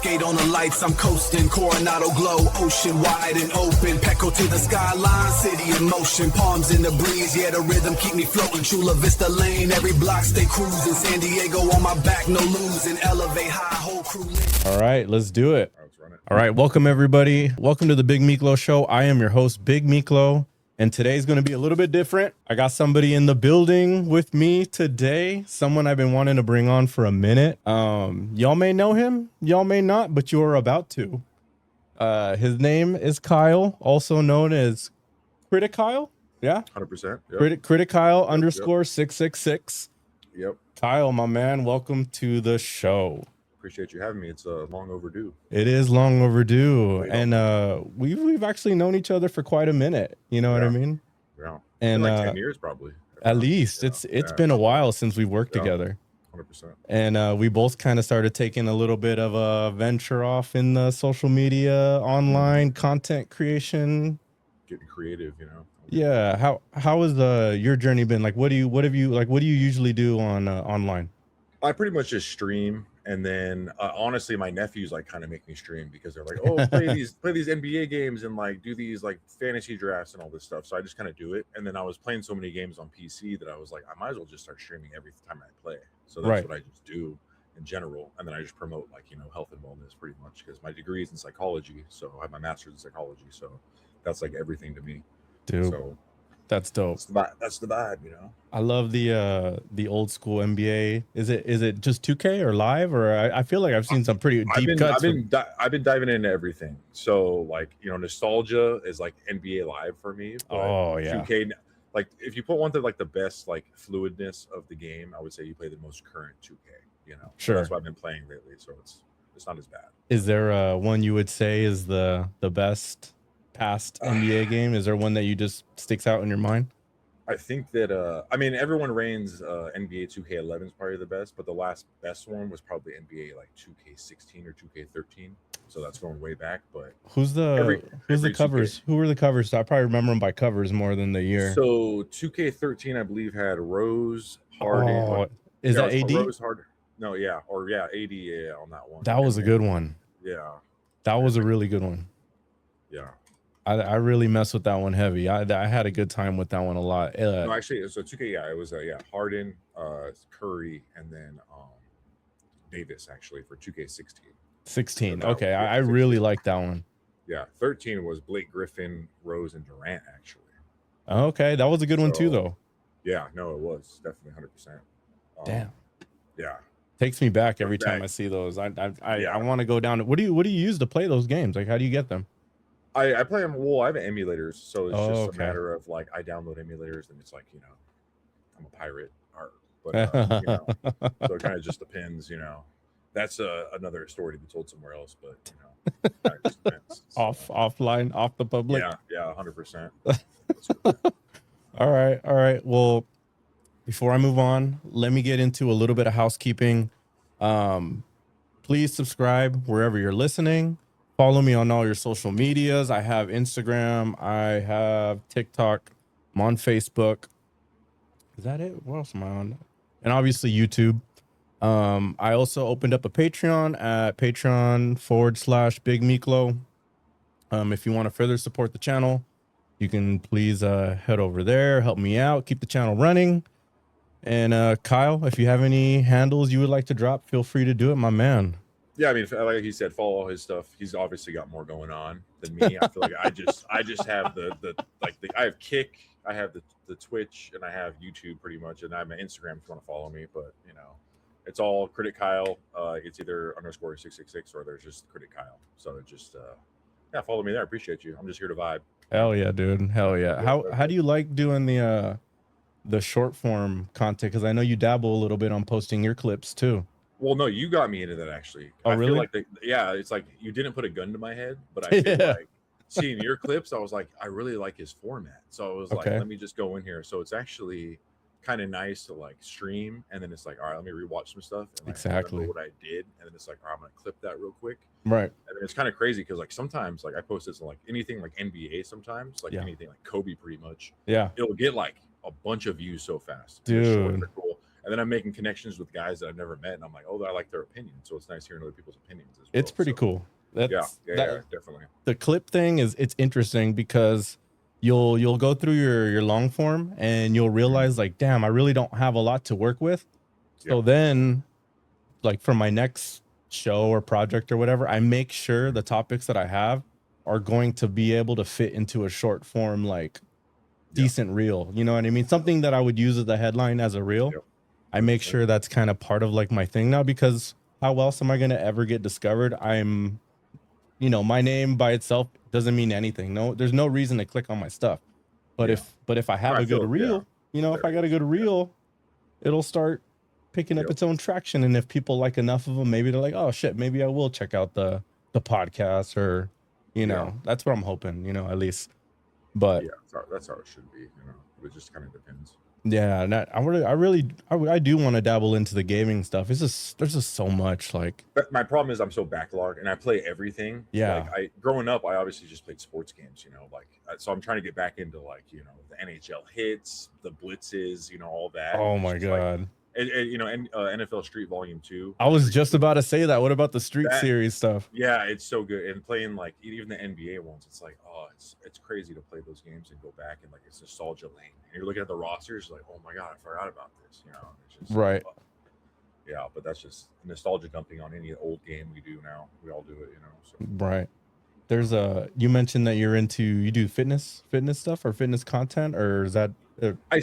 skate on the lights, I'm coasting. Coronado glow, ocean wide and open. Petco to the skyline, city in motion. Palms in the breeze, yeah, the rhythm keep me floating. Chula Vista Lane, every block stay cruising. San Diego on my back, no losing. Elevate high, whole crew lit. All right, let's do it. All right, welcome everybody. Welcome to the Big Miklo Show. I am your host, Big Miklo, and today's going to be a little bit different. I got somebody in the building with me today, someone I've been wanting to bring on for a minute. Y'all may know him, y'all may not, but you're about to. His name is Kyle, also known as Criticile. Yeah, 100%. Yep. Criticile _ 666. Yep. Kyle, my man, welcome to the show. Appreciate you having me. It's long overdue. It is long overdue, and we've actually known each other for quite a minute. You know what I mean? Yeah. And like 10 years probably. At least it's been a while since we worked together. 100%. And we both kind of started taking a little bit of a venture off in the social media, online content creation. Getting creative, you know. Yeah. How has your journey been? Like, what do you usually do on online? I pretty much just stream, and then honestly, my nephews like kind of make me stream because they're like, "Oh, play these NBA games and like do these like fantasy drafts and all this stuff." So I just kind of do it. And then I was playing so many games on PC that I was like, I might as well just start streaming every time I play. So that's what I just do in general. And then I just promote like, you know, health and wellness pretty much because my degree is in psychology. So I have my master's in psychology. So that's like everything to me. Dude. So that's dope. That's the vibe, you know. I love the old school NBA. Is it just 2K or live, or I feel like I've seen some pretty deep cuts. I've been diving into everything. So like, you know, nostalgia is like NBA Live for me. But 2K, like if you put one to like the best like fluidness of the game, I would say you play the most current 2K. You know, sure. So that's what I've been playing lately. So it's not as bad. Is there one you would say is the best past NBA game? Is there one that you just sticks out in your mind? I think that I mean everyone reigns NBA 2K11 is probably the best, but the last best one was probably NBA like 2K16 or 2K13. So that's going way back. But who's the covers? 2K. Who were the covers? I probably remember them by covers more than the year. So 2K13 I believe had Rose, Harden. Oh, is that AD? Rose, Harden. No, yeah, or yeah, AD on that one. That was a good one. Yeah, that was a really good one. Yeah. I really messed with that one heavy. I had a good time with that one a lot. No, actually, so 2K, yeah, it was Harden, Curry, and then Davis actually for 2K16. 16. So okay, I really like that one. Yeah, 13 was Blake Griffin, Rose, and Durant actually. Okay, that was a good one too, though. Yeah, no, it was definitely 100%. Damn. Yeah. Takes me back every time I see those. I want to go down. What do you use to play those games? Like, how do you get them? I play them. Well, I have emulators, so it's just a matter of like I download emulators, and it's like, you know, I'm a pirate, but you know, so it kind of just depends, you know. That's another story to be told somewhere else, but you know, it just depends. So. Offline, off the public. Yeah, 100%. All right. Well, before I move on, let me get into a little bit of housekeeping. Please subscribe wherever you're listening. Follow me on all your social medias. I have Instagram. I have TikTok. I'm on Facebook. Is that it? What else am I on? And obviously YouTube. I also opened up a Patreon at Patreon /Big Miklo. If you want to further support the channel, you can please head over there, help me out, keep the channel running. And Kyle, if you have any handles you would like to drop, feel free to do it, my man. Yeah, I mean, like he said, follow all his stuff. He's obviously got more going on than me. I feel like I just have I have Kick, I have the Twitch, and I have YouTube pretty much, and I have my Instagram if you want to follow me. But you know, it's all Critic Kyle. It's either _666 or there's just Critic Kyle. So just follow me there. I appreciate you. I'm just here to vibe. Hell yeah, dude. Hell yeah. How do you like doing the short form content? Because I know you dabble a little bit on posting your clips too. Well, no, you got me into that actually. Oh, really? I feel like it's like you didn't put a gun to my head, but I feel like seeing your clips, I was like, I really like his format. So I was like, let me just go in here. So it's actually kind of nice to like stream, and then it's like, all right, let me rewatch some stuff and remember what I did, and then it's like, all right, I'm gonna clip that real quick. Right. And then it's kind of crazy because like sometimes like I post this on like anything like NBA, sometimes like anything like Kobe, pretty much. Yeah. It'll get like a bunch of views so fast. Dude. Cool. And then I'm making connections with guys that I've never met, and I'm like, oh, I like their opinion. So it's nice hearing other people's opinions as well. It's pretty So, cool. yeah, That definitely. the clip thing it's interesting because you'll go through your long form and you'll realize like, damn, I really don't have a lot to work with. So Yep. then, like for my next show or project or whatever, I make sure the topics that I have are going to be able to fit into a short form, like decent reel. You know what I mean? Something that I would use as a headline as a reel. Yep. I make 100%. sure that's kind of part of like my thing now, because how else am I going to ever get discovered? My name by itself doesn't mean anything. No, there's no reason to click on my stuff. But Yeah. if I have I a good feel, reel, if I there got a is. good reel, it'll start picking up Yep. its own traction. And if people like enough of them, maybe they're like, oh shit, maybe I will check out the podcast, or that's what I'm hoping, at least. But Yeah, that's how it should be. But it just kind of depends. yeah, I do want to dabble into the gaming stuff. There's just so much, like, But my problem is I'm so backlogged, and I play everything. yeah. Like growing up, I obviously just played sports games. So I'm trying to get back into like the NHL hits, the blitzes, all that. Oh It's my just like, god. NFL Street Volume 2. I was just about to say that. What about the Street That Series stuff? Yeah, it's so good. And playing like even the NBA ones, it's like, oh, it's crazy to play those games and go back and like it's nostalgia lane. And you're looking at the rosters, like, oh my god, I forgot about this. It's just Right. yeah, but that's just nostalgia dumping on any old game we do now. We all do it, So Right. There's you mentioned that you do fitness stuff or fitness content, or is that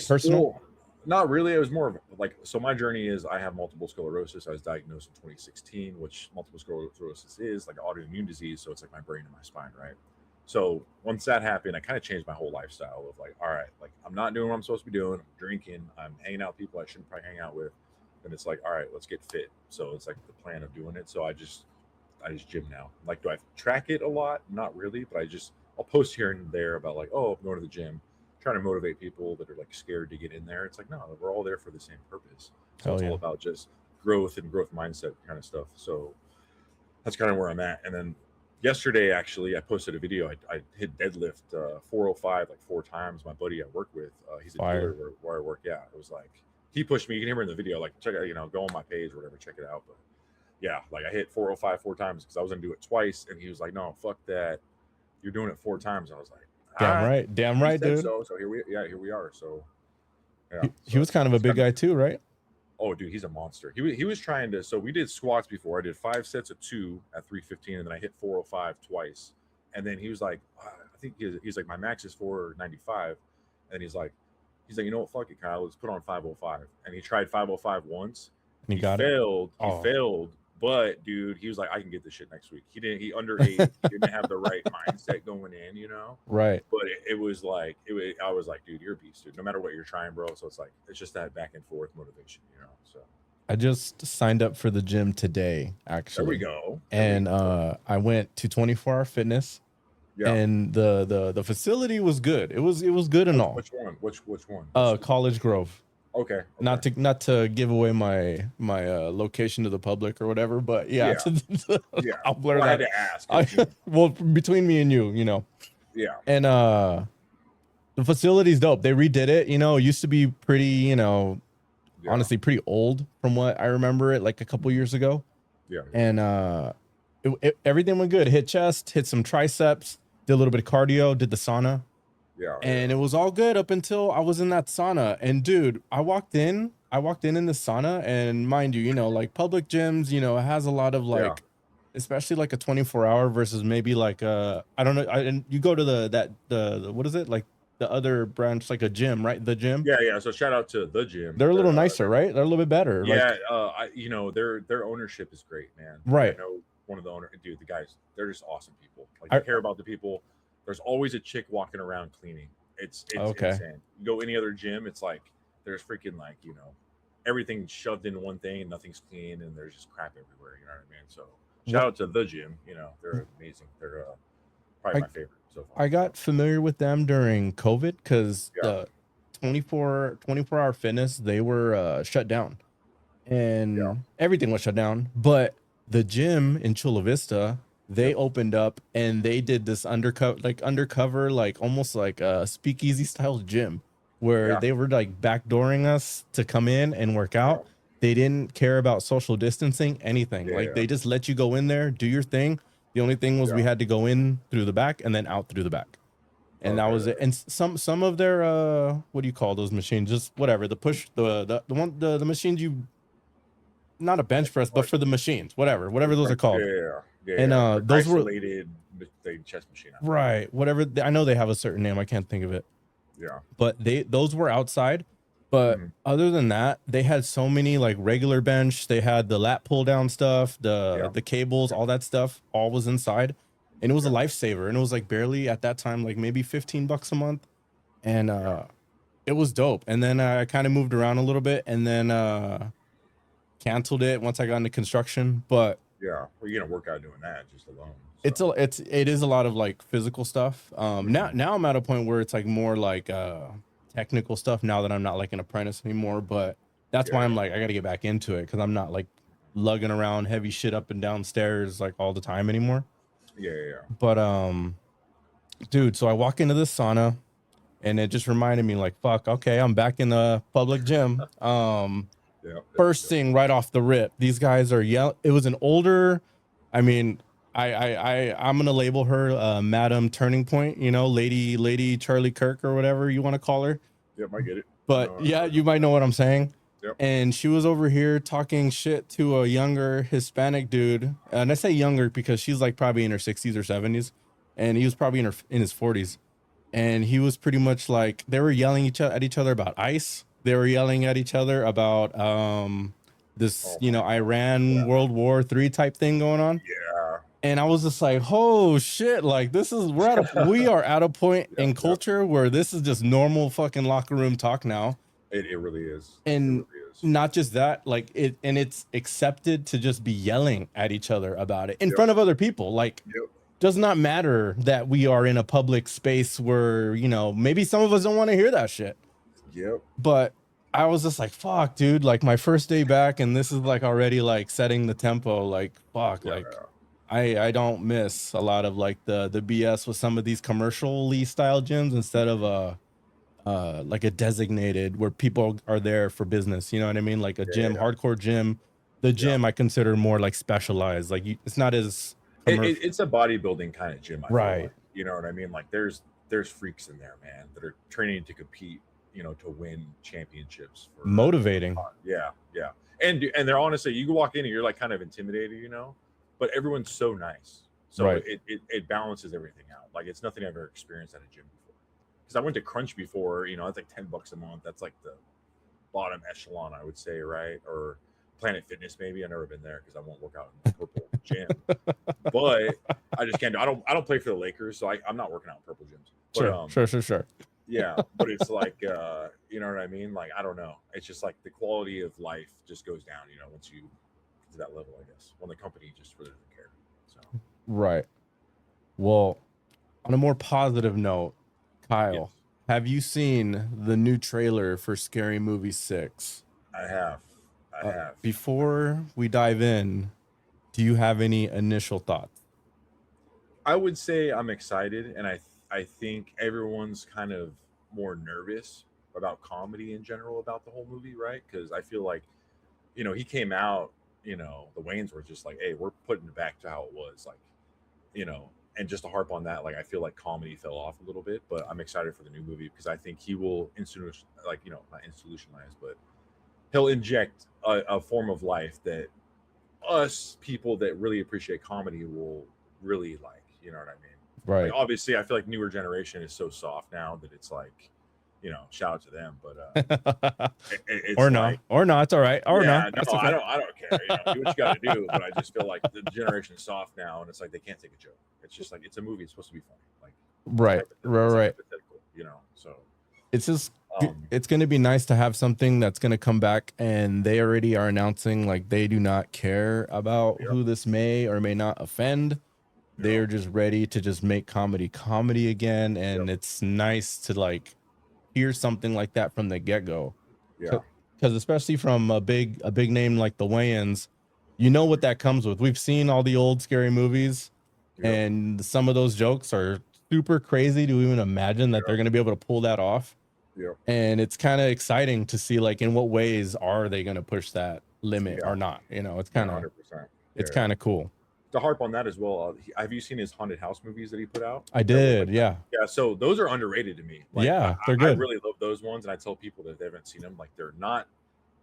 personal? Not really. It was more of like, so my journey is I have multiple sclerosis. I was diagnosed in 2016, which multiple sclerosis is like autoimmune disease. So it's like my brain and my spine, right? So once that happened, I kind of changed my whole lifestyle of like, all right, like I'm not doing what I'm supposed to be doing. I'm drinking. I'm hanging out with people I shouldn't probably hang out with. And it's like, all right, let's get fit. So it's like the plan of doing it. So I just gym now. Like, do I track it a lot? Not really, but I'll post here and there about like, oh, I'm going to the gym, trying to motivate people that are like scared to get in there. It's like, no, we're all there for the same purpose. So it's all about just growth and growth mindset kind of stuff. So that's kind of where I'm at. And then yesterday, actually, I posted a video. I hit deadlift 405 like 4 times. My buddy I work with, he's a dealer where I work. Yeah, it was like he pushed me. You can hear him in the video. Like, check out, go on my page or whatever, check it out. But yeah, like I hit 405 4 times because I was gonna do it twice, and he was like, "No, fuck that, you're doing it 4 times." I was like, damn right, dude. So here we are. So yeah, he was kind of a big guy too, right? Oh, dude, he's a monster. He was trying to. So we did squats before. I did 5 sets of 2 at 315, and then I hit 405 twice. And then he was like, I think he's like, my max is 495, and he's like, you know what, fuck it, Kyle, let's put on 505. And he tried 505 once. And he failed. He failed. But dude, he was like, I can get this shit next week. He underaged. He didn't have the right mindset going in, Right. But it was like, I was like, dude, you're a beast, dude. No matter what you're trying, bro. So it's like, it's just that back and forth motivation, So I just signed up for the gym today, actually. There we go. And I went to 24-hour fitness. Yeah. And the facility was good. It was good and all. Which one? Which one? College Grove. Okay. Not to give away my location to the public or whatever, but yeah. I'll blur that. I had to ask. Well, between me and you, Yeah. And the facility's dope. They redid it. It used to be pretty, honestly pretty old from what I remember it like a couple years ago. Yeah. And everything went good. Hit chest, hit some triceps, did a little bit of cardio, did the sauna. Yeah. And it was all good up until I was in that sauna. And dude, I walked in the sauna, and mind you, like public gyms, it has a lot of like, especially like a 24-hour versus maybe like I don't know. And you go to the what is it, like the other branch, like a gym, right? The gym. Yeah. So shout out to the gym. They're a little nicer, right? They're a little bit better. Yeah. Their ownership is great, man. Right. I know one of the owners, dude. The guys, they're just awesome people. Like, they care about the people. There's always a chick walking around cleaning. It's okay. Insane. You go any other gym, it's like there's freaking like, everything shoved in one thing and nothing's clean, and there's just crap everywhere. You know what I mean? So shout out to the gym. They're amazing. They're probably my favorite so far. I got familiar with them during COVID because the 24-hour fitness, they were shut down, and everything was shut down. But the gym in Chula Vista, they opened up, and they did this undercover, like almost like a speakeasy style gym. where Yeah. they were like backdooring us to come in and work out. Yeah. They didn't care about social distancing, anything. Like Yeah. they just let you go in there, do your thing. The only thing was we Yeah. had to go in through the back and then out through the back. And that Okay. was it. And some of their what do you call those machines? Just whatever. The push the machines you, not a bench press, but Like, for the machines, whatever those are called. And Like those were isolated the chest machine. right, whatever. I know they have a certain name. I can't think of it. Yeah. But those were outside. But Mhm. other than that, they had so many like regular bench. They had the lat pull down stuff, Yeah. the cables, all that stuff, all was inside, and it was a Yeah. lifesaver. And it was like barely at that time, like maybe $15 a month, and it was dope. And then I kind of moved around a little bit, and then canceled it once I got into construction. But Yeah. Well, you're gonna work out doing that just alone. it is a lot of like physical stuff. Now I'm at a point where it's like more like technical stuff now that I'm not like an apprentice anymore. But that's why I'm like, I gotta get back into it, because I'm not like lugging around heavy shit up and down stairs like all the time anymore. Yeah. But dude, so I walk into this sauna and it just reminded me like, fuck, okay, I'm back in the public gym. Yeah. First thing right off the rip, these guys are it was an older, I mean, I'm gonna label her Madam Turning Point, you know, lady Charlie Kirk or whatever you want to call her. Yep, I get it. But yeah, you might know what I'm saying. Yep. And she was over here talking shit to a younger Hispanic dude, and I say younger because she's like probably in her 60s or 70s, and he was probably in his 40s. And he was pretty much like, they were yelling at each other about ICE. They were yelling at each other about this, you know, Iran World War III type thing going on. Yeah. And I was just like, oh shit, like we are at a point in culture where this is just normal fucking locker room talk now. It really is. And it really is. not just that, like it's accepted to just be yelling at each other about it in front of other people. Like, does not matter that we are in a public space where, you know, maybe some of us don't want to hear that shit. Yep. But I was just like, fuck, dude, like my first day back, and this is like already like setting the tempo. Like, fuck, like I don't miss a lot of like the BS with some of these commercially style gyms instead of like a designated where people are there for business. You know what I mean? Like a gym, hardcore gym. The gym I consider more like specialized. Like it's not as it's a bodybuilding kind of gym, I right? feel like. You know what I mean? Like there's freaks in there, man, that are training to compete, you know, to win championships. Motivating. Yeah. And they're honestly, you can walk in and you're like kind of intimidated, you know, but everyone's so nice, so it balances everything out. Like it's nothing I've ever experienced at a gym before. Because I went to Crunch before, you know, that's like $10 a month. That's like the bottom echelon, I would say, right? Or Planet Fitness, maybe. I've never been there because I won't work out in the purple gym. But I just can't do. I don't play for the Lakers, so I'm not working out in purple gyms. But, Sure. Yeah, but it's like you know what I mean? Like I don't know. It's just like the quality of life just goes down, you know, once you get to that level, I guess. When the company just really doesn't care. So right. Well, on a more positive note, Kyle, have you seen the new trailer for Scary Movie 6? I have. Before we dive in, do you have any initial thoughts? I would say I'm excited, and I think everyone's kind of more nervous about comedy in general about the whole movie, right? Because I feel like, you know, he came out, you know, the Wayans were just like, hey, we're putting it back to how it was, like, you know, and just to harp on that, like I feel like comedy fell off a little bit, but I'm excited for the new movie because I think he will not institutionalize, but he'll inject a form of life that us people that really appreciate comedy will really like, you know what I mean? Right. Like, obviously, I feel like newer generation is so soft now that it's like, you know, shout out to them, but it's or like, not, it's all right, or not. No, okay. I don't care. You know, do what you got to do, but I just feel like the generation is soft now, and it's like they can't take a joke. It's just like it's a movie; it's supposed to be funny, like right. You know, so it's just it's going to be nice to have something that's going to come back, and they already are announcing like they do not care about who this may or may not offend. They are just ready to just make comedy again, and it's nice to like hear something like that from the get-go. Yeah, because especially from a big name like the Wayans, you know what that comes with. We've seen all the old scary movies, and some of those jokes are super crazy to even imagine that they're going to be able to pull that off. Yep. And it's kind of exciting to see like in what ways are they going to push that limit Yeah. or not. You know, it's Yeah, kind of 100%. it's kind of cool. To harp on that as well, have you seen his haunted house movies that he put out? I That were did, like, yeah. yeah. So those are underrated to me. Like, Yeah, they're I good. really love those ones, and I tell people that they haven't seen them, like they're not.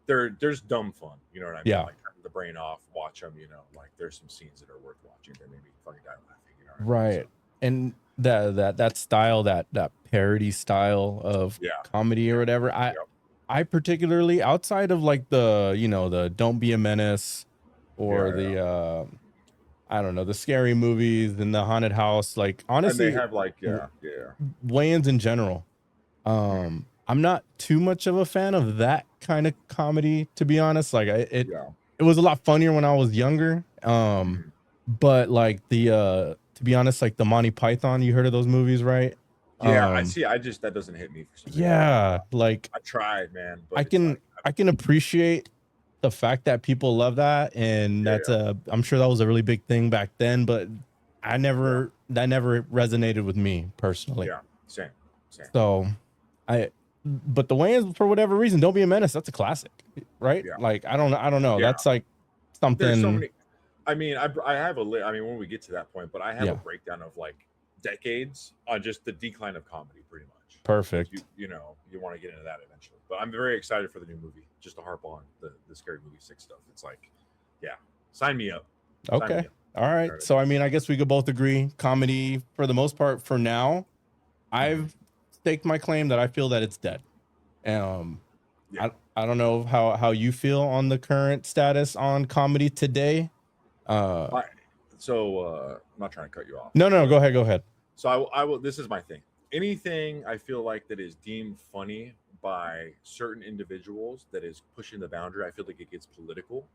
They're just dumb fun. You know what I mean? Yeah. Like turn the brain off, watch them. You know, like there's some scenes that are worth watching that maybe fucking die laughing. You know what I mean? Right. And that style, that parody style of Yeah. comedy or whatever, I particularly, outside of like the, you know, the Don't Be a Menace or the I don't know, the scary movies and the haunted house, like And they honestly, have like Wayans in general. I'm not too much of a fan of that kind of comedy, to be honest. Like it was a lot funnier when I was younger. But like the to be honest, like the Monty Python, you heard of those movies, right? Yeah, I see. That doesn't hit me for some reason. Yeah, like I tried, man, but I can appreciate the fact that people love that, and I'm sure that was a really big thing back then, but that never resonated with me personally. Yeah, same. So but the Wayans, for whatever reason, Don't Be a Menace, that's a classic, right? Yeah. Like I don't know. Yeah. That's like something. There's so many. I mean, I have I mean, when we get to that point, but I have a breakdown of like decades on just the decline of comedy, pretty much. Perfect. You know, you want to get into that eventually, but I'm very excited for the new movie. Just to harp on the Scary Movie 6 stuff. It's like, yeah, sign me up. Okay. Sign me up. All right. So I mean, I guess we could both agree, comedy for the most part for now. I've staked my claim that I feel that it's dead. I don't know how you feel on the current status on comedy today. I'm not trying to cut you off. No, go ahead. So I will. This is my thing. Anything I feel like that is deemed funny by certain individuals that is pushing the boundary, I feel like it gets political,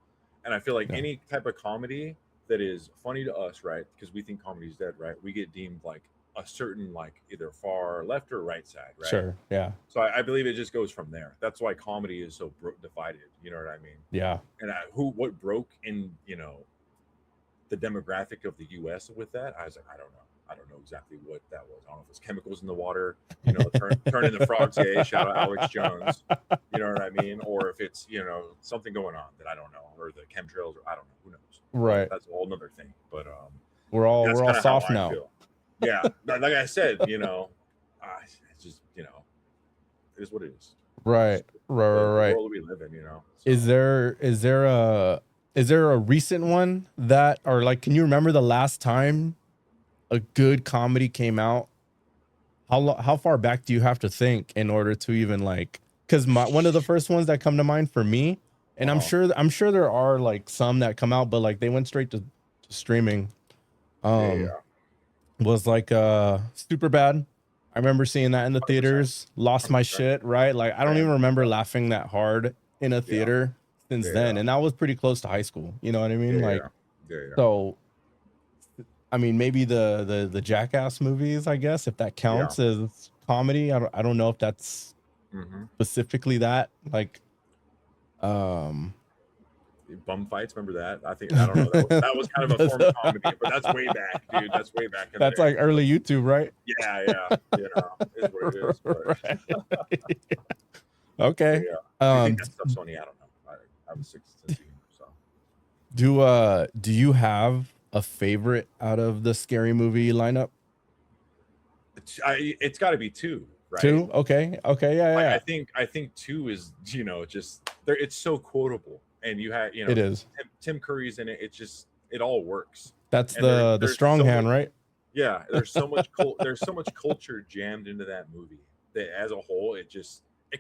and I feel like any type of comedy that is funny to us, right? Because we think comedy is dead, right? We get deemed like a certain like either far left or right side, right? Sure, yeah. So I believe it just goes from there. That's why comedy is so divided. You know what I mean? Yeah. And what broke in, you know, the demographic of the U.S. with that, I was like, I don't know exactly what that was. I don't know if it's chemicals in the water, you know, turning the frogs gay. Shout out Alex Jones. You know what I mean? Or if it's, you know, something going on that I don't know, or the chemtrails, or I don't know. Who knows? Right. That's a whole nother thing. But we're all soft now. Yeah, like I said, you know, it's just, you know, it is what it is. Right. The world we live in, you know. So. Is there a recent one that, or like, can you remember the last time a good comedy came out? How far back do you have to think in order to even like? Because one of the first ones that come to mind for me, and I'm sure there are like some that come out, but like they went straight to streaming. Was like super bad. I remember seeing that in the theaters. 100%. Lost my shit, right? Like I don't even remember laughing that hard in a theater since then, and that was pretty close to high school. You know what I mean? So I mean, maybe the Jackass movies, I guess, if that counts as comedy. I don't know if that's specifically that. Like, bum fights, remember that? I don't know. That was kind of a form of comedy, but that's way back, dude. That's way back. That's like early YouTube, right? Yeah. You know, is what it is. But... Okay. I think that stuff's funny. I don't know. I was 16, so. Do you have a favorite out of the Scary Movie lineup? It's got to be 2, right? 2? Okay. Yeah. I think 2 is, you know, just there. It's so quotable, and you have, you know, it is. Tim Curry's in it. It all works. That's the strong hand, right? Yeah. There's so much there's so much culture jammed into that movie that as a whole, it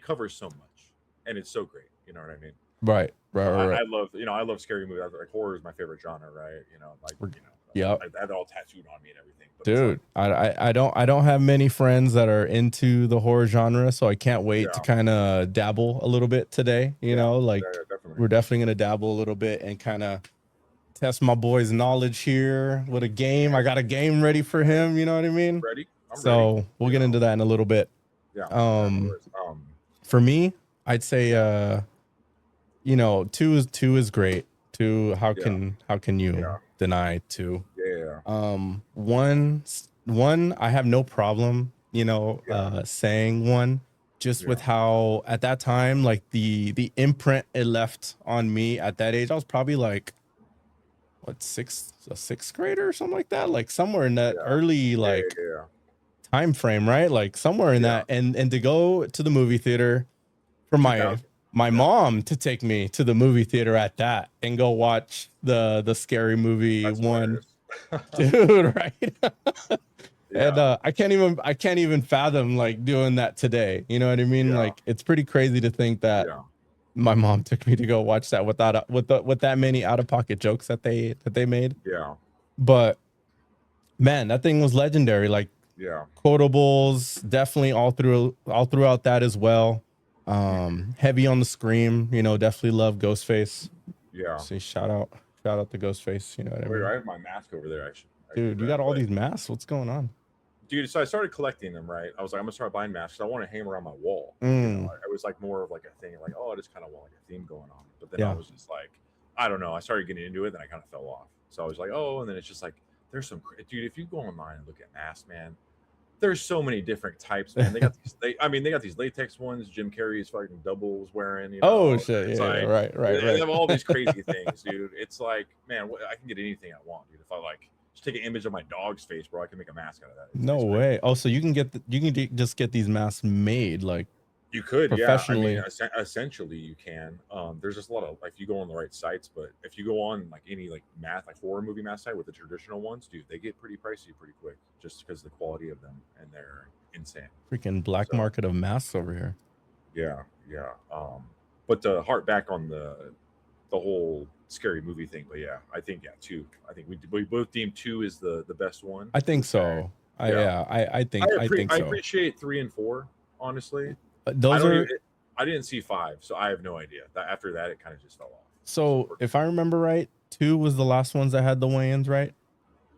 covers so much, and it's so great. You know what I mean? Right. I love scary movies. Like horror is my favorite genre, right? You know, like, you know, yeah, I have it all tattooed on me and everything. But dude, like, I don't have many friends that are into the horror genre, so I can't wait to kind of dabble a little bit today. You know, like we're definitely gonna dabble a little bit and kind of test my boy's knowledge here with a game. I got a game ready for him. You know what I mean? Ready? So we'll get into that in a little bit. Yeah. For me, I'd say you know, 2 is great. 2, how can you deny 2? Yeah. 1 I have no problem, you know, saying 1. just with how at that time, like the imprint it left on me at that age. I was probably like what sixth grader or something like that, like somewhere in that early like time frame, right? Like somewhere in that, and to go to the movie theater for my mom to take me to the movie theater at that and go watch the scary movie. That's one hilarious. dude, right? And I can't even fathom like doing that today. You know what I mean? Like it's pretty crazy to think that my mom took me to go watch that without with that many out of pocket jokes that they made. Yeah. But man, that thing was legendary. Like quotables, definitely all throughout that as well. Heavy on the scream, you know, definitely love Ghostface. Yeah. See, shout out to Ghostface. You know what I mean? I have my mask over there. Dude, you got all these masks. What's going on? Dude, so I started collecting them, right? I was like, I'm gonna start buying masks. I want to hang them around my wall. You know, it was like more of like a thing, like, oh, I just kind of want like a theme going on. But then I was just like, I don't know. I started getting into it, then I kind of fell off. So I was like, oh, and then it's just like, there's some dude. If you go online and look at masks, man, there's so many different types, man. They got these, they got these latex ones. Jim Carrey's fucking doubles wearing. You know, oh shit, it's right. They have all these crazy things, dude. It's like, man, I can get anything I want, dude. If I like. Just take an image of my dog's face, bro. I can make a mask out of that. No way. Oh, so you can just get these masks made like you could professionally. Yeah. I mean, essentially you can. There's just a lot of like if you go on the right sites, but if you go on like any like horror movie mask site with the traditional ones, dude, they get pretty pricey pretty quick just because of the quality of them and they're insane. Freaking black market of masks over here. Yeah. But to harp back on the whole scary movie thing, but I think 2. I think we both deem 2 is the best one. I think so. I think so. I appreciate 3 and 4, honestly. I didn't see 5, so I have no idea. After that, it kind of just fell off. So if I remember right, 2 was the last ones that had the weigh-ins, right?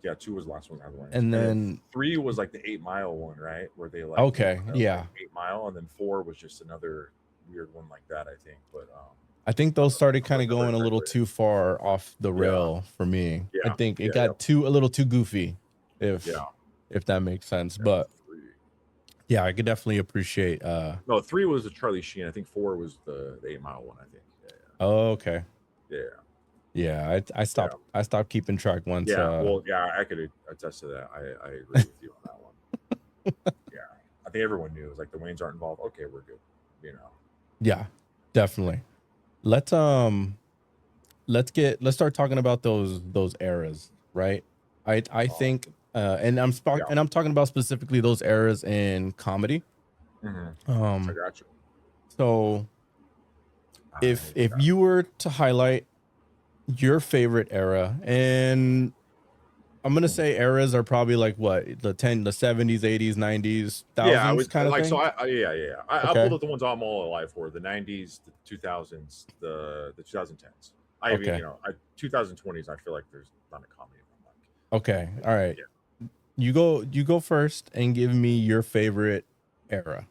Yeah, 2 was the last one that had the weigh-ins. And then 3 was like the 8 Mile one, right? Where they like 8 Mile, and then 4 was just another weird one like that, I think. But I think those started kind of going a little too far off the rail for me. I think it got a little too goofy, if that makes sense. But I could definitely appreciate. No, 3 was the Charlie Sheen. I think 4 was the 8 Mile one. I think. Oh, okay. Yeah. I stopped keeping track once. I could attest to that. I agree with you on that one. I think everyone knew. It was like the Waynes aren't involved. Okay, we're good. You know. Yeah, definitely. Let's start talking about those eras, right? I think and I'm talking about specifically those eras in comedy. I got you. So if you were to highlight your favorite era, and I'm gonna say eras are probably like what the 70s, 80s, 90s, thousands kind of like thing. so. I pulled up the ones I'm all alive for: the 90s, the 2000s, the 2010s. 2020s. I feel like there's not a comedy. Okay, all right. Yeah. You go first and give me your favorite era.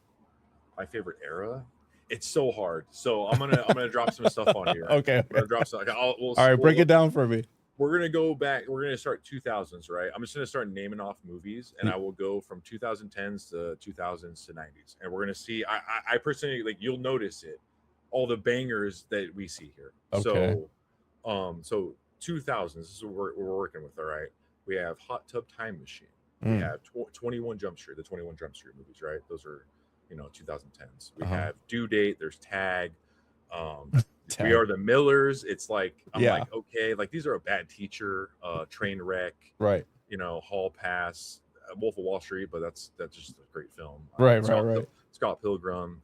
My favorite era. It's so hard. So I'm gonna drop some stuff on you. Right? Okay. I'm gonna drop some. All right, break it down for me. We're gonna go back. We're gonna start 2000s, right? I'm just gonna start naming off movies, and I will go from 2010s to 2000s to 90s, and we're gonna see. I personally like. You'll notice it, all the bangers that we see here. Okay. So 2000s. This is what we're working with. All right. We have Hot Tub Time Machine. We have 21 Jump Street, the 21 Jump Street movies, right? Those are 2010s. We have Due Date. There's Tag. We Are the Millers. It's like I'm like, okay, like these are a Bad Teacher, Trainwreck, right? Hall Pass, Wolf of Wall Street, but that's just a great film, right. Scott Pilgrim.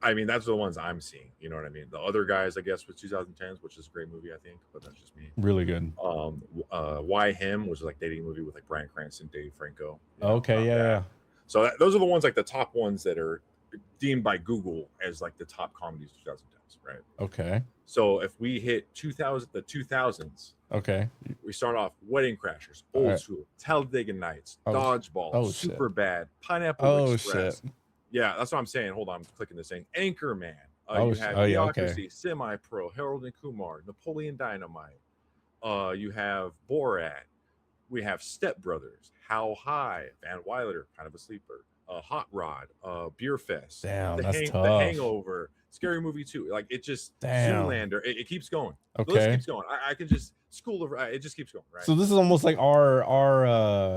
I mean, that's the ones I'm seeing. You know what I mean? The other guys, I guess, was 2010s, which is a great movie, I think, but that's just me. Really good. Why Him was like dating movie with like Bryan Cranston, Dave Franco. Okay, yeah. So those are the ones like the top ones that are deemed by Google as like the top comedies 2010s, right? Okay. So if we hit the 2000s, okay, we start off Wedding Crashers, Old School, Talladega Nights, Dodgeball, Superbad, Pineapple Express. Shit. Yeah, that's what I'm saying. Hold on, I'm clicking this thing. Anchorman. You have Idiocracy, Semi-Pro, Harold and Kumar, Napoleon Dynamite. You have Borat. We have Step Brothers, How High, Van Wilder, kind of a sleeper. Hot Rod, Beer Fest, Damn, that's The tough. Hangover, Scary Movie 2. Like it just Damn. Zoolander. It keeps going. The list Okay. keeps going. I can just it just keeps going, right? So this is almost like our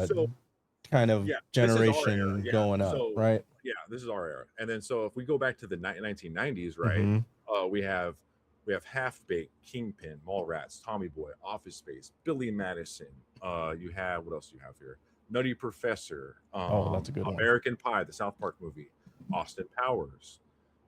So kind of yeah, this is our era. generation Yeah. going up, So right? yeah, this is our era. And then so if we go back to the 1990s, right? Mm-hmm. We have Half Baked, Kingpin, Mallrats, Tommy Boy, Office Space, Billy Madison. You have what else do you have here? Nutty Professor, Oh, that's a good one. American Pie, the South Park movie, Austin Powers.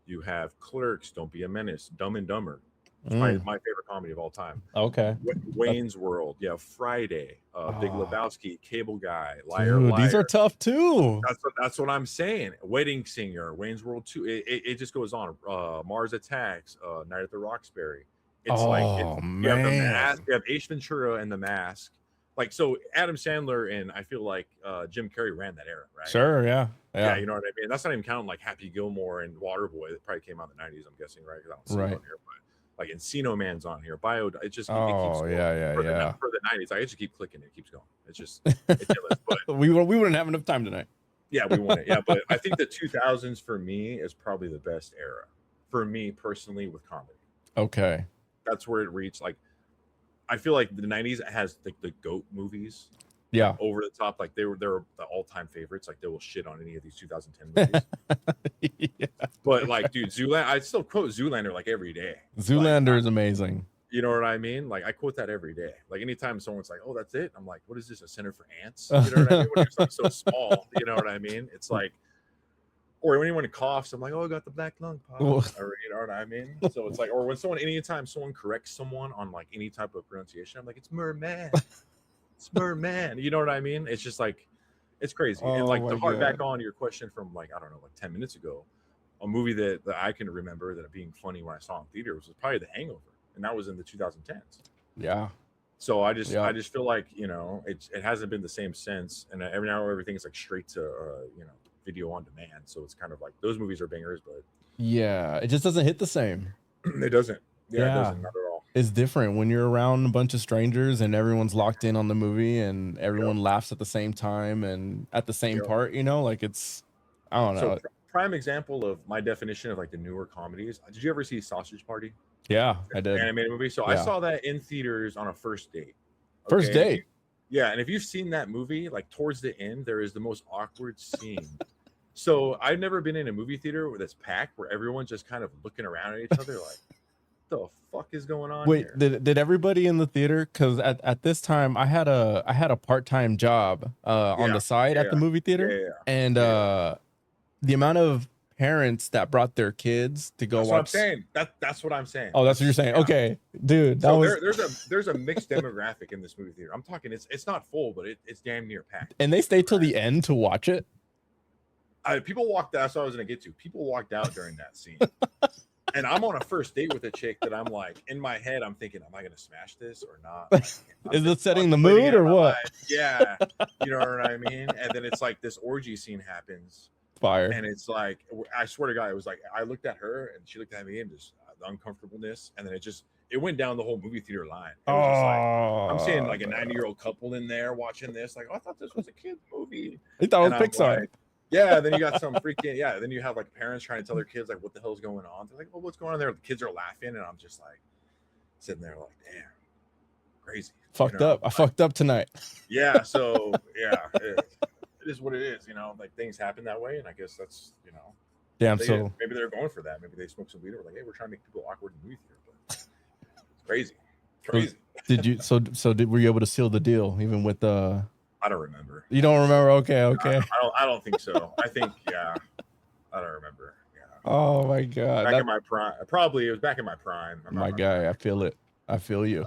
You have Clerks, Don't Be a Menace, Dumb and Dumber. It's my favorite comedy of all time. Okay. Wayne's World, yeah, Friday, Big Oh, Lebowski, Cable Guy, Liar dude, these are Liar. tough too. That's what I'm saying. Wedding Singer, Wayne's World 2. It just goes on. Mars Attacks, Night at the Roxbury. It's like Oh you have the Mask, man. you have Ace Ventura and the Mask. Like so, Adam Sandler and I feel like Jim Carrey ran that era, right? Sure, yeah. Yeah, you know what I mean. That's not even counting like Happy Gilmore and Waterboy that probably came out in the '90s. I'm guessing, right? Because I don't see it Right. on here, but like Encino Man's on here. It just it keeps Oh, going. yeah. For the '90s, I just keep clicking. It keeps going. It's just it's endless. But we wouldn't have enough time tonight. yeah, we want it. Yeah, but I think the 2000s for me is probably the best era for me personally with comedy. Okay. That's where it reached. Like, I feel like the 90s has the GOAT movies. Yeah. Like, over the top. Like, they're the all-time favorites. Like, they will shit on any of these 2010 movies. Yeah. But, like, dude, Zoolander, I still quote Zoolander, like, every day. Zoolander like, is amazing. You know what I mean? Like, I quote that every day. Like, anytime someone's like, oh, that's it? I'm like, what is this, a Center for Ants? You know what I mean? When it's like so small, you know what I mean? It's like, or when anyone coughs, I'm like, oh, I got the black lung pop. Or, you know what I mean? So it's like, or when anytime someone corrects someone on like any type of pronunciation, I'm like, it's merman. It's merman. You know what I mean? It's just like, it's crazy. And like to hark back on your question from like, I don't know, like 10 minutes ago, a movie that I can remember that being funny when I saw in theaters was probably The Hangover. And that was in the 2010s. Yeah. So I just feel like, you know, it hasn't been the same since. And every now everything is like straight to, you know, video on demand. So it's kind of like those movies are bangers, but yeah, it just doesn't hit the same. It doesn't. Yeah, it doesn't, not at all. It's different when you're around a bunch of strangers and everyone's locked in on the movie and everyone laughs at the same time and at the same part, you know, like it's, I don't know. So prime example of my definition of like the newer comedies. Did you ever see Sausage Party? Yeah, I did. Animated movie. So I saw that in theaters on a first date. Okay? First date? Yeah. And if you've seen that movie, like towards the end, there is the most awkward scene. So I've never been in a movie theater that's packed where everyone's just kind of looking around at each other like, the fuck is going on here? Did everybody in the theater, because at this time I had a part-time job on the side at the movie theater, and the amount of parents that brought their kids to go watch. What I'm saying. That's what I'm saying. Oh, that's what you're saying. Yeah. Okay, dude. So there's a mixed demographic in this movie theater. I'm talking. It's not full, but it's damn near packed. And they stayed till the end to watch it. People walked out. That's what I was gonna get to. People walked out during that scene. And I'm on a first date with a chick that I'm like, in my head, I'm thinking, am I going to smash this or not? Like, is it setting the mood or what? Yeah. You know what I mean? And then it's like this orgy scene happens. Fire. And it's like, I swear to God, it was like, I looked at her and she looked at me and just the uncomfortableness. And then it went down the whole movie theater line. It was just like, I'm seeing like a 90-year-old couple in there watching this. Like, oh, I thought this was a kid's movie. They thought it was Pixar. Like, yeah, then you got some freaking then you have like parents trying to tell their kids like what the hell's going on. They're like, well, what's going on there? The kids are laughing, and I'm just like sitting there like, damn, crazy. Fucked up. I fucked up tonight. Yeah, so it is what it is, you know, like things happen that way, and I guess that's, you know, damn. Maybe they're going for that. Maybe they smoke some weed or like, hey, we're trying to make people awkward in the movie theater, but it's crazy. Were you able to seal the deal even with the I don't remember. You don't remember? Okay. I don't think so. I think I don't remember. Yeah. Oh my God. Back in my prime. Probably it was back in my prime. My guy, I feel it. I feel you.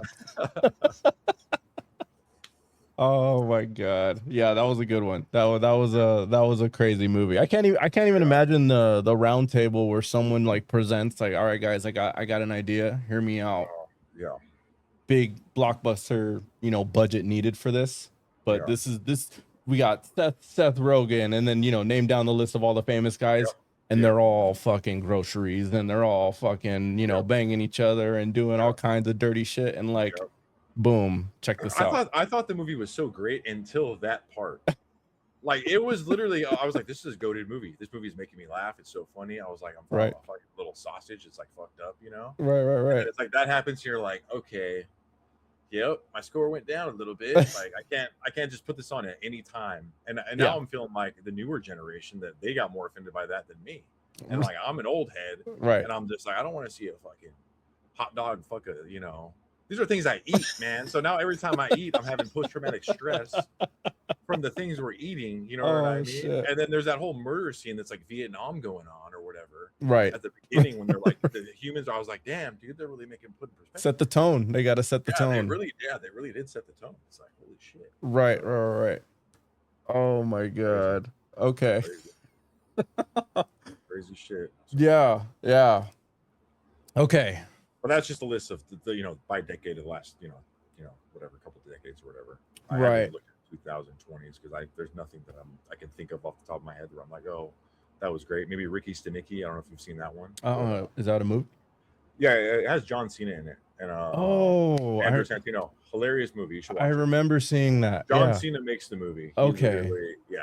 Oh my God. Yeah, that was a good one. That was a crazy movie. I can't even imagine the round table where someone like presents like, all right guys, I got an idea. Hear me out. Yeah. Big blockbuster, you know, budget needed for this. But we got Seth Rogen, and then, you know, name down the list of all the famous guys, and they're all fucking groceries, and they're all fucking, you know, banging each other and doing all kinds of dirty shit, and like, boom, check this out. I thought the movie was so great until that part. Like it was literally, I was like, this is a goated movie. This movie is making me laugh. It's so funny. I was like, I'm Right. a fucking little sausage. It's like fucked up, you know? Right. And then Right. it's like that happens. You're like, okay, yep, my score went down a little bit. Like I can't just put this on at any time. And now Yeah. I'm feeling like the newer generation that they got more offended by that than me. And like I'm an old head, Right. and I'm just like, I don't want to see a fucking hot dog fuck a, you know. These are things I eat, man. So now every time I eat, I'm having post traumatic stress from the things we're eating. You know what I Oh mean? shit. And then there's that whole murder scene that's like Vietnam going on or whatever. Right. At the beginning, when they're like the humans, I was like, damn, dude, they're really making put in perspective. Set the tone. They got to set the Yeah, tone. they really did set the tone. It's like, holy shit. Right. So, Right. Oh my god. Okay. crazy shit. Yeah. Yeah. Okay. But that's just a list of the you know, by decade of the last, you know, whatever, couple of decades or whatever. I Right. haven't looked at 2020s because there's nothing that I can think of off the top of my head where I'm like, oh, that was great. Maybe Ricky Stenicki. I don't know if you've seen that one. Is that a movie? Yeah, it has John Cena in it and Andrew Santino. Hilarious movie. You should watch I remember seeing that. John Yeah. Cena makes the movie. Okay.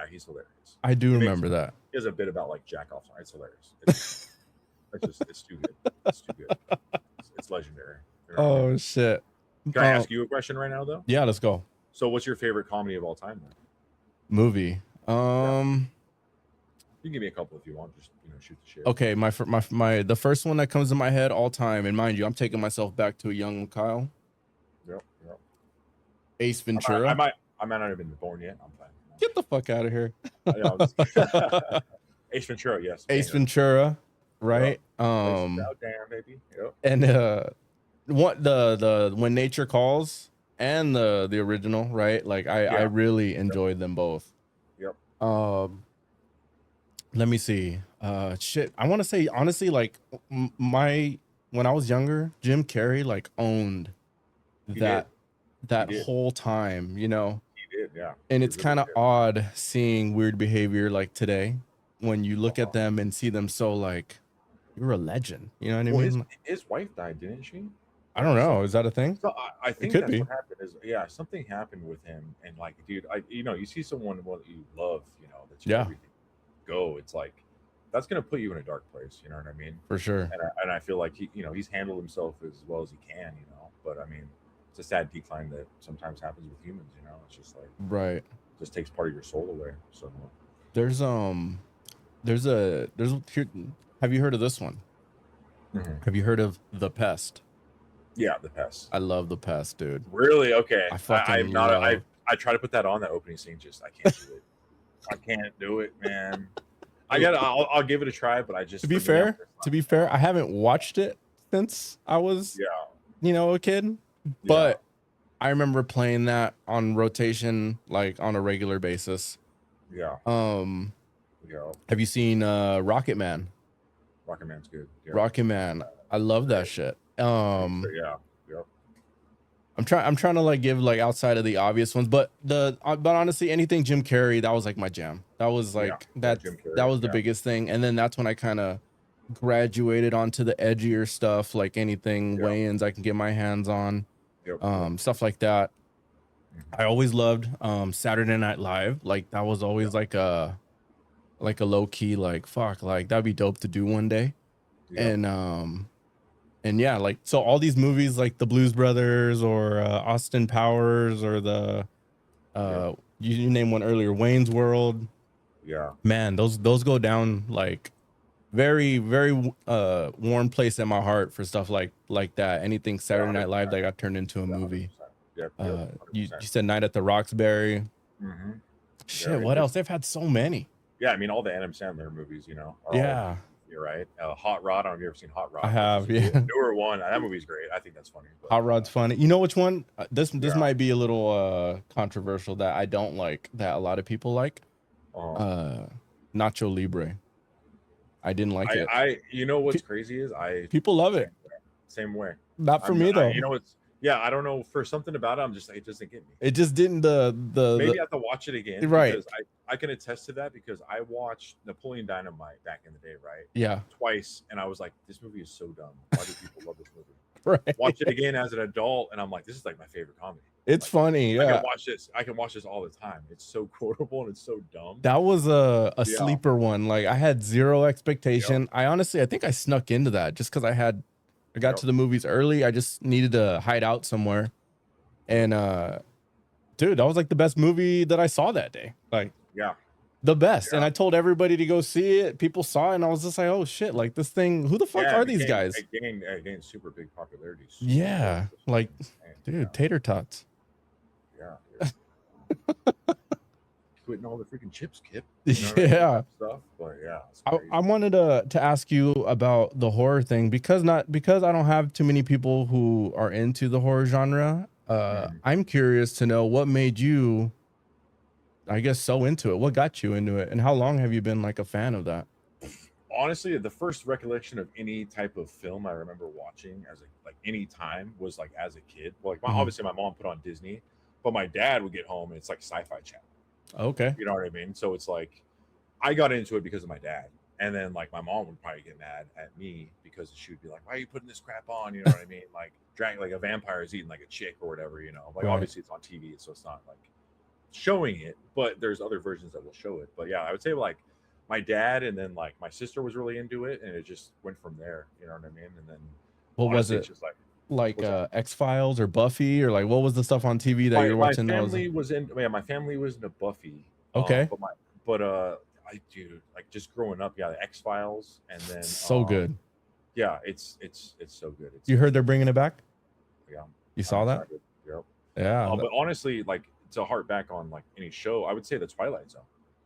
He's hilarious. I do remember that. He has a bit about like jack off. It's hilarious. It's too good. It's too good. It's legendary. You know what I mean? Oh shit. Can I ask you a question right now though? Yeah, let's go. So what's your favorite comedy of all time then? Movie. You can give me a couple if you want. Just, you know, shoot the shit. Okay, the first one that comes to my head all time, and mind you, I'm taking myself back to a young Kyle. Yep. Ace Ventura. I might not have been born yet. I'm fine. Get the fuck out of here. Ace Ventura, yes. Ace Ventura, right? Damn, baby. Yep. And what the When Nature Calls and the original, right? Like I really enjoyed them both. Yep. Let me see. Shit. I want to say honestly, like when I was younger, Jim Carrey like owned that whole time, you know. He did, yeah. And it's kind of odd seeing weird behavior like today when you look at them and see them so like you're a legend. You know what I mean? His wife died, didn't she? I don't know. Is that a thing? So I think could that's be. what happened. Something happened with him, and like, dude, you see someone that you love, you know, that's everything. Go, it's like that's gonna put you in a dark place. You know what I mean? For sure. And I feel like he's handled himself as well as he can. You know, but I mean, it's a sad decline that sometimes happens with humans. You know, it's just like right. Just takes part of your soul away. So have you heard of this one? Mm-hmm. Have you heard of The Pest? Yeah, The Pest. I love The Pest, dude. Really? Okay. I'm not. I try to put that on that opening scene. Just I can't do it. I can't do it, man. I'll give it a try, but I just to be fair, I haven't watched it since I was a kid. But I remember playing that on rotation, like on a regular basis. Yeah. Have you seen Rocket Man? Rocket Man's good. Yeah. Rocket Man. I love that shit. Yeah. I'm trying to like give like outside of the obvious ones, but honestly, anything Jim Carrey, that was like my jam. That was like that was the biggest thing. And then that's when I kind of graduated onto the edgier stuff, like anything Wayans I can get my hands on. Stuff like that. I always loved Saturday Night Live. Like that was always like a low key like fuck, like that'd be dope to do one day. And yeah, like so all these movies like the Blues Brothers or Austin Powers or the you named one earlier, Wayne's World. Yeah. Man, those go down like very, very warm place in my heart for stuff like that. Anything Saturday Night Live that got turned into a movie. You said Night at the Roxbury. Mm-hmm. Shit, what else? They've had so many. Yeah, I mean all the Adam Sandler movies, you know. You're right. Hot Rod. I don't know if you've ever seen Hot Rod. I have, yeah. Newer one. That movie's great. I think that's funny. Hot Rod's funny. You know which one? This might be a little controversial that I don't like, that a lot of people like. Nacho Libre. I didn't like it. You know what's crazy is people love it. Same way. Not for me though. You know what's I don't know, for something about it, I'm just like, it doesn't get me. It just didn't maybe I have to watch it again. Right. Because I can attest to that because I watched Napoleon Dynamite back in the day, right? Yeah. Twice, and I was like, this movie is so dumb. Why do people love this movie? Right. Watch it again as an adult, and I'm like, this is like my favorite comedy. It's Like, funny. I can Yeah. watch this. I can watch this all the time. It's so quotable and it's so dumb. That was a Yeah. sleeper one. Like I had zero expectation. Yep. I think I snuck into that just because I got Yep. to the movies early. I just needed to hide out somewhere. And dude, that was like the best movie that I saw that day. Like Yeah. the best. And Yeah. I told everybody to go see it. People saw it, and I was just like, oh shit, like this thing, who the fuck Yeah, are it these guys? It gained super big popularity. Yeah, like, dude, Yeah. tater tots. Yeah. Quitting all the freaking chips, Kip. You know what I mean? Yeah. That stuff. But yeah, it's I crazy. wanted to ask you about the horror thing because I don't have too many people who are into the horror genre. I'm curious to know what made you, I guess, so into it. What got you into it, and how long have you been like a fan of that? Honestly, the first recollection of any type of film I remember watching as any time was like as a kid. Well, like obviously my mom put on Disney, but my dad would get home and it's like Sci-Fi Channel. Okay. You know what I mean? So it's like I got into it because of my dad. And then like my mom would probably get mad at me because she would be like, why are you putting this crap on? You know what I mean? Like like a vampire is eating like a chick or whatever, you know. Like Right. obviously it's on TV, so it's not like showing it, but there's other versions that will show it. But yeah, I would say like my dad and then like my sister was really into it, and it just went from there. You know what I mean? And then What was honestly, it? it's just like X-Files or Buffy, or like what was the stuff on TV that you're watching my now? family was in. Yeah, my family was into Buffy. Okay. But I do like just growing up. Yeah, the X-Files, and then So good. Yeah, it's so good. You heard they're bringing it back? Yeah, you saw that? Yep. Yeah. But honestly, like to harp back on like any show, I would say the Twilight Zone.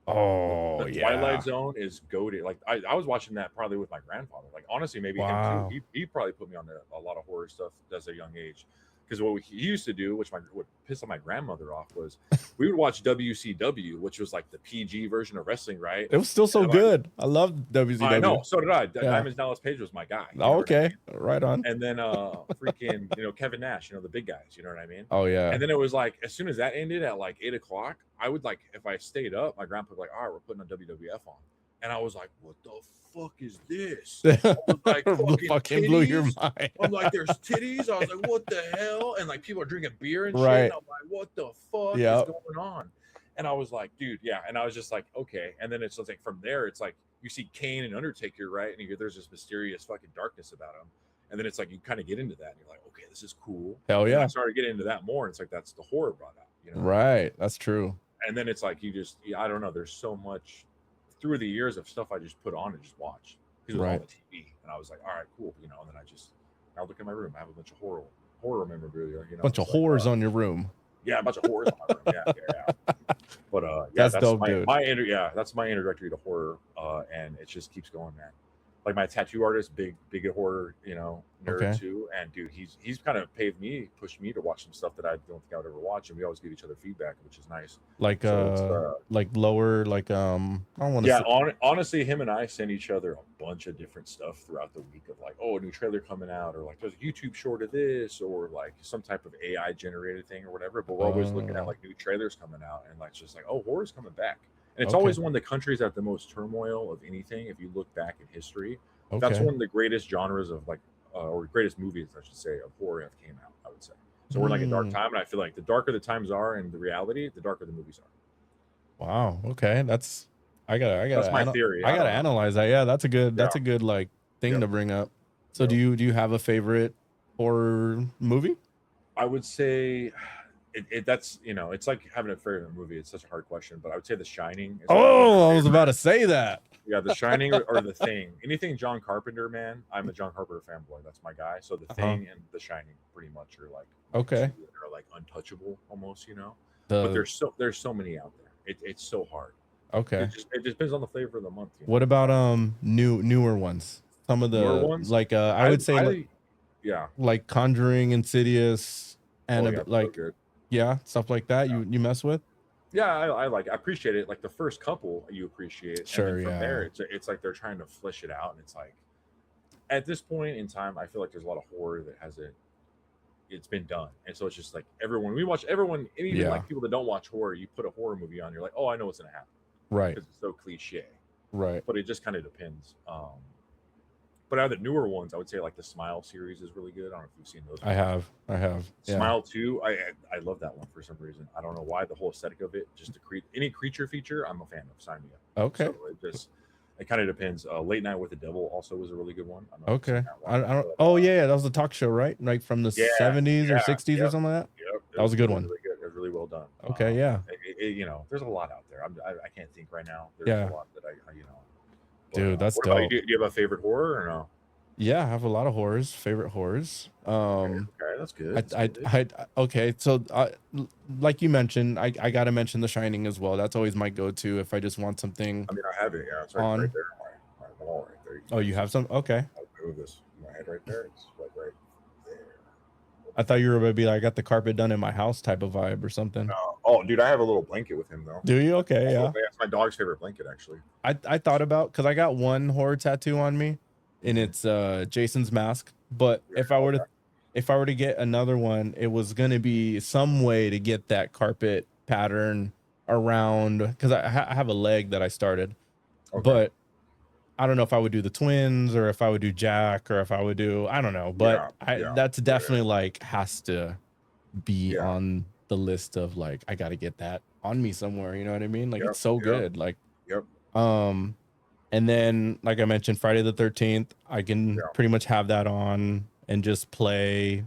Oh, The yeah. Twilight Zone is goated. Like I was watching that probably with my grandfather. Like honestly, maybe him too. He probably put me on a lot of horror stuff at a young age. Because what he used to do, which would piss my grandmother off, was we would watch WCW, which was like the PG version of wrestling, right? It was still so good. I loved WCW. I know, so did I. Diamonds Dallas Page was my guy. Oh, okay, right on. And then freaking, Kevin Nash, the big guys, you know what I mean? Oh yeah. And then it was like as soon as that ended at like 8:00, I would like if I stayed up, my grandpa was like, all right, we're putting on WWF on. And I was like, what the fuck is this? I was like, fucking blew your mind. I'm like, there's titties. I was like, what the hell? And like people are drinking beer and shit. Right. And I'm like, what the fuck is going on? And I was like, dude, yeah. And I was just like, okay. And then it's like from there, it's like you see Kane and Undertaker, right? And there's this mysterious fucking darkness about them. And then it's like you kind of get into that, and you're like, okay, this is cool. Hell yeah. And I started getting into that more. And it's like that's the horror brought out, Right. That's true. And then it's like I don't know. There's so much through the years of stuff I just put on and just watch because it was all the TV, and I was like, all right, cool, And then I look in my room. I have a bunch of horror memorabilia, bunch of horrors on your room. Yeah, a bunch of horrors on my room. Yeah. But that's dope, dude. That's my introductory to horror, and it just keeps going, man. Like my tattoo artist, big horror, nerd too. And dude, he's kind of pushed me to watch some stuff that I don't think I would ever watch. And we always give each other feedback, which is nice. Like like lower, like I don't want to. Yeah, honestly, him and I send each other a bunch of different stuff throughout the week of like, oh, a new trailer coming out, or like there's a YouTube short of this, or like some type of AI generated thing or whatever. But we're always looking at like new trailers coming out, and like just like, oh, horror's coming back. And it's always one of the countries at the most turmoil of anything. If you look back in history, that's one of the greatest genres of like, or greatest movies, I should say, of horror have came out, I would say. So we're like a dark time, and I feel like the darker the times are in the reality, the darker the movies are. Wow. Okay. That's my theory. I gotta analyze that. Yeah, that's a good like thing to bring up. So do you have a favorite horror movie? I would say that's it's like having a favorite movie. It's such a hard question, but I would say The Shining. I was about to say that. Yeah, The Shining or The Thing. Anything John Carpenter, man. I'm a John Carpenter fanboy. That's my guy. So The Thing and The Shining pretty much are like they're like untouchable almost, But there's so many out there. It's so hard. Okay. It depends on the flavor of the month. What about newer ones? Some of the newer ones? Like I would say like Conjuring, Insidious, and stuff like that. Yeah. You mess with? Yeah, I appreciate it. Like the first couple, you appreciate it. Sure, and then from there, it's like they're trying to flesh it out, and it's like at this point in time, I feel like there's a lot of horror that it's been done, and so it's just like and even like people that don't watch horror, you put a horror movie on, you're like, oh, I know what's gonna happen, right? Because it's so cliche, right? But it just kind of depends. But out of the newer ones, I would say like the Smile series is really good. I don't know if you've seen those. I have. Yeah. Smile 2, I love that one for some reason. I don't know why. The whole aesthetic of it, just to create any creature feature, I'm a fan of. Sign me up. Okay. So it kind of depends. Late Night with the Devil also was a really good one. I don't know if you've Okay. seen that one, I don't. but, Oh yeah, that was a talk show, right? Like from the yeah, 70s or 60s or yep, something like that. yep. It That was a good really, one. really good. It was really well done. Okay. Yeah. You know, there's a lot out there. I can't think right now. There's a Yeah. lot that I you know. But, Dude, that's what about you? dope. Do you have a favorite horror or no? Yeah, I have a lot of favorite horrors. Okay, that's good. That's good. Okay, so like you mentioned, I gotta mention The Shining as well. That's always my go-to if I just want something I mean, I have it. Yeah, it's right on. there on my wall right there. Oh, you have some? Okay. I'll move this in my head right there. It's like right there. I thought you were gonna be like, I got the carpet done in my house type of vibe or something. Oh, dude, I have a little blanket with him though. Do you? Okay, yeah. That's my dog's favorite blanket, actually. I thought about, because I got one horror tattoo on me, and it's Jason's mask. But if I were to get another one, it was gonna be some way to get that carpet pattern around, because I have a leg that I started, but I don't know if I would do the twins or if I would do Jack or if I would do, I don't know, but that's definitely like has to be on the list of like, I got to get that on me somewhere. You know what I mean? Like it's so good. Like, and then like I mentioned, Friday the 13th, I can pretty much have that on and just play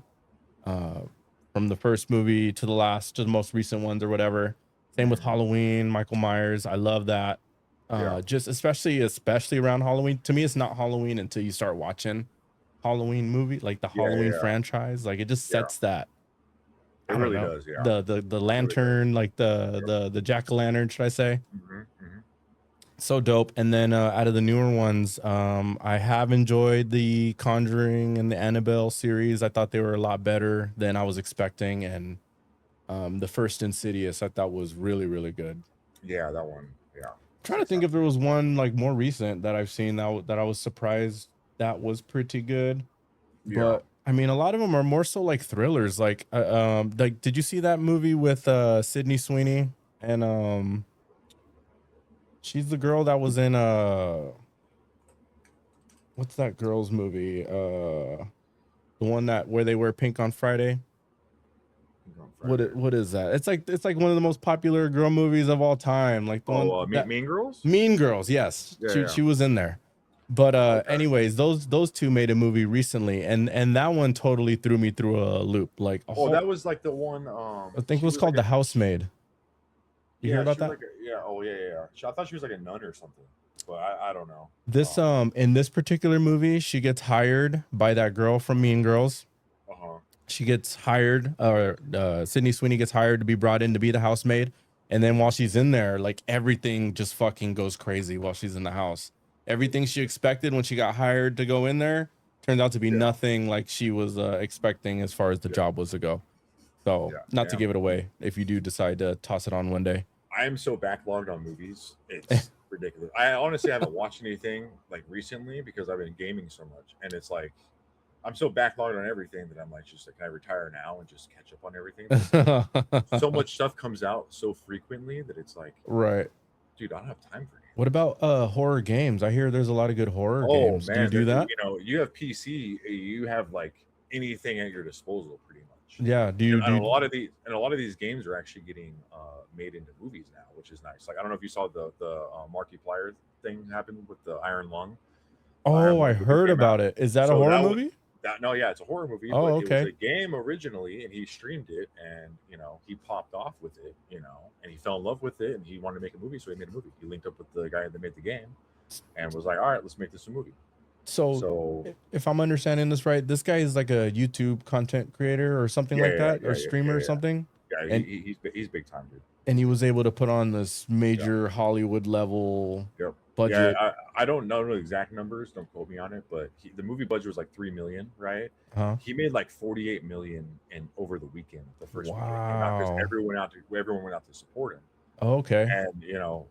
from the first movie to the last, to the most recent ones or whatever. Same with Halloween, Michael Myers. I love that. Just especially around Halloween. To me, it's not Halloween until you start watching Halloween movie, like the Halloween franchise. Like it just sets that. It really does. Yeah. The lantern, like the jack-o'-lantern, should I say? So dope. And then out of the newer ones, I have enjoyed the Conjuring and the Annabelle series. I thought they were a lot better than I was expecting, and the first Insidious I thought was really, really good. Yeah, that one. Yeah. Trying to think if there was one like more recent that I've seen that I was surprised that was pretty good. But I mean, a lot of them are more so like thrillers. Like did you see that movie with Sydney Sweeney? And she's the girl that was in what's that girl's movie? The one that where they wear pink on Friday. What is that? It's like one of the most popular girl movies of all time. Like the one Mean Girls? Mean Girls, yes. She was in there. But anyways, those two made a movie recently, and that one totally threw me through a loop. Like that was like the one I think it was called The Housemaid. You hear about that? I thought she was like a nun or something, but I don't know. This in this particular movie, she gets hired by that girl from Mean Girls. She gets hired, Sydney Sweeney gets hired to be brought in to be the housemaid. And then while she's in there, like everything just fucking goes crazy while she's in the house. Everything she expected when she got hired to go in there turned out to be nothing like she was expecting as far as the job was to go. So not to give it away if you do decide to toss it on one day. I am so backlogged on movies. It's ridiculous. I honestly haven't watched anything like recently because I've been gaming so much. And it's like, I'm so backlogged on everything that I'm like, just like, can I retire now and just catch up on everything? So much stuff comes out so frequently that it's like, dude, I don't have time for it. What about horror games? I hear there's a lot of good horror games. Man, do you do that? You know, you have PC, you have like anything at your disposal pretty much. Yeah. A lot of these games are actually getting made into movies now, which is nice. Like I don't know if you saw the Markiplier thing happen with the Iron Lung. Oh, I heard about it. Is that a horror movie? It's a horror movie. Oh, but okay. It was a game originally, and he streamed it, and you know he popped off with it, you know, and he fell in love with it, and he wanted to make a movie, so he made a movie. He linked up with the guy that made the game, and was like, "All right, let's make this a movie." So if I'm understanding this right, this guy is like a YouTube content creator or something like that, or streamer or something. Yeah, and he's big time, dude. And he was able to put on this major Hollywood level budget. Yeah, I don't know the exact numbers. Don't quote me on it, but the movie budget was like $3 million, right? He made like $48 million in over the weekend. The first weekend it came out because everyone went out to support him. Oh, okay. And you know,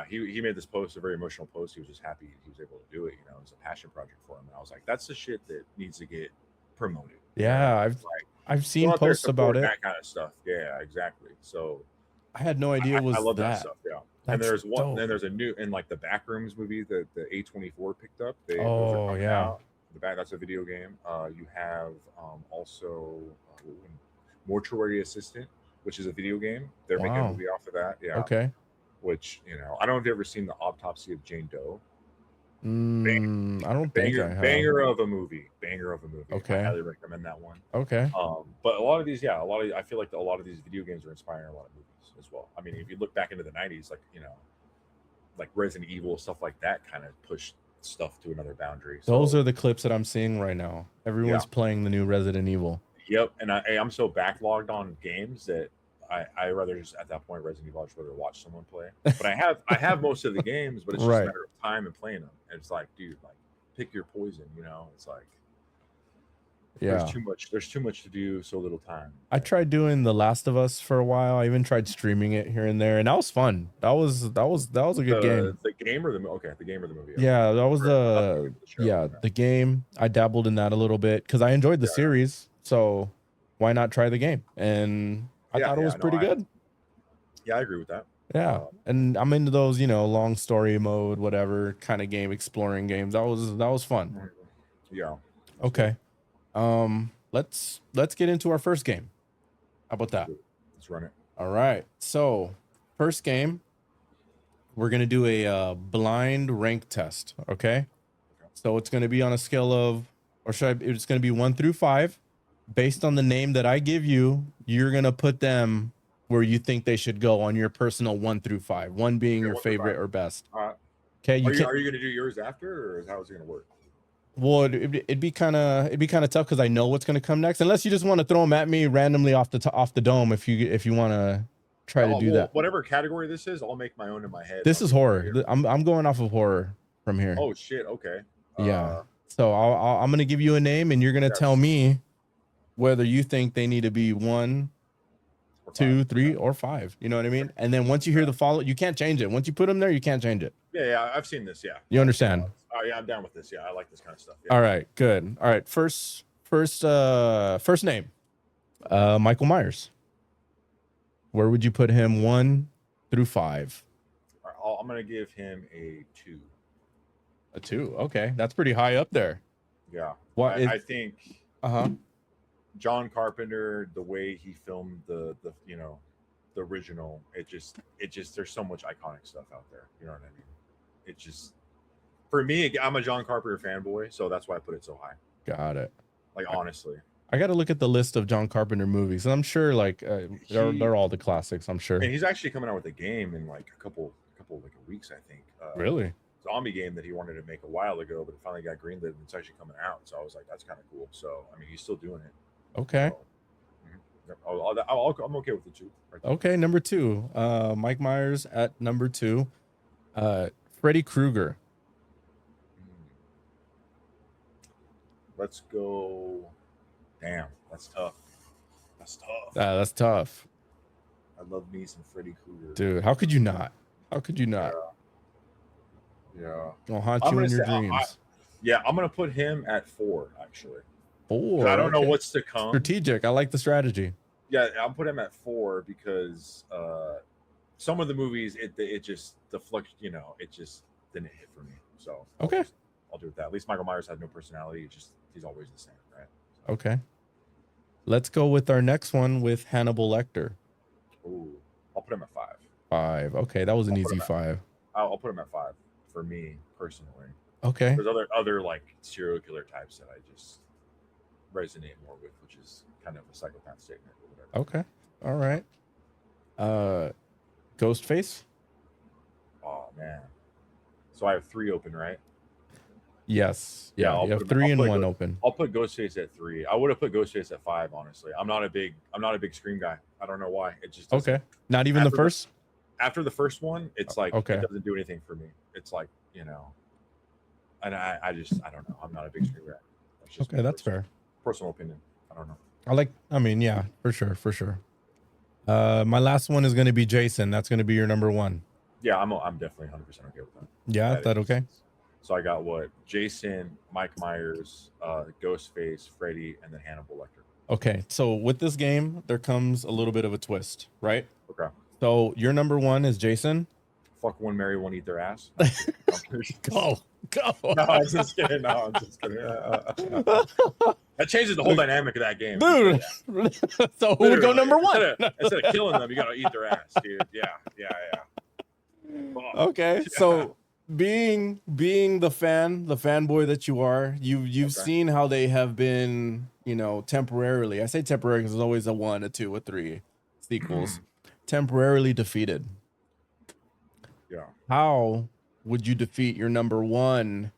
he made this post, a very emotional post. He was just happy he was able to do it. You know, it was a passion project for him. And I was like, that's the shit that needs to get promoted. Yeah, I've seen posts about it. That kind of stuff. Yeah, exactly. So I had no idea it I was love that that. stuff. Yeah. And That's there's one. dope. Then there's a new in like the Backrooms movie that the A24 picked up. Those are Oh coming yeah. out. The back that's a video game. You have also Mortuary Assistant, which is a video game. They're making a Wow. movie off of that. Yeah. Okay. Which I don't know if you've ever seen the Autopsy of Jane Doe. I don't think I have. Banger of a movie. Banger of a movie. I Okay. highly recommend that one. Okay. But a lot of these, I feel like a lot of these video games are inspiring a lot of movies as well. I mean, if you look back into the '90s, like Resident Evil, stuff like that, kind of pushed stuff to another boundary. Those So are the clips that I'm seeing right now. Everyone's playing the new Resident Evil. yep, and I'm so backlogged on games that I rather just at that point Resident Evil, I'd just rather watch someone play. But I have most of the games, but it's just a Right. matter of time and playing them. And it's like, dude, like pick your poison. It's like Yeah. There's too much to do, so little time. I tried doing The Last of Us for a while. I even tried streaming it here and there, and that was fun. That was a good game. The game or the movie? Okay, the game or the movie? Yeah, that was the show. the game. I dabbled in that a little bit because I enjoyed the series. So why not try the game? And I thought it was pretty good. Yeah, I agree with that. Yeah, and I'm into those, long story mode, whatever kind of game, exploring games. That was fun. Yeah. Okay. Let's get into our first game. How about that? Let's run it. All right. So, first game, we're gonna do a blind rank test. Okay. So it's gonna be on a scale of, it's gonna be 1 through 5. Based on the name that I give you, you're gonna put them where you think they should go on your personal 1 through 5. 1 being your favorite or best. Okay. Are you gonna do yours after, or how is it gonna work? Well, it'd be kind of tough because I know what's gonna come next. Unless you just want to throw them at me randomly off the dome. If you want to try to do that. Whatever category this is, I'll make my own in my head. This is horror. I'm going off of horror from here. Oh shit. Okay. Yeah. So I'm gonna give you a name, and you're gonna tell me whether you think they need to be 1, 2, 3, or 5. You know what I mean? And then once you hear the follow, you can't change it. Once you put them there, you can't change it. Yeah, I've seen this. Yeah. You understand? Yeah, I'm down with this. Yeah, I like this kind of stuff. Yeah. All right, good. All right, first name, Michael Myers. Where would you put him 1 through 5? I'm gonna give him a 2. A 2. Okay, that's pretty high up there. Yeah. What I think. John Carpenter, the way he filmed the original, it just there's so much iconic stuff out there. You know what I mean? It just, for me, I'm a John Carpenter fanboy, so that's why I put it so high. Got it. Like, honestly, I got to look at the list of John Carpenter movies, and I'm sure they're all the classics. I'm sure. And he's actually coming out with a game in like a couple like a weeks, I think. Really? Zombie game that he wanted to make a while ago, but it finally got greenlit and it's actually coming out. So I was like, that's kind of cool. So I mean, he's still doing it. Okay. So, I'm okay with the 2. Right there. Okay, number 2. Mike Myers at number 2. Freddy Krueger. Let's go. Damn, that's tough. That's tough. I love me some Freddy Krueger. Dude, how could you not? How could you not? Yeah. I'll haunt you in your dreams. I'm gonna put him at 4, actually. 4. I don't know what's to come. Strategic. I like the strategy. Yeah, I'll put him at 4 because some of the movies, it just it just didn't hit for me. So okay, I'll do with that. At least Michael Myers has no personality. He's always the same, right? So. Okay. Let's go with our next one with Hannibal Lecter. Ooh, I'll put him at 5. 5. Okay, that was an easy 5. I'll put him at 5 for me personally. Okay. There's other like serial killer types that I just resonate more with, which is kind of a psychopath statement or whatever. Okay. All right. Ghostface. Oh man. So I have 3 open, right? Yes. Yeah. You have 3 and 1 open. I'll put Ghostface at 3. I would have put Ghostface at 5, honestly. I'm not a big Scream guy. I don't know why. It just okay. Not even the first. After the first one, it's like okay. It doesn't do anything for me. It's like, and I don't know. I'm not a big Scream guy. Okay, that's fair. Personal opinion. I don't know. I mean, yeah, for sure. My last one is going to be Jason. That's going to be your number 1. Yeah, I'm definitely 100% okay with that. Yeah, is that okay? So I got Jason, Mike Myers, Ghostface, Freddy, and then Hannibal Lecter. Okay, so with this game, there comes a little bit of a twist, right? Okay. So your number one is Jason. Fuck one, marry one, eat their ass. No, I'm kidding. Go. No, I'm just kidding. No, I'm just kidding. That changes the whole dynamic of that game. Dude. So who would go number one? Instead of killing them, you gotta eat their ass, dude. Yeah. Fuck. Okay, so being the fanboy that you are, you've seen how they have been, temporarily. I say temporary because there's always a 1, a 2, a 3 sequels, temporarily defeated. Yeah. How would you defeat your number one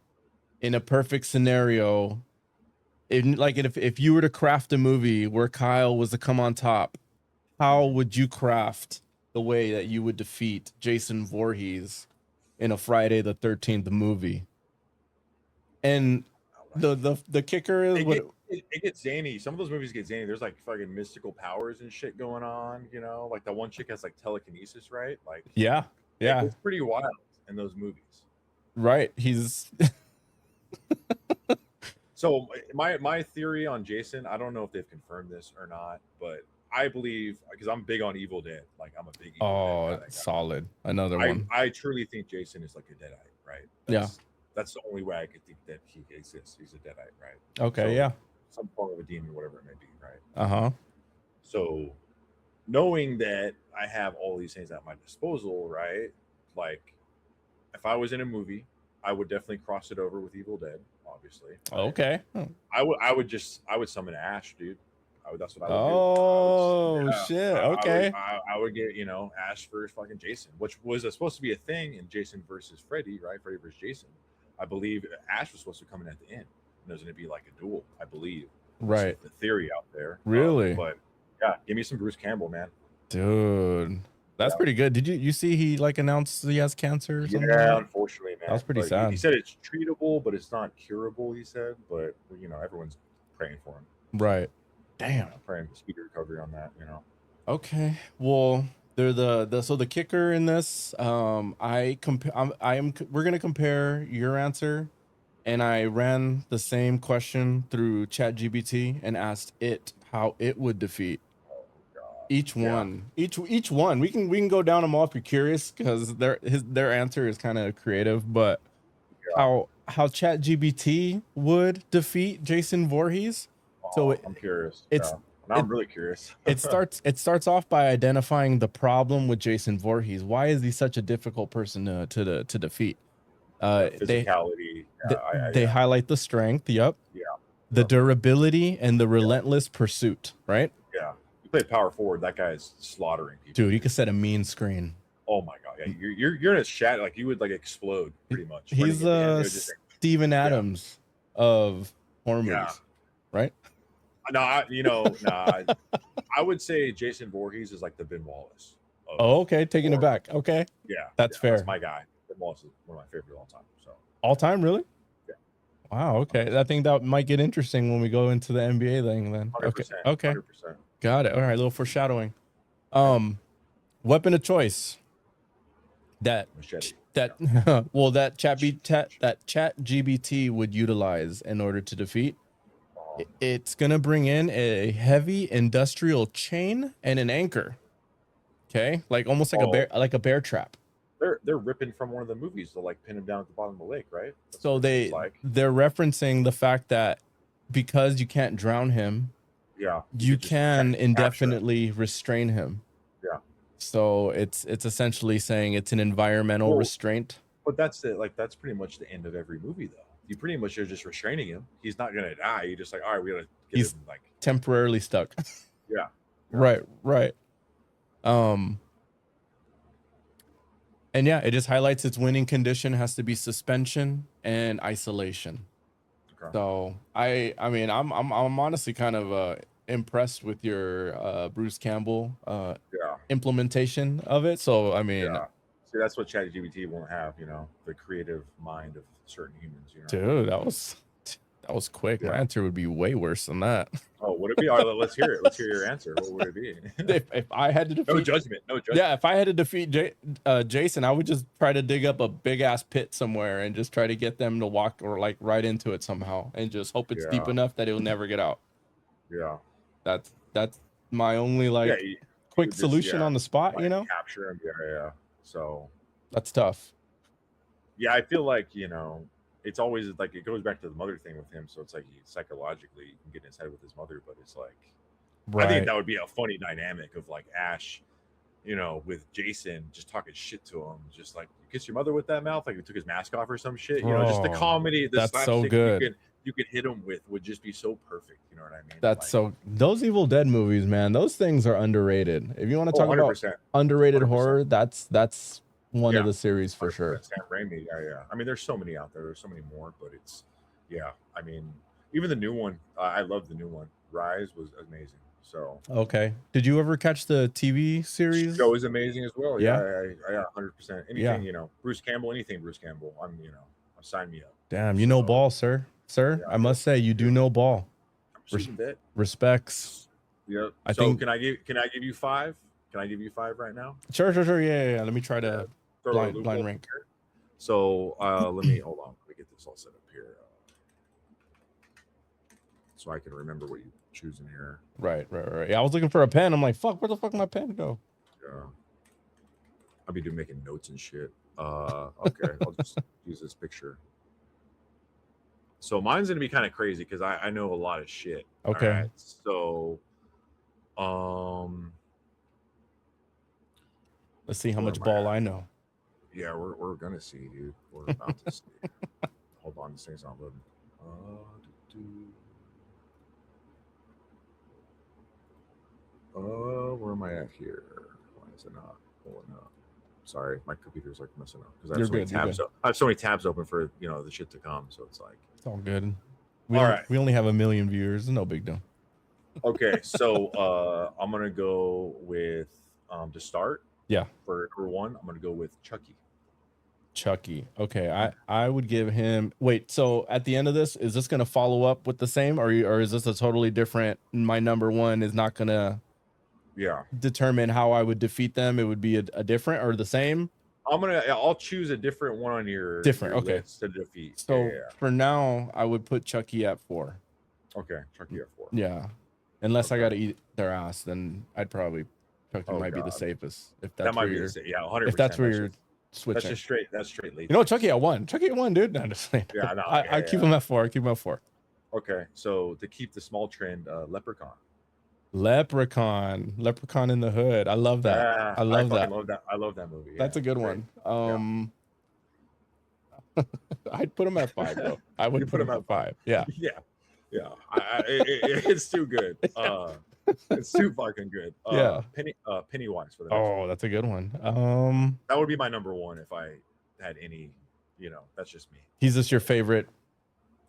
in a perfect scenario? If you were to craft a movie where Kyle was to come on top, how would you craft the way that you would defeat Jason Voorhees in a Friday the 13th movie? And the kicker is it gets zany. Some of those movies get zany. There's like fucking mystical powers and shit going on, like that one chick has like telekinesis, right? Like yeah. It's pretty wild in those movies. Right. He's So my theory on Jason, I don't know if they've confirmed this or not, but I believe, because I'm big on Evil Dead, like I'm a big Evil Dead guy. Solid. Another one. I truly think Jason is like a deadite, right? That's the only way I could think that he exists. He's a deadite, right? Okay, so, yeah. Some form of a demon, whatever it may be, right? Uh-huh. So knowing that I have all these things at my disposal, right? Like if I was in a movie, I would definitely cross it over with Evil Dead, obviously. Right? Okay. I would summon Ash, dude. That's what I would do. Oh shit. Okay. I would get, Ash versus fucking Jason, which was supposed to be a thing in Jason versus Freddy, right? Freddy versus Jason. I believe Ash was supposed to come in at the end. It was going to be like a duel, I believe. Right. The theory out there. Really? But yeah, give me some Bruce Campbell, man. Dude. That's pretty good. Did you see he like announced he has cancer or something? Yeah, unfortunately, man. That was pretty sad. He said it's treatable, but it's not curable, he said. But everyone's praying for him. Right. Damn. Praying speedy recovery on that, Okay. Well, they're the kicker in this. We're gonna compare your answer, and I ran the same question through ChatGPT and asked it how it would defeat each one. Each one. We can go down them all if you're curious, because their answer is kind of creative. But how ChatGPT would defeat Jason Voorhees? So I'm curious. I'm really curious. it starts off by identifying the problem with Jason Voorhees. Why is he such a difficult person to defeat? Physicality. They highlight the strength. Yep. Yeah. The durability and the relentless pursuit. Right. Yeah. You play power forward. That guy is slaughtering people. Dude, he could set a mean screen. Oh my god. Yeah. You're in a chat, like you would like explode pretty much. He's Steven Adams of horror movies. Right. No, I would say Jason Voorhees is like the Ben Wallace. Okay, taking it back. Okay, yeah, that's fair. That's my guy. Ben Wallace is one of my favorite of all time. So all time, really? Yeah. Wow. Okay, I think that might get interesting when we go into the NBA thing. Then 100%, okay, 100%. Got it. All right, a little foreshadowing. Weapon of choice. Machete. Well, that chat GBT would utilize in order to defeat. It's gonna bring in a heavy industrial chain and an anchor. Okay, like almost like a bear trap. They're ripping from one of the movies to like pin him down at the bottom of the lake, right? That's so they're referencing the fact that because you can't drown him, you can indefinitely restrain him. Yeah. So it's essentially saying it's an environmental restraint. But that's pretty much the end of every movie, though. You pretty much are just restraining him. He's not gonna die. You're just like, all right, we gotta get him like temporarily stuck. Yeah. Right. And yeah, it just highlights its winning condition has to be suspension and isolation. Okay. So I'm honestly kind of impressed with your Bruce Campbell implementation of it. So see, that's what ChatGPT won't have, the creative mind of certain humans. Dude, that was quick. My answer would be way worse than that. Oh, would it be? All right, let's hear it. Let's hear your answer. What would it be? if I had to defeat, no judgment. Yeah, if I had to defeat Jason, I would just try to dig up a big ass pit somewhere and just try to get them to walk or like right into it somehow, and just hope it's deep enough that it'll never get out. Yeah, that's my only quick would just, solution on the spot, like, you know? capture him. Yeah. So That's tough. yeah, I feel like it's always like it goes back to the mother thing with him. So it's like psychologically you can get in his head with his mother, but it's like I think Right. that would be a funny dynamic of like Ash, with Jason just talking shit to him, just like you kiss your mother with that mouth, like he took his mask off or some shit. Just the Bro, comedy, the that's so slapstick good. you could hit him with would just be so perfect. You know what I mean? That's Like, so those Evil Dead movies, man, those things are underrated. If you want to talk about 100%, underrated 100%. horror, that's one Yeah, of the series for 100% sure. Sam Raimi. Yeah. I mean, there's so many out there. There's so many more, but yeah. I mean, even the new one, I love the new one. Rise was amazing. So Okay. Did you ever catch the TV series? show is amazing as well. Yeah. Yeah, 100%. Yeah. Anything, Bruce Campbell, anything Bruce Campbell. Sign me up. Damn, you know So ball, sir. Sir, yeah, I must say you do know ball. I'm shooting bet. Respects. Yep. I So think can I give you 5? Can I give you 5 right now? sure. Yeah. Let me try to Throw a blind loophole rank. here. So let me hold on. Let me get this all set up here, so I can remember what you choosing here. Right. Yeah, I was looking for a pen. I'm like, fuck, where the fuck my pen go? Yeah. I'll be making notes and shit. Okay, I'll just use this picture. So mine's gonna be kind of crazy because I know a lot of shit. Okay. All right. So, Let's see how where much am ball at? I know. Yeah, we're gonna see, dude. We're about to see. Hold on, this thing's not loading. Where am I at here? Why is it not pulling up? Sorry, my computer's like messing up because I have so many tabs. I have so many tabs open for the shit to come. So it's like it's all good. We only have 1 million viewers. No big deal. Okay, so I'm gonna go with to start. Yeah. For number 1, I'm gonna go with Chucky. Okay, I would give him. Wait, so at the end of this, is this gonna follow up with the same, or is this a totally different? My number 1 is not gonna determine how I would defeat them. It would be a different or the same. I'll choose a different one on your list to defeat. So for now, I would put Chucky at 4. Okay, Chucky at 4. Yeah, unless I gotta eat their ass, then I'd probably Chucky might be the safest. If that's where you're, 100%. if that's where you're switching. That's straight lazy. Chucky at 1. Chucky at 1, dude. No, just yeah, no, I keep him at 4. Okay, so to keep the small trend, Leprechaun in the Hood. I love that. I love that. I love that movie. That's a good one. I'd put him at 5 though. I would put him at 5. Yeah. It's too good. It's too fucking good. Pennywise for the next one. That's a good one. That would be my number 1 if I had any. That's just me. He's just your favorite.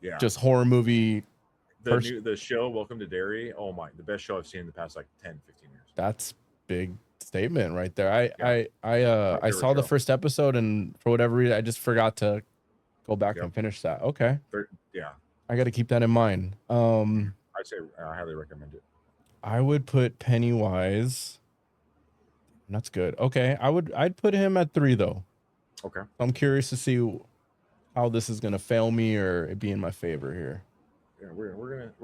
Yeah. Just horror movie. The show Welcome to Derry. Oh my, the best show I've seen in the past like 10, 15 years. That's big statement right there. I saw the first episode, and for whatever reason I just forgot to go back and finish that. Okay. I got to keep that in mind. I say I highly recommend it. I would put Pennywise. That's good. Okay. I'd put him at 3 though. Okay. I'm curious to see how this is gonna fail me or it be in my favor here. Yeah, we're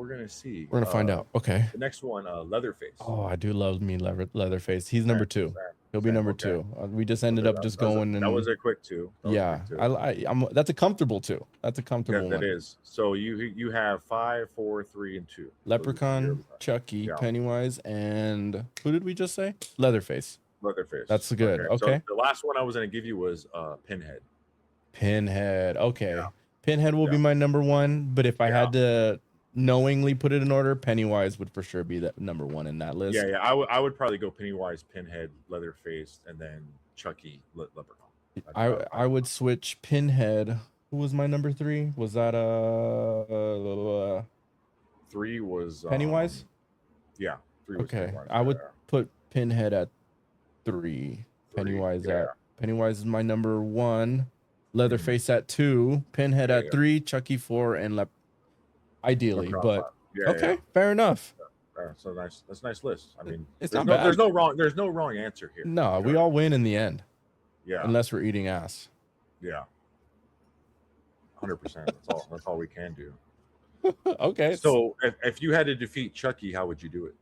gonna see. We're gonna find out. Okay. The next one, Leatherface. Oh, I do love me Leatherface. He's number 2. He'll be number 2. We just ended up just going and that was a quick 2. I'm that's a comfortable 2. That's a comfortable one. That is. So you have 5, 4, 3, and 2. Leprechaun, Chucky, Pennywise, and who did we just say? Leatherface. That's good. Okay. So the last one I was gonna give you was Pinhead. Okay. Yeah. Pinhead will be my number 1, but if I had to knowingly put it in order, Pennywise would for sure be that number 1 in that list. Yeah. I would probably go Pennywise, Pinhead, Leatherface, and then Chucky, Leprechaun. I would switch Pinhead. Who was my number 3? Was that 3 was Pennywise? 3 was okay. Pennywise. I would put Pinhead at 3. Pennywise is my number 1. Leatherface at 2, Pinhead at 3, Chucky 4, and ideally, but fair enough. So nice. That's a nice list. I mean, it's not bad. There's no wrong answer here. No, we all win in the end. Yeah. Unless we're eating ass. Yeah. 100%. That's all we can do. Okay. So if you had to defeat Chucky, how would you do it?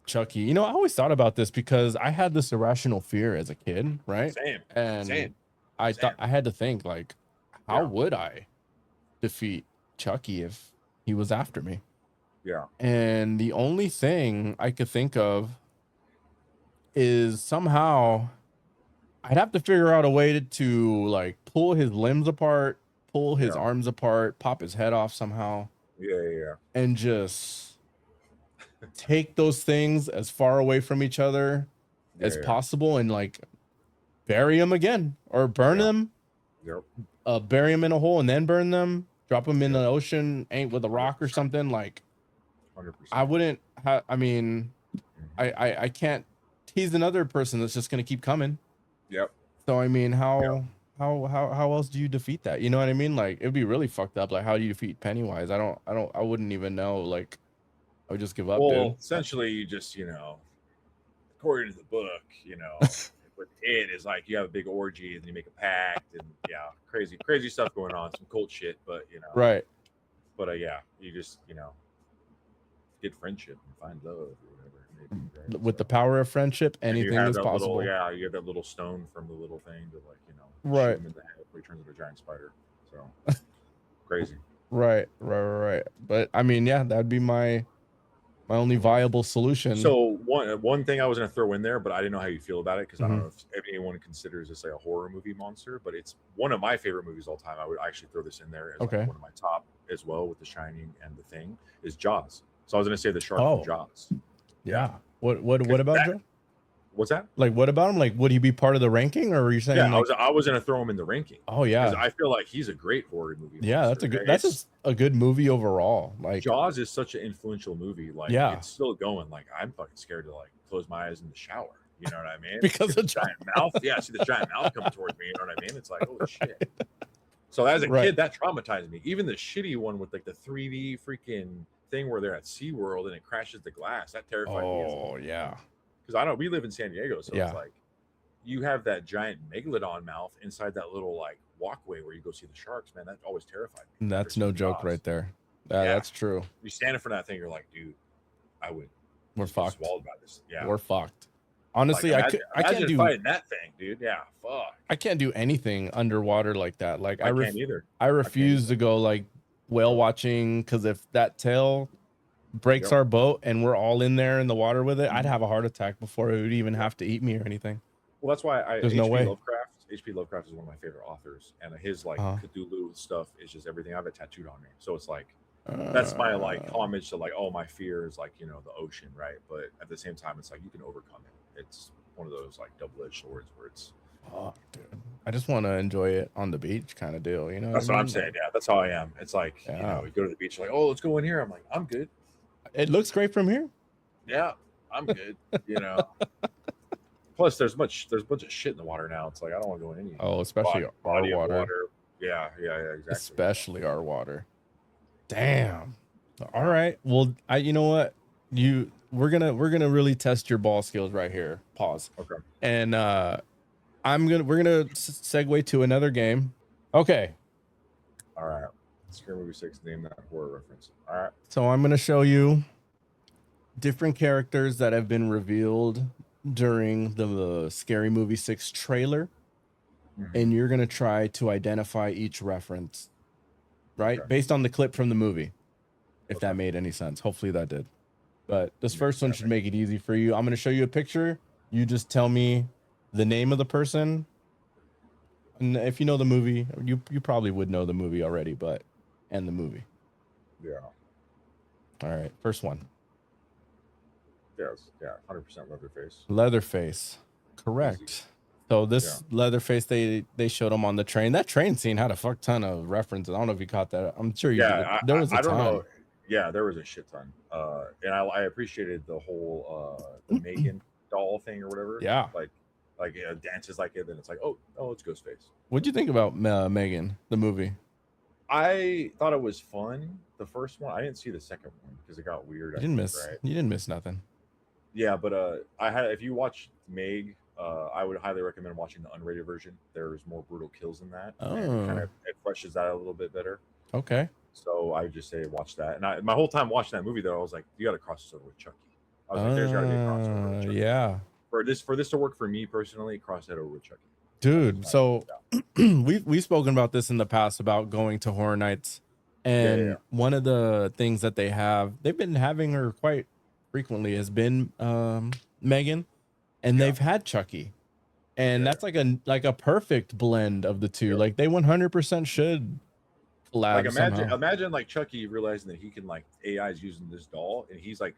Chucky. You know, I always thought about this because I had this irrational fear as a kid, right? Same. And Same. I Same. thought I had to think like, how Yeah. would I defeat Chucky if he was after me? Yeah. And the only thing I could think of is somehow I'd have to figure out a way to like pull his limbs apart, pull his Yeah. arms apart, pop his head off somehow, Yeah. and just take those things as far away from each other as Yeah. possible and like bury them again or burn Yeah. them, Yep. bury them in a hole and then burn them, drop them in Yep. the ocean, ain't with a rock or 100%. something. Like 100%. I wouldn't have, I mean, Mhm. I can't tease another person that's just going to keep coming. Yep. So, I mean, Yep. how else do you defeat that? You know what I mean? Like it'd be really fucked up. Like how do you defeat Pennywise? I wouldn't even know. Like I would just give up, Well, dude. essentially, you just, according to the book, what it is like you have a big orgy and you make a pact and crazy stuff going on, some cult shit, but Right. yeah, you just get friendship and find love or whatever it may be, right? With the So, power of friendship, and you anything have is that possible. you have that little stone from the little thing to shoot Right. him in the head before he turns into a giant spider. So crazy. Right. But I mean, yeah, that'd be my only viable solution. So one thing I was going to throw in there, but I didn't know how you feel about it because I don't Mhm. know if anyone considers this like a horror movie monster, but it's one of my favorite movies of all time. I would actually throw this in there as Okay. like one of my top as well with The Shining and The Thing is Jaws. So I was going to say the shark Oh. from Jaws. Yeah. What about Joe? What's that? Like what about him? Like would he be part of the ranking or are you saying Yeah, like I was going to throw him in the ranking. Oh Because yeah. I feel like he's a great horror movie. Yeah, monster. that's a good movie overall. Like Jaws is such an influential movie. Like Yeah. it's still going. Like I'm fucking scared to like close my eyes in the shower. You know what I mean? Because See of the giant mouth. Yeah, see the giant mouth coming towards me. You know what I mean? It's like, holy shit. So as a Right. kid, that traumatized me. Even the shitty one with like the 3D freaking thing where they're at SeaWorld and it crashes the glass, that terrified me. Oh yeah. Because we live in San Diego, so Yeah. it's like you have that giant megalodon mouth inside that little like walkway where you go see the sharks, man. That always terrified me. That's no joke right there. Yeah. That's true. You stand in front of that thing, you're like, dude, I would We're just get fucked. swallowed by this. Yeah. We're fucked. Honestly, Like, I can't imagine do fighting that thing, dude. Yeah, fuck. I can't do anything underwater like that. Like I can't either. I refuse to go like whale watching because if that tail breaks Yep. our boat and we're all in there in the water with it, I'd have a heart attack before it would even have to eat me or anything. Well, that's why There's no way. H.P. Lovecraft is one of my favorite authors, and his like Cthulhu stuff is just everything. I have it tattooed on me, so it's like that's my like homage to like, oh, my fear is like the ocean, right? But at the same time, it's like you can overcome it. It's one of those like double-edged swords where it's. Oh, dude. I just want to enjoy it on the beach, kind of deal. You know. That's what I'm saying. Yeah, that's how I am. It's like you go to the beach, like, oh, let's go in here. I'm like, I'm good. It looks great from here. Yeah, I'm good. Plus, there's a bunch of shit in the water now. It's like I don't want to go in any. Oh, especially our water. Yeah, exactly. Especially our water. Damn. All right. Well, you know what? We're gonna really test your ball skills right here. Pause. Okay. And we're gonna segue to another game. Okay. All right. Scary Movie 6, name that horror reference. All right. So I'm gonna show you different characters that have been revealed during the Scary Movie 6 trailer, and you're gonna try to identify each reference, right? Based on the clip from the movie. If that made any sense. Hopefully that did. But this first one should make it easy for you. I'm gonna show you a picture. You just tell me the name of the person. And if you know the movie, you probably would know the movie already, and the movie. Yeah. All right, first one. Yes, yeah, 100% Leatherface. Leatherface, correct. Easy. So this Leatherface, they showed him on the train. That train scene had a fuck ton of references. I don't know if you caught that. I'm sure you did. There was a ton. I don't know. Yeah, there was a shit ton. And I appreciated the whole the Megan doll thing or whatever. Yeah. Like dances like it, then it's like, oh, it's Ghostface. What'd you think about Megan, the movie? I thought it was fun. The first one, I didn't see the second one because it got weird. You didn't miss nothing. Yeah, but if you watch Meg, I would highly recommend watching the unrated version. There's more brutal kills in that. Oh. And it fleshes that a little bit better. Okay. So I would just say watch that. And my whole time watching that movie, though, I was like, you got to cross this over with Chucky. I was like, there's got to be a crossover with Chucky. Yeah. For this to work for me personally, cross that over with Chucky. Dude, so we've spoken about this in the past about going to horror nights, and one of the things that they've been having her quite frequently has been Megan, and they've had Chucky, and that's like a perfect blend of the two. Like they 100% should collab. Like somehow. imagine like Chucky realizing that he can like AI is using this doll, and he's like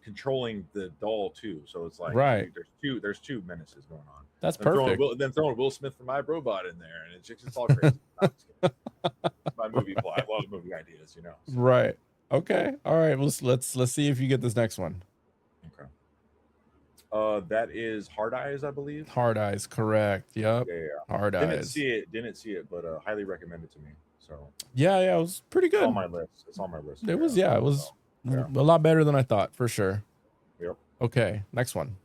controlling the doll too. So it's like there's two menaces going on. That's perfect. Throwing Will Smith from iRobot in there, and it's all crazy. My movie plot. I love movie ideas, you know. So. Right. Okay. All right. Let's see if you get this next one. Okay. That is Hard Eyes, I believe. Hard Eyes, correct. Yep. Yeah. Hard Eyes. Didn't see it, but highly recommended to me. So. Yeah, it was pretty good. It's on my list. It was a lot better than I thought, for sure. Yep. Okay, next one.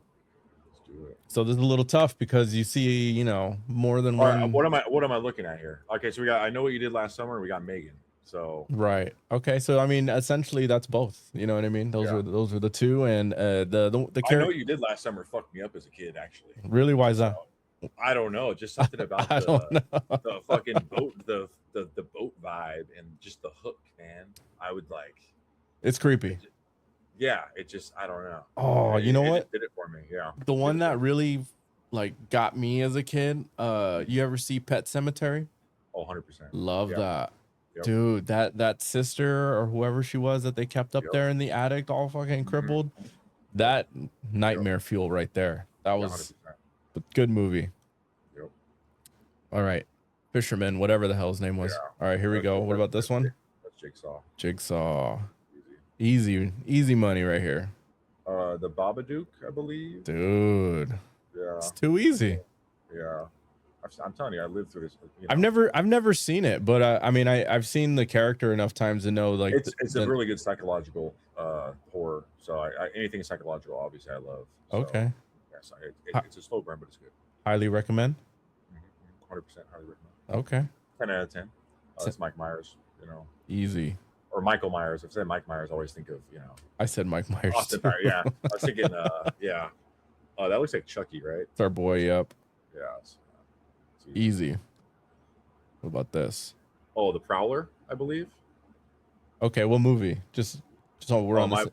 Let's do it. So this is a little tough because you see, more than one. Right, what am I looking at here? Okay, so I Know What You Did Last Summer. We got Megan. So right. Okay, so I mean, essentially that's both. You know what I mean? Those are the two, and the I Know What You Did Last Summer fucked me up as a kid. Actually. Really? Why is that? I don't know. Just something about the fucking boat, the boat vibe, and just the hook, man. I would like. It's creepy. It just I don't know. Oh, you know what? It did it for me. Yeah. The one that really like got me as a kid. You ever see Pet Sematary? Oh, 100%. Love that. Yep. Dude, that sister or whoever she was that they kept up there in the attic, all fucking crippled. That nightmare fuel right there. That was a good movie. Yep. All right, Fisherman, whatever the hell his name was. All right, here we go. What about this one? That's Jigsaw. Easy money right here. The Babadook, I believe. Dude. Yeah. It's too easy. Yeah. I'm telling you, I lived through this. I've never seen it, but I mean, I've seen the character enough times to know like it's a really good psychological horror. So anything psychological, obviously, I love. So, okay. Yes, it's a slow burn, but it's good. Highly recommend. 100% highly recommend. Okay. 10 out of 10. It's Mike Myers. Easy. Or Michael Myers. If I say Mike Myers, I always think of I said Mike Myers. Austin Myers. Yeah, I was thinking. Yeah. Oh, that looks like Chucky, right? It's our boy. Yep. Yeah. It's easy. What about this? Oh, The Prowler, I believe. Okay, what movie? Just so we're on this.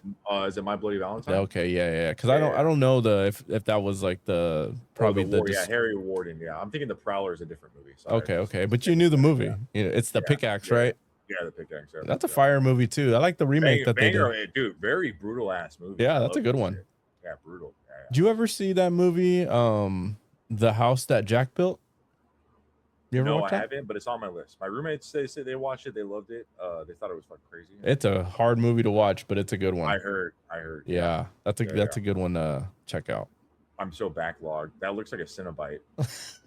Is it My Bloody Valentine? Okay, yeah. Because I don't know if that was like the probably Harry Warden. Yeah, I'm thinking The Prowler is a different movie. Sorry. Okay, but you knew the movie. Yeah. It's the pickaxe, right? Yeah, the pickaxe. Yeah, that's a fire movie too. I like the remake they did. Dude, very brutal ass movie. Yeah, that's a good one. Yeah, brutal. Yeah. Did you ever see that movie, The House That Jack Built? You ever watch that? I haven't, but it's on my list. My roommates say they watched it, they loved it. They thought it was fucking crazy. It's a hard movie to watch, but it's a good one. I heard. Yeah, that's a good one to check out. I'm so backlogged. That looks like a Cinnabite. That's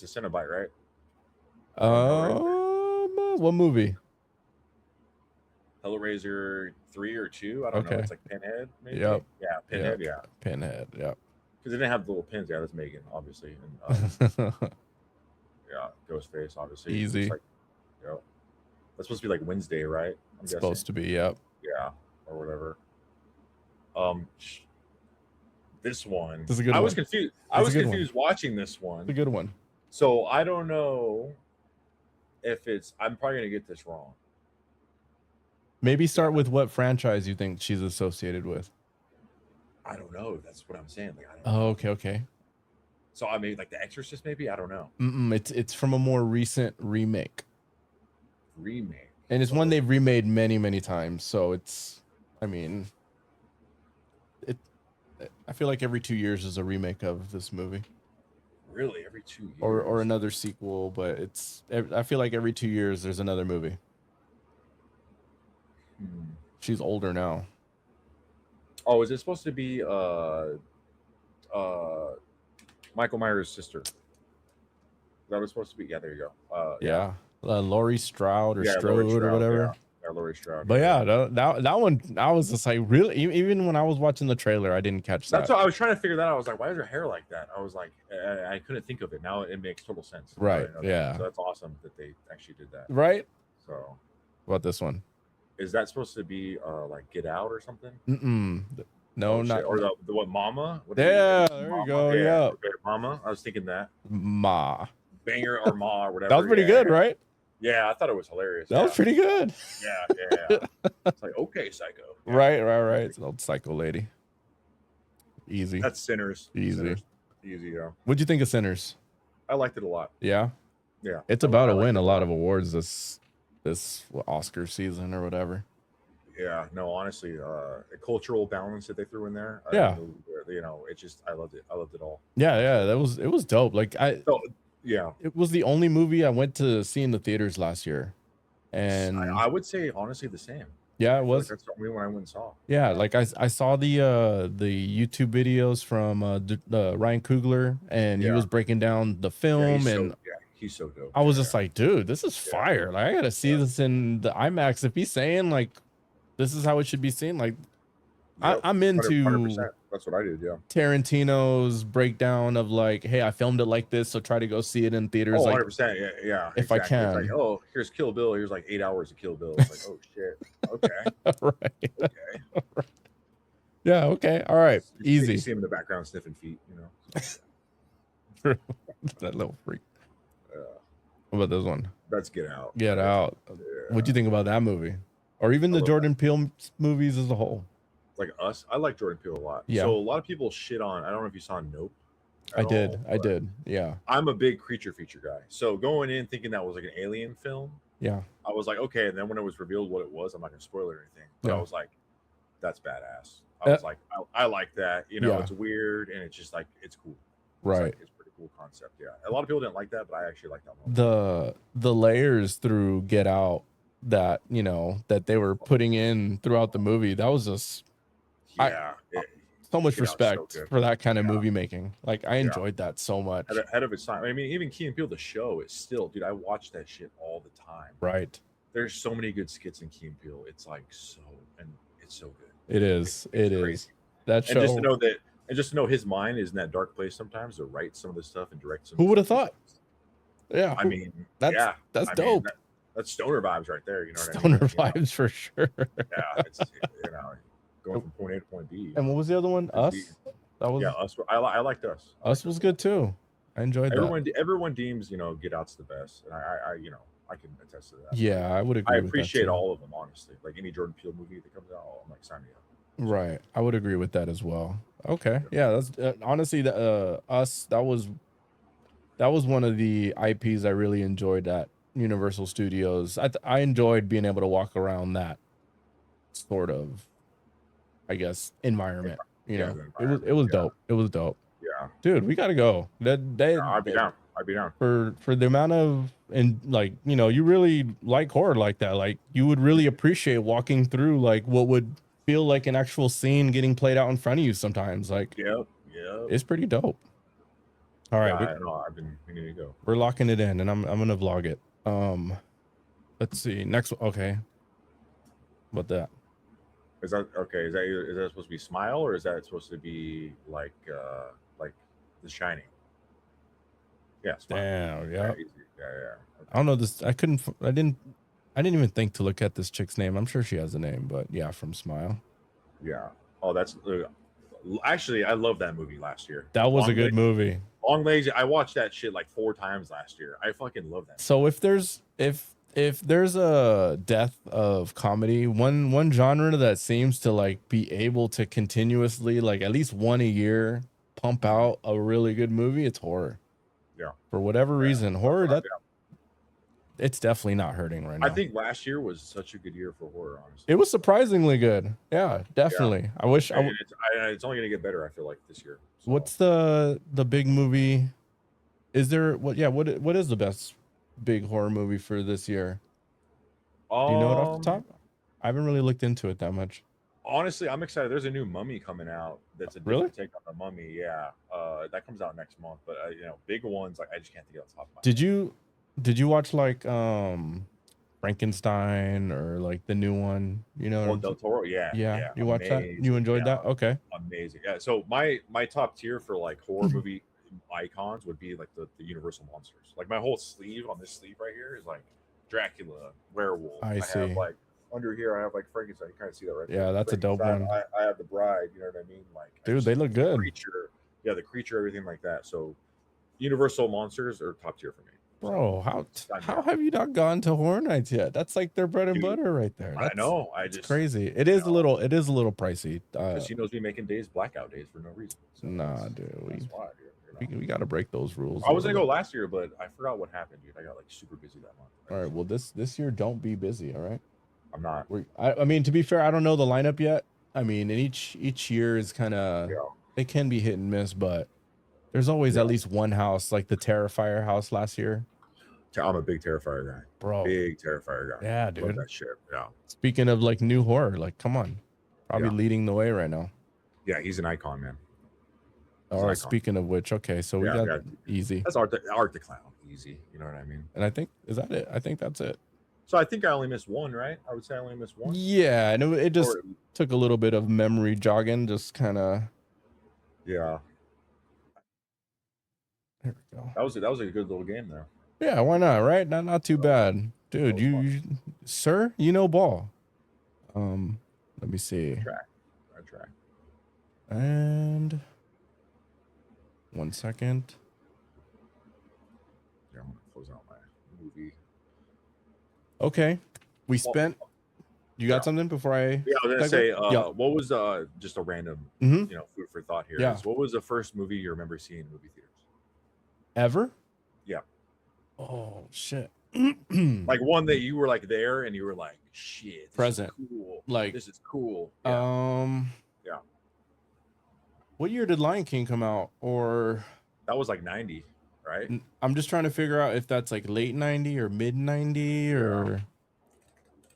a Cinnabite, right? What movie? Hellraiser 3 or 2. I don't know. It's like Pinhead, maybe. Yep. Yeah, Pinhead. Yep. Yeah. Pinhead. Yep. Because they didn't have the little pins. Yeah, that's Megan, obviously. And, yeah, Ghostface, obviously. Easy. Like, that's supposed to be like Wednesday, right? It's supposed to be. Yep. Yeah, or whatever. This one. This is a good I one. was confused. I was confused watching this one. It's a good one. So I don't know if it's. I'm probably gonna get this wrong. Maybe start with what franchise you think she's associated with. I don't know. That's what I'm saying. Like, I don't know. Okay. So I mean, like The Exorcist, maybe. I don't know. It's from a more recent remake. And it's one they've remade many times. So it's, I mean, I feel like every 2 years is a remake of this movie. Really, every 2 years, or another sequel, but I feel like every 2 years there's another movie. She's older now. Oh, is it supposed to be Michael Myers' sister? That was supposed to be. Yeah, there you go. Yeah. Laurie Strode or Strode or whatever. Yeah, Laurie Strode. But that one, I was just like, really? Even when I was watching the trailer, I didn't catch that. That's what I was trying to figure that out. I was like, why is her hair like that? I was like, I couldn't think of it. Now it makes total sense. Right. Yeah. So that's awesome that they actually did that. Right. So. What about this one? Is that supposed to be like Get Out or something? No, Oh shit! not, Or the what Mama? What yeah, have you there you Mama? go. Yeah, Yeah. okay, Mama. I was thinking that Ma. Banger or Ma or That was whatever. pretty Yeah, good, yeah, right? yeah. I thought it was hilarious. That was Yeah, pretty good. yeah, yeah, yeah. It's like okay, Psycho. Yeah, Right. It's an old psycho lady. Easy. that's Sinners. Easy. Sinners. Easy. Yeah, What'd you think of Sinners? I liked it a lot. Yeah. Yeah, It's about I to liked win it a a lot lot. of awards this Oscar season or whatever. Yeah, no, honestly, the cultural balance that they threw in there, Yeah. it just, I loved it. I loved it all. Yeah. It was dope. Like So, yeah, it was the only movie I went to see in the theaters last year. And I would say honestly the same. yeah, I it feel like was. that's the only one I went and saw. Yeah, like I saw the YouTube videos from Ryan Coogler, and he Yeah, was breaking down the yeah, film, and he's so dope. I was Yeah, just like, dude, this is fire. Like I gotta see this in the IMAX. If he's saying like this is how it should be seen, like yep, I'm into 100%. That's what I did. Yeah. Tarantino's breakdown of like, hey, I filmed it like this, so try to go see it in theaters. Oh, Like 100%. Yeah, yeah. if I Exactly. It's like, can. oh, here's Kill Bill. Here's like 8 hours of Kill Bill. It's like, oh shit. Okay. Right. Okay. Yeah. Okay. All right. You Easy. see him in the background sniffing feet. True. That little freak. What about this one? Let's Get Out. Get Out. Yeah. What'd you think about that movie? Or even the Jordan Peele movies as a whole? Like Us, I like Jordan Peele a lot. Yeah. So a lot of people shit on. I don't know if you saw Nope. I did. Yeah. I'm a big creature feature guy. So going in thinking that was like an alien film, Yeah. I was like, okay. And then when it was revealed what it was, I'm not gonna spoil it or anything. But Yeah. I was like, that's badass. I was like, I like that. Yeah. It's weird and it's just like it's cool. Right. It's a pretty cool concept. Yeah. A lot of people didn't like that, but I actually like that one. The layers through Get Out that that they were putting in throughout the movie, that was just so much respect for that kind of movie making. Like I enjoyed that so much. Ahead of its time. I mean, even Key and Peele, the show, is still, dude, I watch that shit all the time. Right. There's so many good skits in Key and Peele. It's like it's so good. It is. It is. That show. And just to know his mind is in that dark place sometimes to write some of this stuff and direct some. Who would have thought? Yeah. I mean, that's dope. That's stoner vibes right there. You know what stoner I mean? Vibes for sure. Yeah. It's going from point A to point B. And what was the other one? Us. That was Us. I liked Us. Us was good too. I enjoyed that. Everyone deems Get Out's the best, and I can attest to that. Yeah, I would agree. I appreciate all of them, honestly. Like any Jordan Peele movie that comes out, I'm like, sign me up. Right, I would agree with that as well. Okay, yeah, that's honestly the Us. That was one of the IPs I really enjoyed at Universal Studios. I enjoyed being able to walk around that sort of, I guess, environment. It was dope. It was dope. Yeah, dude, we gotta go. I'd be down. I'd be down for the amount of, and like you really like horror like that. Like you would really appreciate walking through like what would feel like an actual scene getting played out in front of you sometimes. Like it's pretty dope. All right, I've been meaning to go. We're locking it in, and I'm gonna vlog it. Let's see next. Okay, what that? Is that okay? Is that supposed to be Smile, or is that supposed to be like The Shining? Yeah. Smile. Damn. Yeah. Okay. I don't know this. I didn't even think to look at this chick's name. I'm sure she has a name, but yeah, from Smile. Yeah. Oh, that's actually, I love that movie last year. That was a good movie. Long Legs. I watched that shit like 4 times last year. I fucking love that. So if there's a death of comedy, one genre that seems to like be able to continuously, like at least one a year, pump out a really good movie, it's horror. Yeah. For whatever reason, horror it's definitely not hurting right now. I think last year was such a good year for horror, honestly. It was surprisingly good. Yeah, definitely. Yeah. I wish it's only gonna get better, I feel like, this year. So. What's the big movie? Is there what is the best big horror movie for this year? Do you know it off the top? I haven't really looked into it that much. Honestly, I'm excited. There's a new Mummy coming out. That's a different take on the Mummy. Yeah, that comes out next month. But big ones like I just can't think of the top of my head. Did you watch like Frankenstein or like the new one? Del Toro. Yeah. You watched that? You enjoyed that? Okay. Amazing. Yeah. So my top tier for like horror movie icons would be like the Universal monsters. Like my whole sleeve on this sleeve right here is like Dracula, werewolf. I see. Have like under here I have like Frankenstein. You kind of see that right there. Yeah, that's a dope Frankenstein, one. I have the Bride. You know what I mean? Like, I Dude, just they look the good. creature, yeah, the creature, everything like that. So, Universal monsters are top tier for me. Bro, Sign me how up. have you not gone to Horror Nights yet? That's like their bread and Dude, butter right there. I know. That's crazy. It is a little pricey. Casinos be making days blackout days for no reason. So Nah, dude. that's why, dude. We gotta break those rules. I was gonna go last year, but I forgot what happened, dude. I got like super busy that month. All right. Well, this year, don't be busy. All right. I'm not. I mean, to be fair, I don't know the lineup yet. I mean, and each year is kind of it can be hit and miss, but there's always at least one house, like the Terrifier house last year. I'm a big Terrifier guy, bro. Big Terrifier guy. Yeah, dude. Love that shit. Yeah. Speaking of like new horror, like come on, probably leading the way right now. Yeah, he's an icon, man. All right. Speaking of which, okay, so we got easy. That's Art the Clown. Easy. You know what I mean? And I think is that it? I think that's it. So I think I only missed one, right? I would say I only missed one. Yeah, and it just took a little bit of memory jogging, just kind of. Yeah. There we go. That was a good little game there. Yeah, why not? Right? Not too bad, dude. You sir, you know ball. Let me see. I track. And 1 second. Yeah, I'm gonna close out my movie. Okay, we spent. You got something before I? Yeah, I was gonna say. What was just a random, food for thought here? Yeah. What was the first movie you remember seeing in movie theaters? Ever? Yeah. Oh shit. Like one that you were like there and you were like, shit. This Present. Is cool. Like this is cool. Yeah. Yeah. What year did Lion King come out? Or that was like 90, right? I'm just trying to figure out if that's like late 90 or mid 90 or.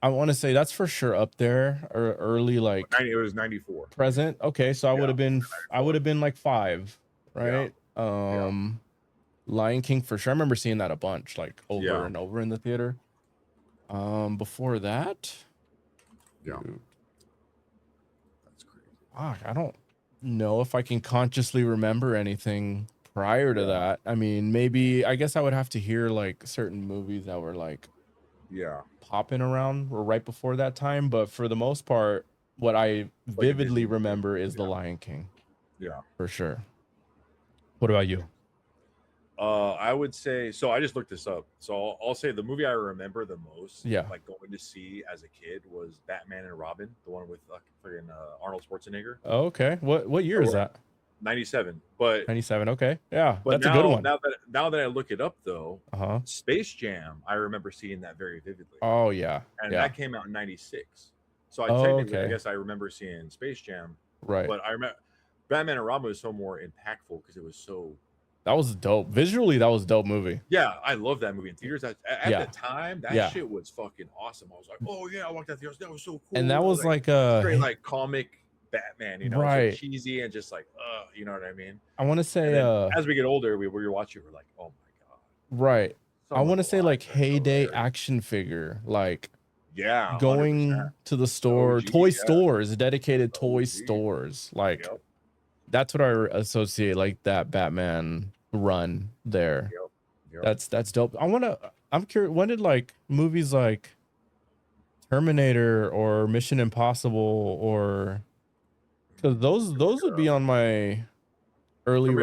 I want to say that's for sure up there or early like 90, it was 94. Present. Okay, so I would have been like 5, right? Lion King for sure. I remember seeing that a bunch, like over and over in the theater. Before that, dude, that's crazy. Fuck, I don't know if I can consciously remember anything prior to that. I mean, maybe I guess I would have to hear like certain movies that were like popping around or right before that time, but for the most part, what I vividly remember is The Lion King. Yeah, for sure. What about you? I would say so. I just looked this up. So I'll say the movie I remember the most, like going to see as a kid, was Batman and Robin, the one with friggin' Arnold Schwarzenegger. Oh, okay. What year is that? 97. But 97. Okay, yeah, but that's a good one. Now that I look it up though, Space Jam, I remember seeing that very vividly. Oh yeah, and that came out in 96. So I guess I remember seeing Space Jam. Right. But I remember Batman and Robin was so more impactful because it was so. That was dope. Visually, that was a dope movie. Yeah, I love that movie in theaters. At the time, that shit was fucking awesome. I was like, oh yeah, I walked out the theaters. That was so cool. And that was like straight like comic Batman, right? So cheesy and just like, you know what I mean? I want to say, as we get older, we watch it, we're like, oh my god. Right. I want to say like heyday action figure, like going 100%. To the store, toy stores, dedicated toy stores, like. That's what I associate like that Batman run there. That's dope. I'm curious, when did like movies like Terminator or Mission Impossible or because those would be on my early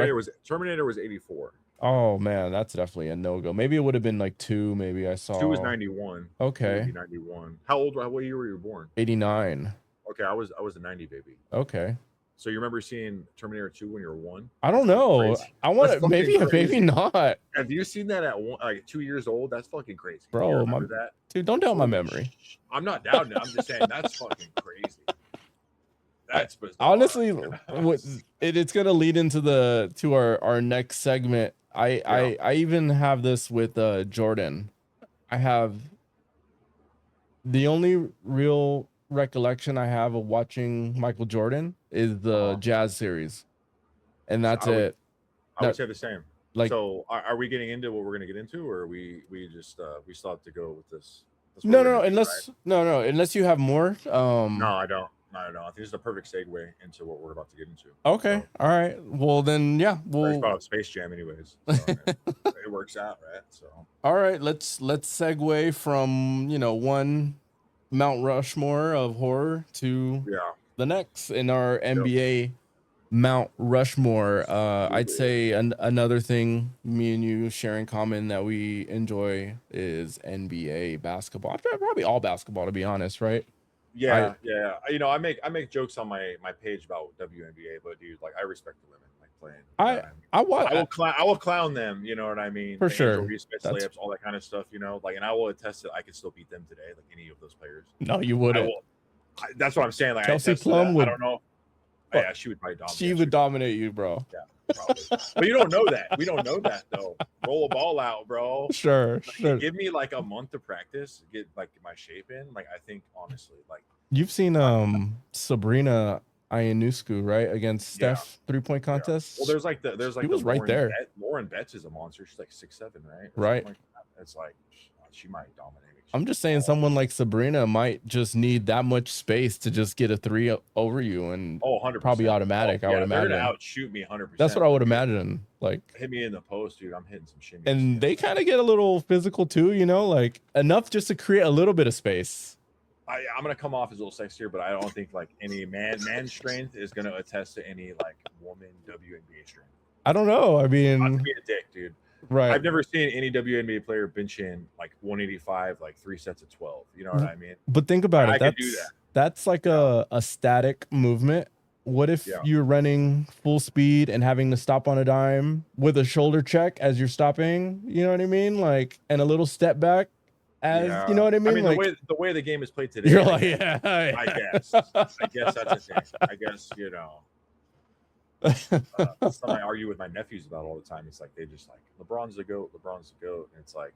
Terminator was 84. Oh man, that's definitely a no-go. Maybe it would have been like 2, maybe I saw 2 was 91. Okay. 91. What year were you born? 89. Okay, I was a 90 baby. Okay. So you remember seeing Terminator 2 when you were 1? I don't know. I want to maybe not. Have you seen that at like 2 years old? That's fucking crazy. Bro, dude, don't doubt my memory. I'm not doubting it. I'm just saying that's fucking crazy. That's bizarre. Honestly, it's gonna lead into our next segment. I even have this with Jordan. I have the only real recollection I have of watching Michael Jordan is the Jazz series, and that's it. I would say the same. Like, so are we getting into what we're gonna get into, or we just we still have to go with this? No, unless you have more. No, I don't. I think this is the perfect segue into what we're about to get into. Okay, all right. Well, then, yeah, we'll about Space Jam, anyways. So, it works out, right? So, all right, let's segue from one Mount Rushmore of horror to Yeah. the next in our Yep. NBA Mount Rushmore. I'd Absolutely. say another thing me and you share in common that we enjoy is NBA basketball. Probably all basketball, to be honest, right? Yeah, yeah. You know, I make jokes on my page about WNBA, but dude, like I respect the women like playing. You know what I mean? I will clown them. You know what I mean? For The Angel sure. Reese That's layups, all that kind of stuff. You know, like, and I will attest that I can still beat them today, like any of those players. no, you I wouldn't. will. That's what I'm saying. Like I Chelsea attest to that. Plum I would. don't know. Fuck, Yeah, she would probably dominate. she Yeah, would dominate you, bro. yeah, probably. But you don't know that. We don't know that though. Roll a ball out, bro. Sure, Like, sure. give me like a month to practice, get like my shape in. Like I think honestly, like You've seen Sabrina Ionescu, right, against yeah, Steph 3-point yeah. contest. Well, there's like She was right there. Lauren Betts is a monster. She's like 6'7", right? Or Right. something like that. It's like she might dominate. I'm just saying someone like Sabrina might just need that much space to just get a three over you and 100%. probably automatic. I would imagine. They're gonna outshoot me 100%. That's what I would imagine. Like, hit me in the post, dude. I'm hitting some shimmies. and they kind of get a little physical too, you know, like enough just to create a little bit of space. I'm gonna come off as a little sexier, but I don't think like any man strength is gonna attest to any like woman WNBA strength. I don't know. I mean, not to be a dick, dude. Right. I've never seen any WNBA player benching like 185, like 3 sets of 12. You know what I mean? But think about it. I could do that. That's like a static movement. What if you're running full speed and having to stop on a dime with a shoulder check as you're stopping? You know what I mean? Like, and a little step back as you know what I mean? I mean, like, the way the game is played today. You're like, I guess that's a thing. I guess, you know. Something I argue with my nephews about all the time. It's like they just like LeBron's the GOAT, and it's like,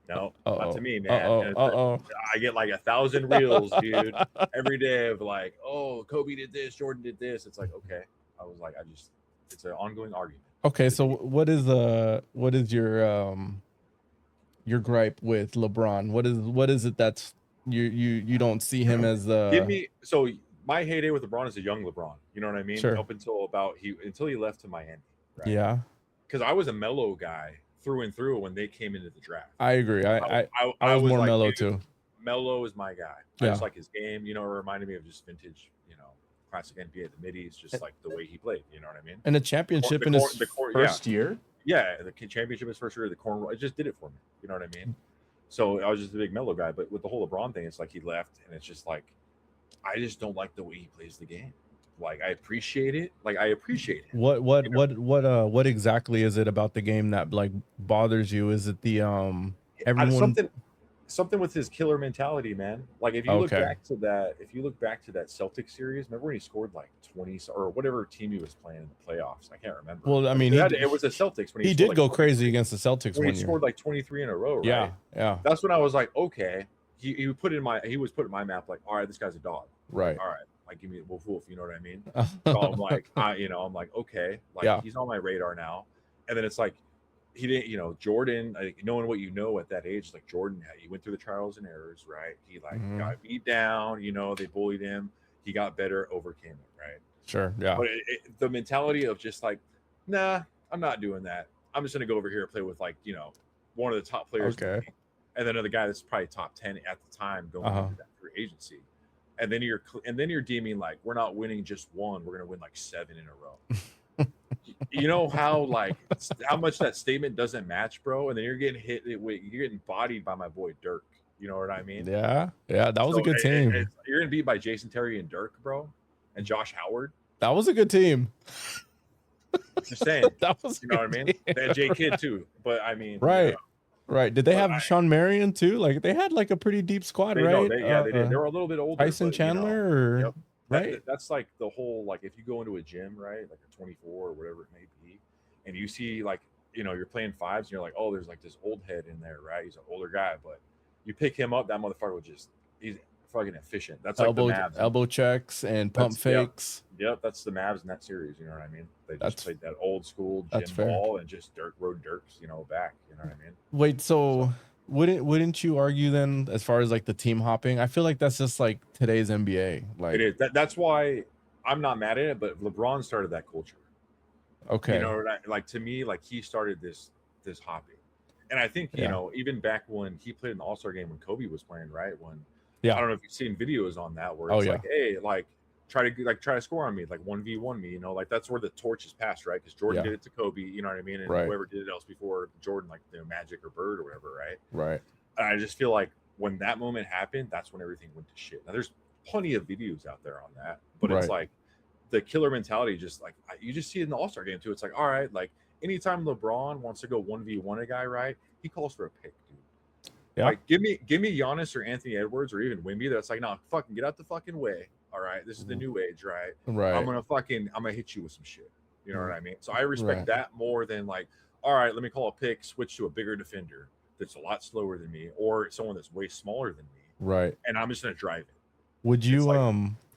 no, not to me, man. I get like 1,000 reels, dude, every day of like, oh, Kobe did this, Jordan did this. It's like, okay. I was like, it's an ongoing argument. Okay, so what is your gripe with LeBron? What is it that's you don't see him as give me so my heyday with LeBron is a young LeBron. You know what I mean? Sure. Up until he left to Miami. Right? Yeah. Because I was a Melo guy through and through when they came into the draft. I agree. I was more like, Melo too. Melo is my guy. I just like his game. You know, it reminded me of just vintage, you know, classic NBA, the middies, just like the way he played. You know what I mean? And the championship in his first year. Yeah, the championship his first year, the corner, it just did it for me. You know what I mean? So I was just a big Melo guy. But with the whole LeBron thing, it's like he left, and it's just like I just don't like the way he plays the game. Like I appreciate it. Like I appreciate it. What exactly is it about the game that like bothers you? Is it the everyone something with his killer mentality, man? Like if you look back to that Celtics series, remember when he scored like 20 or whatever team he was playing in the playoffs? I can't remember. Well, I mean, it was the Celtics when he did go crazy against the Celtics when he scored like 23 in a row. Right? Yeah. That's when I was like, okay. He was put in my map like, all right, this guy's a dog. Right. All right. Like give me a wolf, you know what I mean? So I'm like, I'm like, okay, like he's on my radar now. And then it's like he didn't, you know, Jordan, knowing what you know at that age, like Jordan, he went through the trials and errors, right? He got beat down, you know, they bullied him. He got better, overcame it, right? Sure, yeah. But the mentality of just like, nah, I'm not doing that. I'm just gonna go over here and play with like, you know, one of the top players. Okay. And then another guy that's probably top 10 at the time going into that free agency. And then you're deeming like we're not winning just one, we're gonna win like 7 in a row. You know how much that statement doesn't match, bro. And then you're getting you're getting bodied by my boy Dirk. You know what I mean? Yeah, that was a good team. You're gonna beat by Jason Terry and Dirk, bro, and Josh Howard. That was a good team. Just saying. That was, you know what I mean? They had J Kidd too, but I mean, right. You know, right. Did they have Sean Marion too? Like they had like a pretty deep squad, right? They did. They were a little bit older. Tyson Chandler, or right? That's like the whole like if you go into a gym, right, like a 24 or whatever it may be, and you see like you're playing fives, and you're like, oh, there's like this old head in there, right? He's an older guy, but you pick him up, that motherfucker would he's fucking efficient. That's like the Mavs. Elbow checks and pump fakes. Yep, that's the Mavs in that series. You know what I mean? They just played that old school gym ball and just rode Dirks, back. You know what I mean? Wait, so wouldn't you argue then, as far as like the team hopping? I feel like that's just like today's NBA. Like it is. That's why I'm not mad at it. But LeBron started that culture. Okay. You know, like to me, like he started this hopping, and I think you know even back when he played in the All-Star game when Kobe was playing, right? When Yeah. I don't know if you've seen videos on that where Oh, it's yeah. like, hey, like try to score on me, like 1v1 me, you know, like that's where the torch is passed, right? Because Jordan Yeah. did it to Kobe, you know what I mean, and Right. whoever did it else before Jordan, like Magic or Bird or whatever, right? Right. And I just feel like when that moment happened, that's when everything went to shit. Now there's plenty of videos out there on that, but it's Right. like the killer mentality, just like you just see it in the All-Star game too. It's like, all right, like anytime LeBron wants to go 1v1 a guy, right? He calls for a pick, dude. Yeah. Like give me Giannis or Anthony Edwards or even Wemby. That's like, no, fucking get out the fucking way. All right, this is the new age, right? Right. I'm gonna hit you with some shit. You know what I mean? So I respect Right. that more than like, all right, let me call a pick, switch to a bigger defender that's a lot slower than me, or someone that's way smaller than me, Right. and I'm just gonna drive it. Would It's you like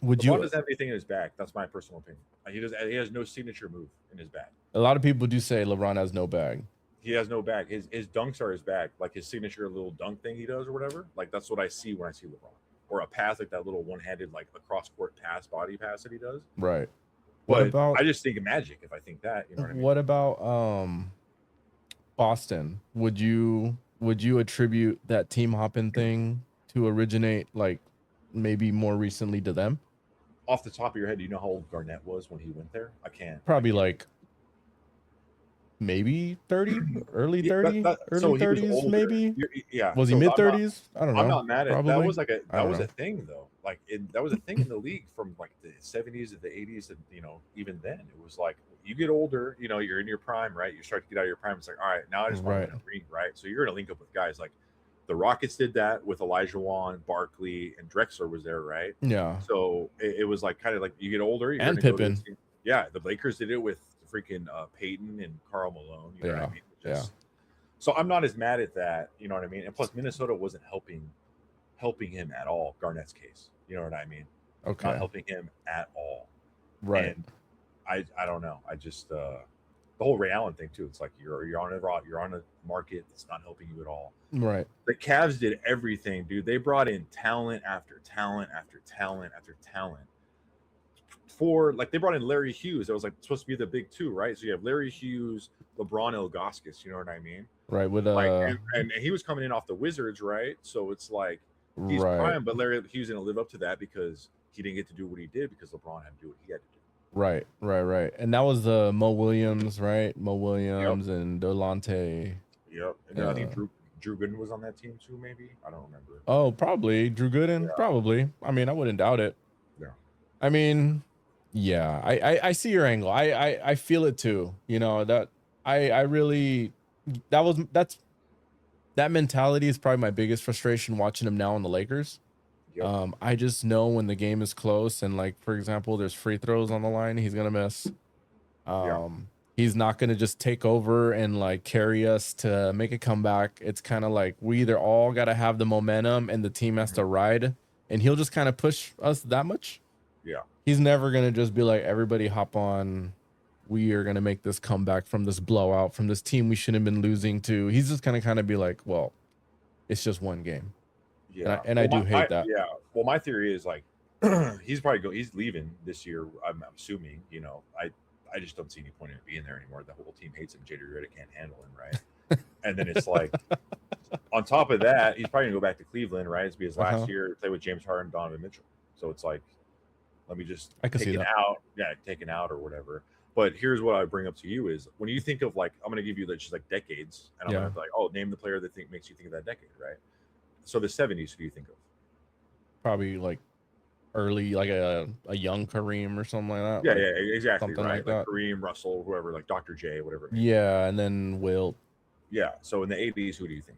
would LeBron you doesn't have anything in his bag. That's my personal opinion. Like, he has no signature move in his bag. a lot of people do say LeBron has no bag. He has no bag. His dunks are his bag, like his signature little dunk thing he does or whatever. Like that's what I see when I see LeBron, or a pass like that little one-handed like a cross-court pass, body pass that he does. Right. What But about I just think of Magic if I think that, you know what I mean? what about Boston? Would you attribute that team hopping thing to originate like maybe more recently to them? Off the top of your head, do you know how old Garnett was when he went there? I can't. Probably like maybe 30, early Yeah, 30, so early he was 30s, older. maybe. Yeah. Was he So mid 30s? I don't know. I'm not mad at Probably. that was a thing though. Like that was a thing in the league from like the 70s to the 80s, and you know even then it was like you get older, you know you're in your prime, right? You start to get out of your prime. It's like all right, now I just want Right. to win a ring, right? So you're gonna link up with guys like the Rockets did that with Elijah Wan, Barkley, and Drexler was there, right? Yeah. So it was like kind of like you get older, you're And gonna go to Pippen. this team. Yeah, the Lakers did it with freaking Peyton and Karl Malone. You know what I Yeah. mean? Just, so I'm not as mad at that. You know what I mean? And plus, Minnesota wasn't helping him at all. Garnett's case. You know what I mean? Okay. Not helping him at all. Right. And I don't know. I just the whole Ray Allen thing too. It's like you're on a market that's not helping you at all. Right. The Cavs did everything, dude. They brought in talent after talent after talent after talent. For like they brought in Larry Hughes. That was like supposed to be the big two, right? So you have Larry Hughes, LeBron Ilgauskas. You know what I mean? Right. With Like, and he was coming in off the Wizards, right? So it's like he's right. prime, but Larry Hughes didn't live up to that because he didn't get to do what he did because LeBron had to do what he had to do. Right. Right. And that was the Mo Williams, right? Mo Williams and Delonte. Yep. And I think Drew Gooden was on that team too. Maybe I don't remember. Oh, probably Drew Gooden. Yeah. Probably. I mean, I wouldn't doubt it. Yeah. I mean, yeah, I see your angle. I feel it too. You know, that I really that mentality is probably my biggest frustration watching him now on the Lakers. Yep. I just know when the game is close and like for example, there's free throws on the line, he's gonna miss. He's not gonna just take over and like carry us to make a comeback. It's kind of like we either all gotta have the momentum and the team has to ride, and he'll just kind of push us that much. Yeah. He's never going to just be like, everybody hop on. We are going to make this comeback from this blowout, from this team we shouldn't have been losing to. He's just going to kind of be like, well, it's just one game. Yeah. And I do hate that. Yeah. Well, my theory is like, he's leaving this year. I'm assuming, you know, I just don't see any point in being there anymore. The whole team hates him. JD Redick can't handle him. Right. And then it's like, on top of that, he's probably gonna go back to Cleveland, right? It's be his last year to play with James Harden, Donovan Mitchell. So it's like, let me just take it out. Yeah, taken out or whatever. But here's what I bring up to you is when you think of like, I'm going to give you just like decades, and I'm going to be like, oh, name the player that makes you think of that decade, right? So the 70s, who do you think of? Probably like early, like a young Kareem or something like that. Yeah, like, yeah, exactly. Something Right? like that. Kareem, Russell, whoever, like Dr. J, whatever. Yeah, and then Wilt. Yeah. So in the 80s, who do you think?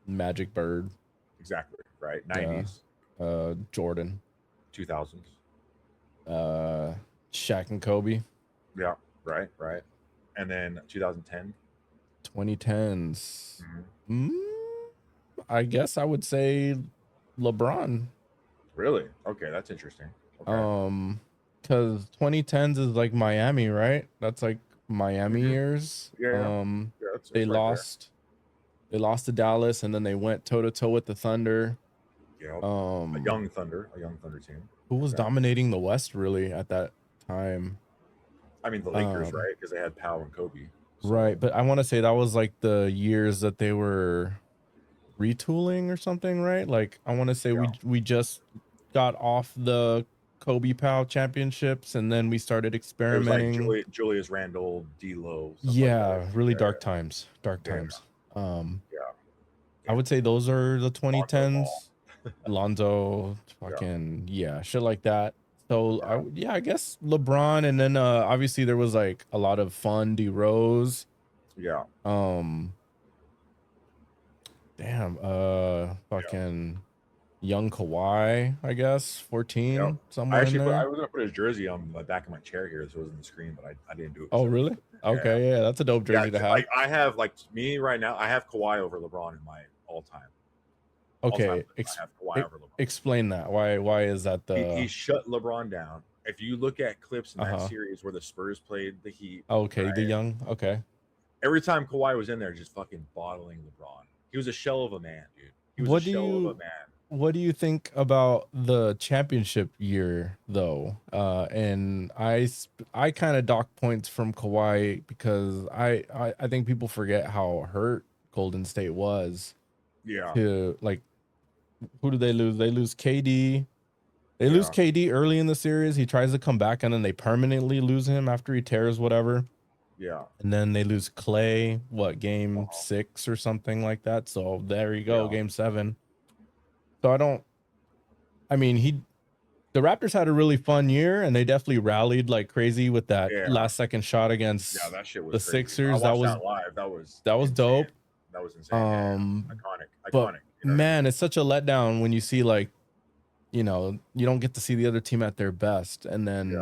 Magic Bird. Exactly. Right. 90s. Jordan. 2000s. Shaq and Kobe. Yeah. Right. And then 2010. 2010s. I guess I would say LeBron. Really? Okay, that's interesting. Okay. Because 2010s is like Miami, right? That's like Miami years. Yeah. They lost to Dallas, and then they went toe to toe with the Thunder. Yeah. A young Thunder team. Who was dominating the West really at that time? I mean, the Lakers, right? Because they had Powell and Kobe. So. Right, but I want to say that was like the years that they were retooling or something, right? Like I want to say Yeah. we just got off the Kobe Powell championships and then we started It was like experimenting. Julius Randle, D'Lo, stuff like that. Yeah, really Yeah, dark times. Dark yeah, times. Um yeah. I Damn. would say those are the Lonzo Ball. 2010s. Lonzo, Yeah, fucking yeah, shit like that. So yeah, yeah, I guess LeBron, and then obviously there was like a lot of fun D Rose. yeah, Um damn, yeah, fucking young Kawhi, I guess, yeah. 14, somewhere in I there. was gonna put his jersey on the back of my chair here, so it was in the screen, but I didn't do it Oh, because really? yeah, Okay, yeah, that's a dope yeah. jersey to have. Like I have like me right now, I have Kawhi over LeBron in my all time Okay, list. I have Kawhi over LeBron. explain that. Why is that He the shut LeBron down. If you look at clips in that uh-huh. series where the Spurs played the Heat, Okay, the right? young. Okay. Every time Kawhi was in there, just fucking bottling LeBron. He was a shell of a man, dude. He was a What do shell of a you man. what do you think about the championship year though? And I kind of dock points from Kawhi because I think people forget how hurt Golden State was Yeah, to like who do they lose? They lose KD. They lose yeah, KD early in the series. He tries to come back and then they permanently lose him after he tears whatever. yeah, And then they lose Clay, game uh-huh, 6 or something like that. So there you go, yeah, game 7. So I mean, the Raptors had a really fun year and they definitely rallied like crazy with that yeah, last second shot yeah. against That shit was the crazy. I Sixers. watched that live. That was Insane. dope. That was insane. Yeah, yeah. Um, Iconic, but iconic. You know what I mean? man, it's such a letdown when you see like, you don't get to see the other team at their best. And Yeah. then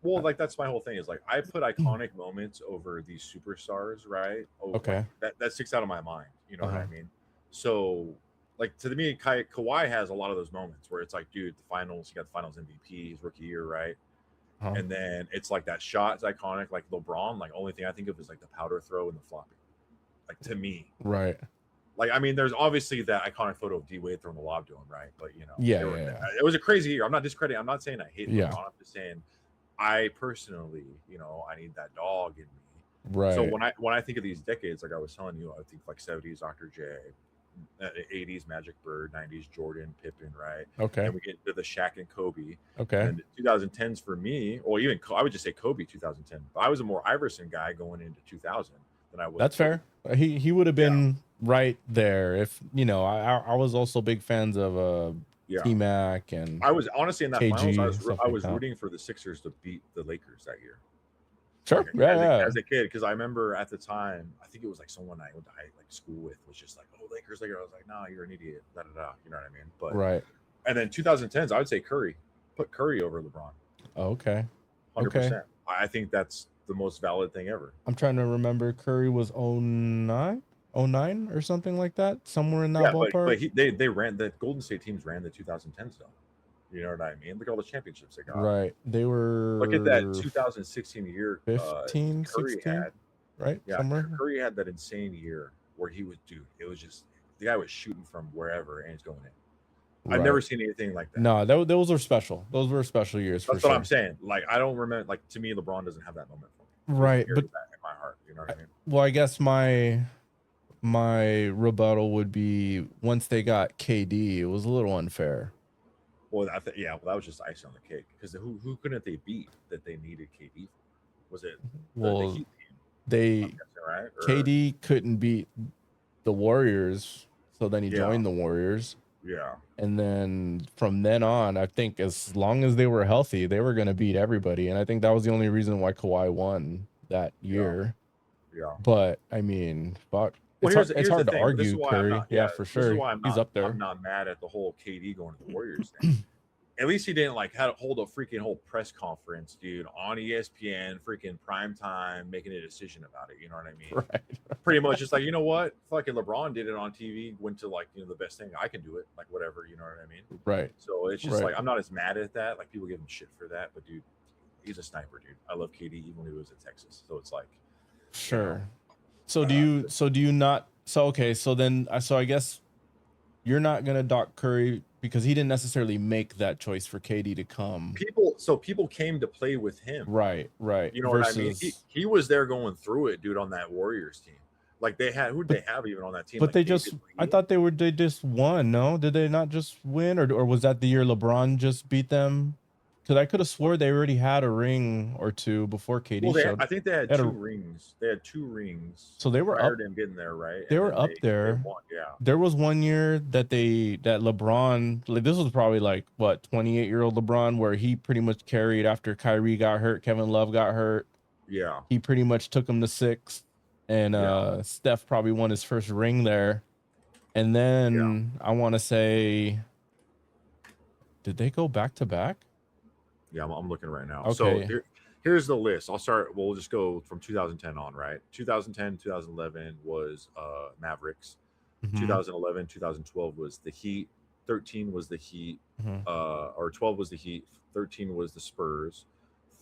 Well, uh, like that's my whole thing is like I put iconic moments over these superstars, right? Oh, like okay. that sticks out of my mind. You know what Uh-huh. I mean? So, like to me, Kawhi has a lot of those moments where it's like, dude, the finals, he got the Finals MVP, his rookie year, right? Uh-huh. And then it's like that shot is iconic. Like LeBron, like only thing I think of is like the powder throw and the flopping. Like to me, Right. like I mean, there's obviously that iconic photo of D Wade throwing the lob to him, right? But Yeah, yeah, yeah. it was a crazy year. I'm not discrediting. I'm not saying I hate Yeah. LeBron. I'm just saying I personally, I need that dog in me. So Right. when I think of these decades, like I was telling you, I think like 70s Dr. J, 80s Magic Bird, 90s Jordan, Pippen, right? Okay. And we get to the Shaq and Kobe. Okay. And the 2010s for me, or even I would just say Kobe 2010. But I was a more Iverson guy going into 2000 than I was. That's Kobe. fair. He would have Yeah, been right there if I was also big fans of yeah. T Mac and I was honestly in that finals. KG and stuff I like was that. rooting for the Sixers to beat the Lakers that year. Sure. Like, Yeah. as a kid, because I remember at the time, I think it was like someone I went to like school with was just like, "Oh, Lakers, Lakers." I was like, "Nah, you're an idiot." Da da da. You know what I mean? But Right. and then 2010s, I would say Curry. Put Curry over LeBron. Okay. 100%. I think that's the most valid thing ever. I'm trying to remember. Curry was 09 or something like that, somewhere in that Yeah, ballpark. but they ran the Golden State teams ran the 2010s though. You know what I mean? Look at all the championships they got. Right. They were Look at that 2016 year 15, Curry 16, had. right? Yeah, Somewhere. Curry had that insane year where he was, dude. It was just the guy was shooting from wherever and he's going in. I've never seen anything like that. No, those were special. Those were special years. That's for what sure. I'm saying. Like I don't remember. Like to me, LeBron doesn't have that moment for me. Right, but that in my heart. You know what I mean? well, I guess my rebuttal would be once they got KD, it was a little unfair. Well, well, that was just icing on the cake because who couldn't they beat that they needed KD for? Was it the Heat team? They right? KD couldn't beat the Warriors, so then he joined the Warriors. Yeah. And then from then on, I think as long as they were healthy, they were going to beat everybody. And I think that was the only reason why Kawhi won that year. Yeah. But I mean, fuck. Well, It's hard to argue Curry. Yeah, for sure. This is why he's up there. I'm not mad at the whole KD going to the Warriors thing. At least he didn't like hold a freaking whole press conference, dude, on ESPN, freaking prime time, making a decision about it. You know what I mean? Right. Pretty much, just like, you know what, fucking LeBron did it on TV. Went to like, the best thing I can do it, like whatever. You know what I mean? Right. So it's just like I'm not as mad at that. Like people give him shit for that, but dude, he's a sniper, dude. I love KD even when he was in Texas. So it's like, sure. So do you not? So okay. So then I guess you're not gonna dock Curry because he didn't necessarily make that choice for KD to come. People came to play with him. Right. You know what I mean? He was there going through it, dude, on that Warriors team. Like they had who'd they have even on that team? But Like they David just, I Lee? thought they just won. No, did they not just win, or was that the year LeBron just beat them? Because I could have swore they already had a ring or two before KD Well, showed. I think they had They had 2 a, rings. They had 2 rings so they were prior up. to him getting there, right? They And were then up they there. won. Yeah. There was one year that LeBron, like this was probably like what 28-year-old LeBron, where he pretty much carried after Kyrie got hurt, Kevin Love got hurt. Yeah. He pretty much took him to 6, and Yeah. Steph probably won his first ring there. And Yeah. then I want to say, did they go back to back? Yeah, I'm looking right now. So Okay. here's the list. I'll start. We'll just go from 2010 on, right? 2010, 2011 was Mavericks. Mm-hmm. 2011, 2012 was the Heat. 13 was the Heat. Mm-hmm. Or 12 was the Heat. 13 was the Spurs.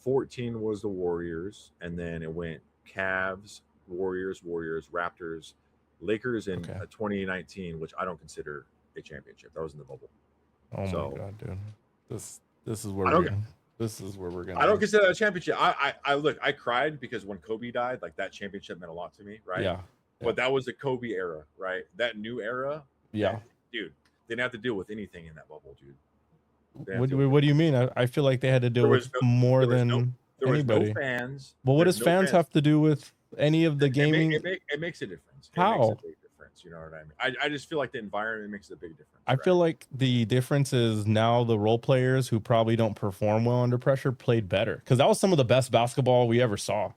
14 was the Warriors, and then it went Cavs, Warriors, Raptors, Lakers in Okay. 2019, which I don't consider a championship. That was in the bubble. Oh So my god, dude. This is where I don't. we're I don't gonna. consider that a championship. I look. I cried because when Kobe died, like that championship meant a lot to me, right? Yeah. But that was the Kobe era, right? That new era, Yeah. dude, they didn't have to deal with anything in that bubble, dude. What do you mean? I feel like they had to deal with more than there was no anybody. fans. Well, what There's does no fans fans. have to do with any of the gaming? It makes a difference. It makes How? a big difference. You know what I mean? I just feel like the environment makes a big difference. I feel like the difference is now the role players who probably don't perform well under pressure played better, because that was some of the best basketball we ever saw.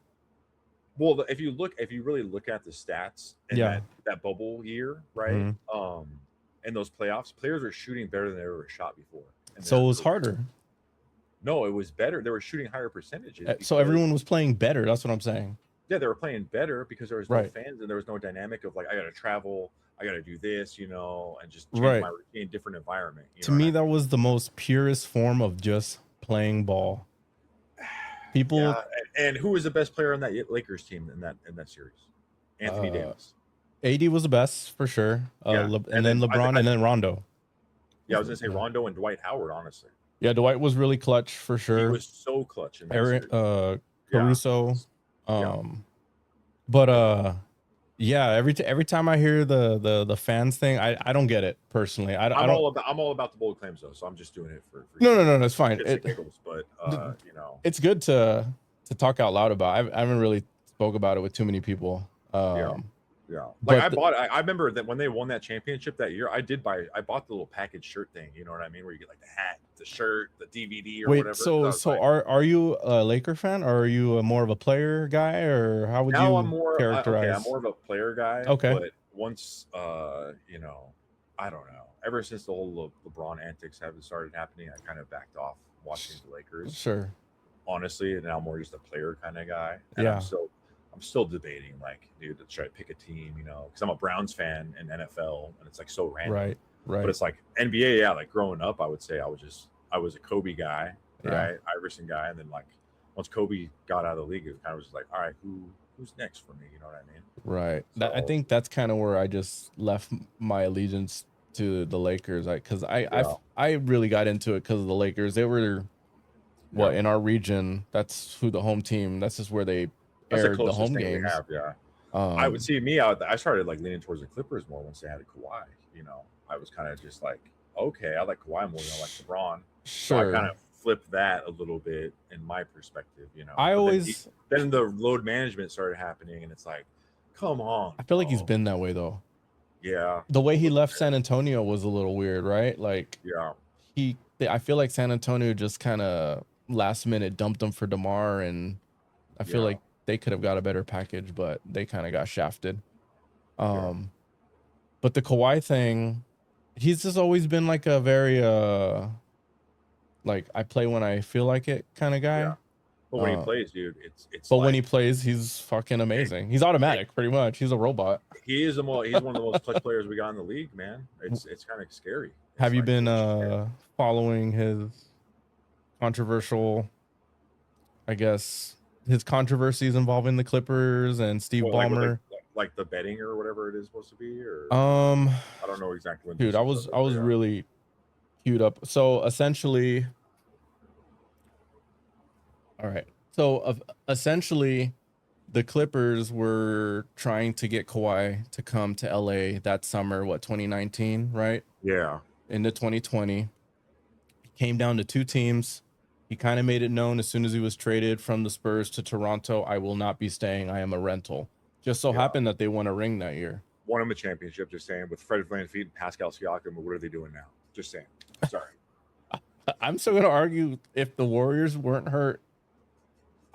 Well, if you really look at the stats in Yeah. that bubble year, right? In those playoffs, players were shooting better than they ever shot before. So it was harder. No, it was better. They were shooting higher percentages. So everyone was playing better. That's what I'm saying. Yeah, they were playing better because there was no fans and there was no dynamic of like I got to travel, I got to do this, you know, and just change my routine, different environment. To me, that was the most purest form of just playing ball. People. Yeah, and who was the best player on that Lakers team in that series? Anthony Davis. AD was the best for sure. And then LeBron, and then Rondo. Yeah, I was gonna say Rondo and Dwight Howard, honestly. Yeah, Dwight was really clutch for sure. He was so clutch in that series. Caruso. But yeah, every time I hear the fans thing, I don't get it personally. I'm all about the bold claims though, so I'm just doing it for no, it's fine. Giggles, but you know, it's good to talk out loud about. I haven't really spoke about it with too many people. Yeah. Like I remember that when they won that championship that year, I bought the little package shirt thing, you know what I mean? Where you get like the hat, the shirt, the DVD or whatever. So are you a Laker fan, or are you more of a player guy, or how would you characterize? I'm more of a player guy. Okay. But once you know, I don't know. Ever since the whole LeBron antics have started happening, I kind of backed off watching the Lakers. Sure. Honestly, and now I'm more just a player kind of guy. And I'm still debating, like, dude, to try to pick a team, you know, because I'm a Browns fan in NFL, and it's like so random. Right. But it's like NBA, yeah. Like growing up, I would say I was a Kobe guy, right, Iverson guy, and then like once Kobe got out of the league, it kind of was like, all right, who's next for me? You know what I mean? Right. So, I think that's kind of where I just left my allegiance to the Lakers, because I really got into it because of the Lakers. They were in our region. That's who the home team. That's just where they aired the home games. I would see me out. I started like leaning towards the Clippers more once they had a Kawhi. You know, I was kind of just like, okay, I like Kawhi more than I like LeBron. Sure. So I kind of flipped that a little bit in my perspective. You know, then the load management started happening, and it's like, come on. I feel like he's been that way though. Yeah. The way he left San Antonio was a little weird, right? Like, I feel like San Antonio just kind of last minute dumped him for DeMar, and I feel like they could have got a better package, but they kind of got shafted. But the Kawhi thing, he's just always been like a very like I play when I feel like it kind of guy. Yeah. But when he plays, dude, it's. But when he plays, he's fucking amazing. He's automatic, pretty much. He's a robot. He's one of the most clutch players we got in the league, man. It's kind of scary. Have you been following his controversial, I guess, his controversies involving the Clippers and Steve Ballmer? Like the betting or whatever it is supposed to be, or I don't know exactly when. Dude, I was really queued up. So essentially, all right. So essentially, the Clippers were trying to get Kawhi to come to LA that summer, 2019, right? Yeah. Into 2020. Came down to two teams. He kind of made it known as soon as he was traded from the Spurs to Toronto, I will not be staying. I am a rental. Just so happened that they won a ring that year. Won him a championship, just saying, with Fred VanVleet and Pascal Siakam. But what are they doing now? Just saying. Sorry. I'm still going to argue if the Warriors weren't hurt,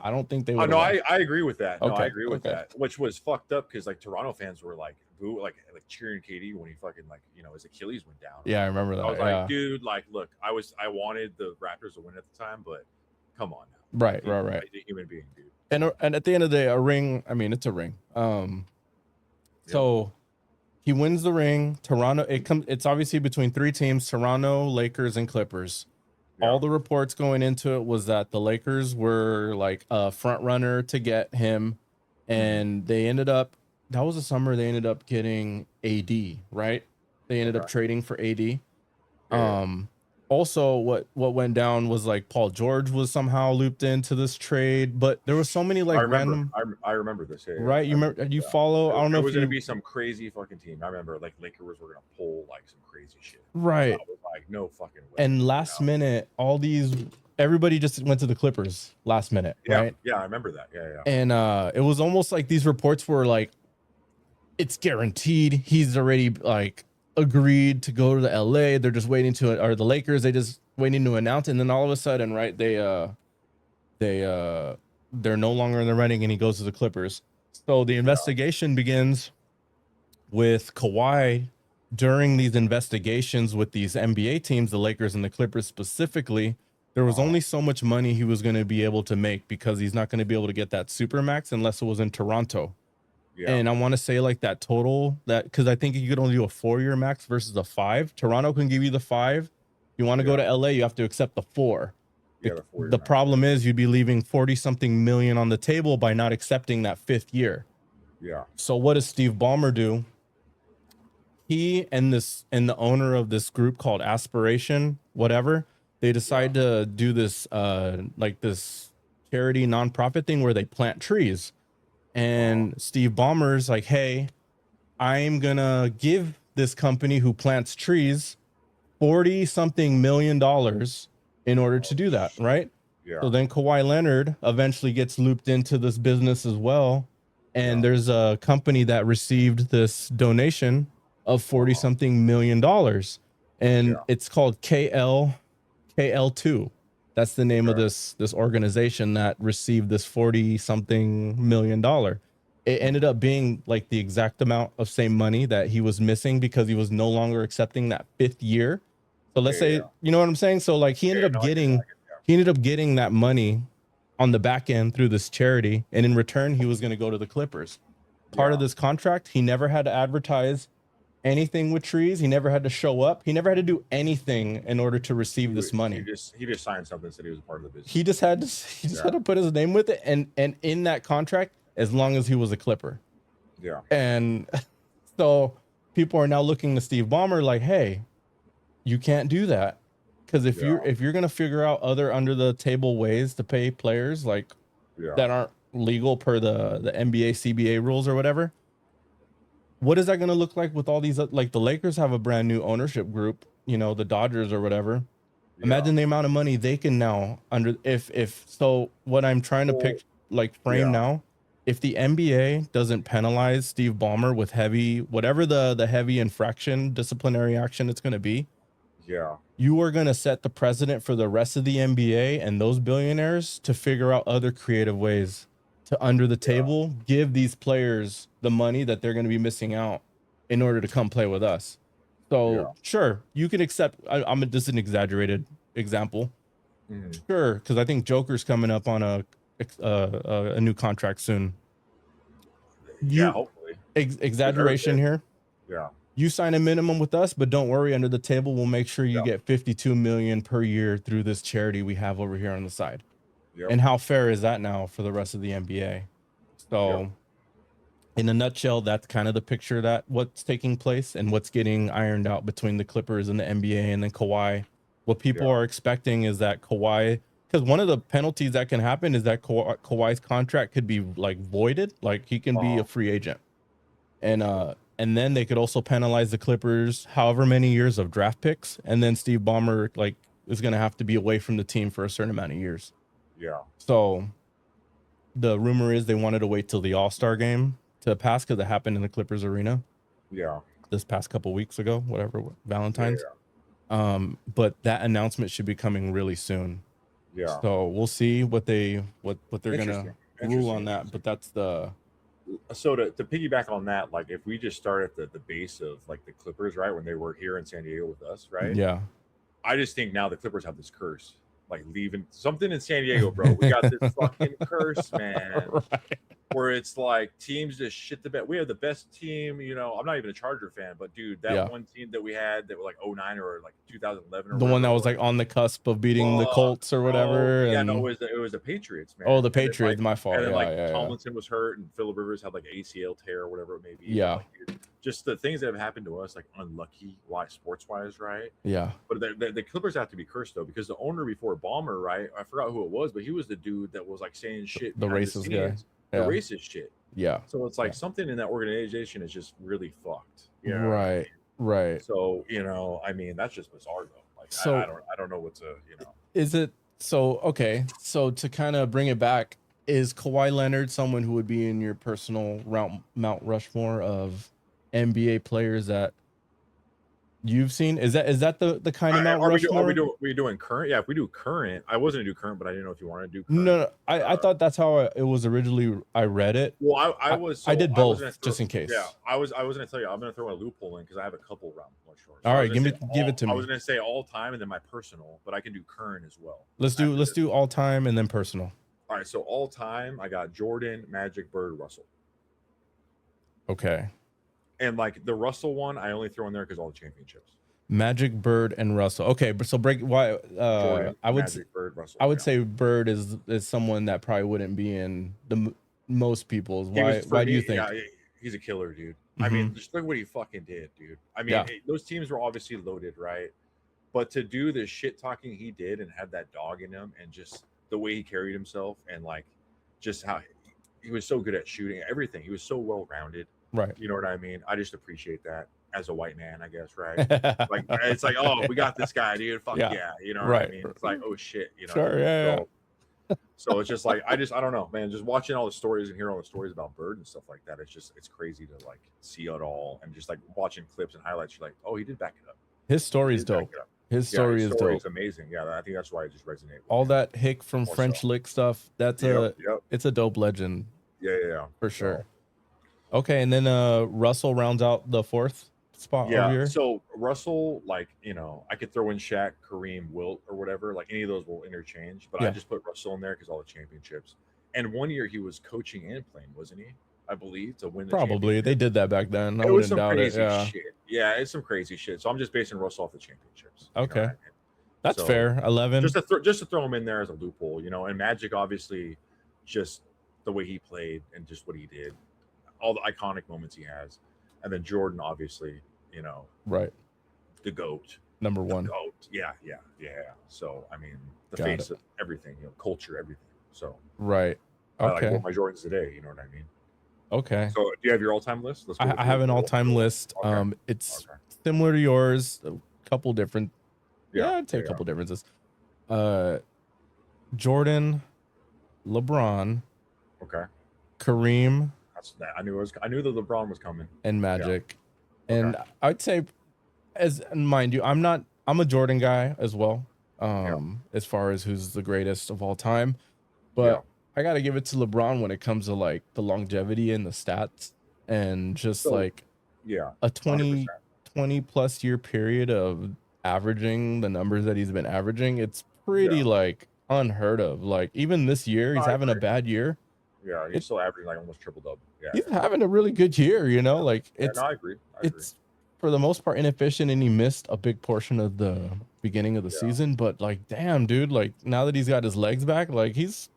I don't think they would. No, I agree with that. No, Okay, I agree with that. Which was fucked up because like Toronto fans were like boo, like cheering KD when he fucking his Achilles went down. Yeah, I remember that. I was like, dude, like, look, I wanted the Raptors to win at the time, but come on now. Right. He's a human being, dude. And at the end of the day, a ring. I mean, it's a ring. So he wins the ring. Toronto. It's obviously between three teams: Toronto, Lakers, and Clippers. All the reports going into it was that the Lakers were like a front runner to get him, and they ended up. That was the summer they ended up getting AD, right? They ended up trading for AD. Also, what went down was like Paul George was somehow looped into this trade, but there was so many like random. I remember this. Yeah, right? You remember? You follow? I don't know. It if was going to be some crazy fucking team. I remember like Lakers were going to pull like some crazy shit. Right. So I was like, no fucking way. And last minute, everybody just went to the Clippers last minute, right? Yeah, I remember that. Yeah. And it was almost like these reports were like, it's guaranteed. He's already like agreed to go to the LA. They're just waiting or the Lakers, they just waiting to announce it. And then all of a sudden, right, they're no longer in the running and he goes to the Clippers. So the investigation begins with Kawhi. During these investigations with these NBA teams, the Lakers and the Clippers specifically, there was only so much money he was going to be able to make because he's not going to be able to get that Supermax unless it was in Toronto. Yeah. And I want to say like that total, that because I think you could only do a 4-year max versus a 5. Toronto can give you the 5. You want to go to LA, you have to accept the 4. The problem is you'd be leaving 40 something million on the table by not accepting that 5th year. Yeah. So what does Steve Ballmer do? He and the owner of this group called Aspiration, whatever, they decide to do this like this charity nonprofit thing where they plant trees. And Steve Ballmer's like, hey, I'm gonna give this company who plants trees $40-something million in order to do that, right? Yeah. So then Kawhi Leonard eventually gets looped into this business as well. And there's a company that received this donation of $40-something million. And it's called KL2. That's the name of this organization that received this $40-something million. It ended up being like the exact amount of same money that he was missing because he was no longer accepting that 5th year. So let's say, you know what I'm saying? So like he ended up getting that money on the back end through this charity. And in return, he was going to go to the Clippers. Part of this contract, he never had to advertise anything with trees. He never had to show up. He never had to do anything in order to receive this money. He just signed something that said he was a part of the business. He just had to put his name with it, and in that contract, as long as he was a Clipper. Yeah. And so people are now looking to Steve Ballmer like, hey, you can't do that. Because if you're gonna figure out other under the table ways to pay players like that aren't legal per the NBA CBA rules or whatever, what is that going to look like with all these, like the Lakers have a brand new ownership group, the Dodgers or whatever. Imagine the amount of money they can now so what I'm trying to frame now, if the NBA doesn't penalize Steve Ballmer with whatever the heavy infraction disciplinary action it's going to be, you are going to set the precedent for the rest of the NBA and those billionaires to figure out other creative ways to under the table give these players the money that they're going to be missing out in order to come play with us. So sure, you can accept. This is an exaggerated example. Sure, because I think Joker's coming up on a new contract soon. Hopefully. Exaggeration here. Yeah. You sign a minimum with us, but don't worry. Under the table, we'll make sure you get $52 million per year through this charity we have over here on the side. And how fair is that now for the rest of the NBA? So in a nutshell, that's kind of the picture that what's taking place and what's getting ironed out between the Clippers and the NBA and then Kawhi. What people are expecting is that Kawhi because one of the penalties that can happen is that Kawhi's contract could be like voided, like he can be a free agent, and then they could also penalize the Clippers however many years of draft picks, and then Steve Ballmer like is gonna have to be away from the team for a certain amount of years. Yeah. So the rumor is they wanted to wait till the All-Star game to pass because it happened in the Clippers arena. Yeah. This past couple weeks ago, whatever, Valentine's. Yeah. But that announcement should be coming really soon. Yeah. So we'll see what they're gonna rule on that. But that's the so to piggyback on that, like if we just start at the base of like the Clippers, right, when they were here in San Diego with us, right? Yeah. I just think now the Clippers have this curse, like leaving something in San Diego, bro. We got this fucking curse, man. Right. Where it's like teams just shit the bed. We have the best team, you know. I'm not even a Charger fan, but dude, that one team that we had that were like 09 or like 2011 or the one that was like on the cusp of beating the Colts or whatever. Yeah, and... no, it was the Patriots, man. Oh, the Patriots, my fault. And then yeah, Tomlinson was hurt, and Phillip Rivers had like ACL tear or whatever it may be. Yeah. Like, just the things that have happened to us, like unlucky sports wise, right? Yeah. But the Clippers have to be cursed though, because the owner before Ballmer, right? I forgot who it was, but he was the dude that was like saying shit. The racist guy. The racist shit. Yeah. So it's like something in that organization is just really fucked. You know right. I mean? Right. So, you know, I mean, that's just bizarre though. Like, so I don't know what to, you know. Is it so? Okay. So to kind of bring it back, is Kawhi Leonard someone who would be in your personal Mount Rushmore of NBA players that you've seen? Is that the kind of Mount Rushmore? Are we doing current? Yeah, if we do current, I wasn't gonna do current, but I didn't know if you wanted to do current. No, I thought that's how it was originally. I read it. Well, I did both just in case. Yeah, I was gonna tell you, I'm gonna throw a loophole in because I have a couple round shorts. All right, give it to me. I was gonna say all time and then my personal, but I can do current as well. Let's do all time and then personal. All right, so all time, I got Jordan, Magic, Bird, Russell. Okay. And like the Russell one, I only throw in there because all the championships. Magic, Bird, and Russell. Okay, but so break why Jordan, I would Magic, Bird, Russell. I would say Bird is someone that probably wouldn't be in the most people's. Why do you think? Yeah, he's a killer, dude. I mean, just look what he fucking did, dude. I mean, those teams were obviously loaded, right? But to do the shit talking he did and have that dog in him, and just the way he carried himself, and like just how he was so good at shooting, everything. He was so well rounded. Right. You know what I mean? I just appreciate that as a white man, I guess, right? Like it's like, oh, we got this guy, dude. Fuck yeah. You know what I mean? It's like, oh shit, you know. Sure, so it's just like I don't know, man. Just watching all the stories and hearing all the stories about Bird and stuff like that, it's crazy to like see it all, and just like watching clips and highlights, you're like, oh, he did back it up. His story is dope. His story is dope. It's amazing. Yeah, I think that's why it just resonates. All that hick from French Lick stuff. That's it's a dope legend. Yeah. For sure. Okay, and then Russell rounds out the fourth spot over here. So Russell, like, you know, I could throw in Shaq, Kareem, Wilt, or whatever. Like any of those will interchange, but I just put Russell in there because all the championships. And one year he was coaching and playing, wasn't he? I believe, to win the Probably. They did that back then. I wouldn't doubt it. Shit. Yeah, it's some crazy shit. So I'm just basing Russell off the championships. Okay. That's fair. 11. Just to throw him in there as a loophole, you know, and Magic, obviously, just the way he played and just what he did, all the iconic moments he has. And then Jordan, obviously, you know, right, the GOAT, number one. GOAT. Yeah. So I mean, the face of everything, you know, culture, everything. So right. Okay. I like my Jordans today. You know what I mean? Okay. So do you have your all-time list? I have an all-time list. Okay. It's similar to yours. A couple different. Yeah, I'd say a couple differences. Jordan, LeBron. Okay. Kareem. I knew the LeBron was coming. And Magic. And I'd say, mind you, I'm a Jordan guy as well. As far as who's the greatest of all time, but I got to give it to LeBron when it comes to like the longevity and the stats, and just a 20 plus year period of averaging the numbers that he's been averaging. It's pretty like unheard of. Like even this year, he's having a bad year. Yeah, he's still averaging like almost triple double. Yeah, he's having a really good year, you know. Like I agree. It's for the most part inefficient, and he missed a big portion of the beginning of the season. But like, damn, dude, like now that he's got his legs back, like he's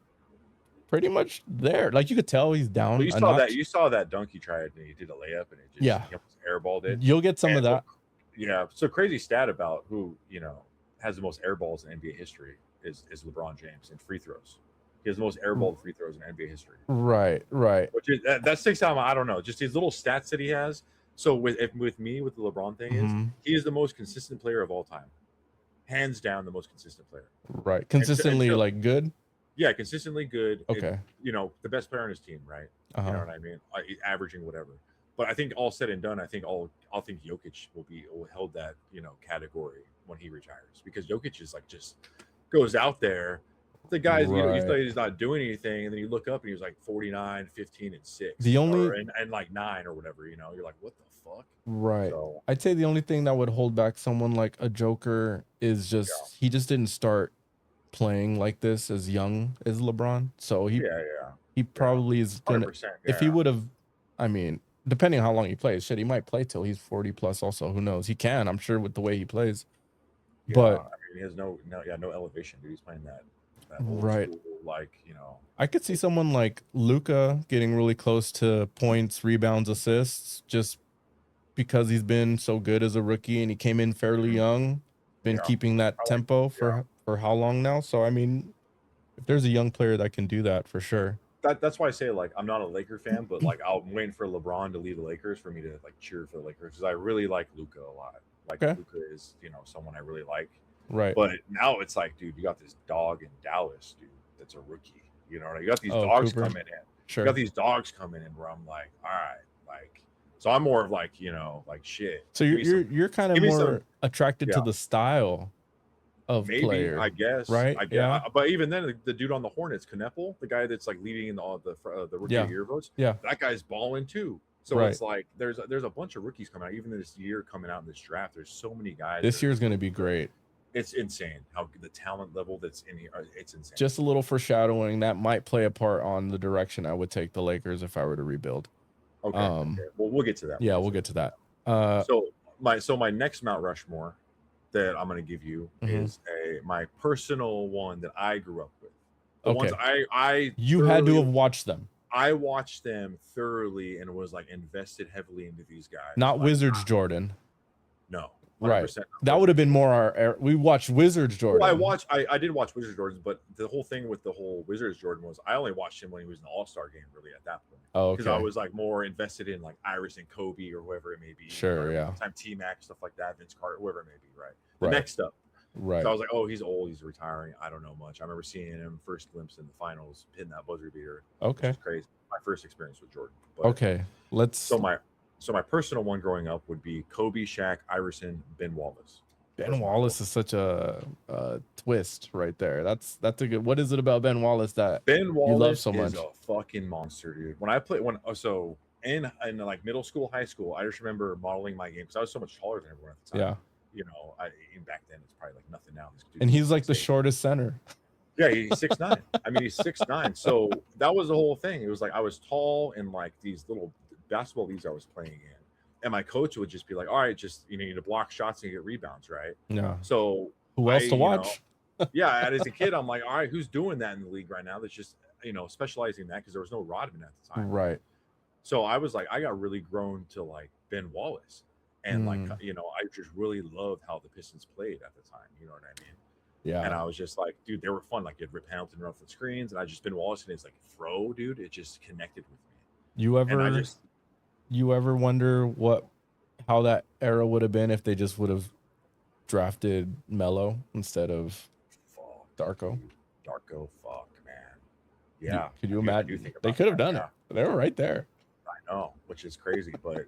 pretty much there. Like you could tell he's down. Well, you saw that dunk he tried, and he did a layup, and it just airballed it. You'll get some of that. So crazy stat about who, you know, has the most airballs in NBA history. is LeBron James in free throws. He has the most airballed free throws in NBA history. Right. Which is that sticks out. I don't know, just these little stats that he has. So with the LeBron thing is he is the most consistent player of all time, hands down the most consistent player. Right. Consistently like good. Yeah, consistently good. Okay. The best player on his team, right? Uh-huh. You know what I mean? Averaging whatever. But I think all said and done, I think Jokic will hold that category when he retires, because Jokic is like just goes out there. The guys you thought he's not doing anything, and then you look up and he was like 49, 15, and 6. And like 9 or whatever. You're like, what the fuck? Right. So, I'd say the only thing that would hold back someone like a Joker is just he just didn't start playing like this as young as LeBron. So he probably is gonna if he would have, I mean, depending on how long he plays, he might play till he's 40 plus also. Who knows? He can, I'm sure, with the way he plays. Yeah, but I mean, he has no elevation, dude. He's playing that old school, I could see someone like Luka getting really close to points, rebounds, assists, just because he's been so good as a rookie and he came in fairly young, been keeping that tempo for how long now. So I mean, if there's a young player that can do that, for sure. That's why I say, like, I'm not a Laker fan, but like I'm waiting for LeBron to leave the Lakers for me to like cheer for the Lakers, because I really like Luka a lot. Like Luka is someone I really like. Right. But now it's like, dude, you got this dog in Dallas, dude, that's a rookie. You got these dogs Cooper. coming in. Sure. You got these dogs coming in where I'm like, all right, like, so I'm more of like, like shit. So you're kind of more attracted to the style of players, I guess, right? But even then, the dude on the Hornets, Kneppel, the guy that's like leading in the rookie of the year votes, that guy's balling too. So it's like there's a bunch of rookies coming out. Even this year coming out in this draft, there's so many guys. This year's going to be great. It's insane how the talent level that's in here. It's insane. Just a little foreshadowing that might play a part on the direction I would take the Lakers if I were to rebuild. Okay. Well, we'll get to that. We'll get to that. So my next Mount Rushmore that I'm going to give you is my personal one that I grew up with. The ones you had to have watched them. I watched them thoroughly and was like invested heavily into these guys. Not Wizards Jordan. No. Right. That would have been more our we watched Wizards Jordan. Well, I did watch Wizards Jordan, but the whole thing with the whole Wizards Jordan was I only watched him when he was in the All-Star game, really, at that point. Oh, because I was like more invested in like Iris and Kobe or whoever it may be. Sure, Time T-Mac, stuff like that, Vince Carter, whoever it may be, right? Next up. Right. So I was like, oh, he's old, he's retiring. I don't know much. I remember seeing him first glimpse in the finals, hitting that buzzer beater. Okay. Which is crazy. My first experience with Jordan. But, So my personal one growing up would be Kobe, Shaq, Iverson, Ben Wallace. Ben Wallace is such a twist right there. That's a good. What is it about Ben Wallace that Ben Wallace you love so much? Is a fucking monster, dude. When I played in like middle school, high school, I just remember modeling my game because I was so much taller than everyone at the time. Yeah. Back then it's probably like nothing now. And he's like the shortest center. Yeah, he's 6'9". I mean, he's 6'9". So that was the whole thing. It was like I was tall in like these little basketball leagues I was playing in. And my coach would just be like, all right, just, you need to block shots and get rebounds, right? Yeah. So who else to watch? As a kid, I'm like, all right, who's doing that in the league right now? That's just, specializing in that, because there was no Rodman at the time. Right. So I was like, I got really grown to like Ben Wallace. And I just really loved how the Pistons played at the time. You know what I mean? Yeah. And I was just like, dude, they were fun. Like, Rip Hamilton run off the screens, and I just Ben Wallace and his like throw, dude. It just connected with me. You ever wonder how that era would have been if they just would have drafted Melo instead of Darko? Dude. Darko, fuck, man. Yeah. Could you imagine? They could have done it. They were right there. I know, which is crazy, but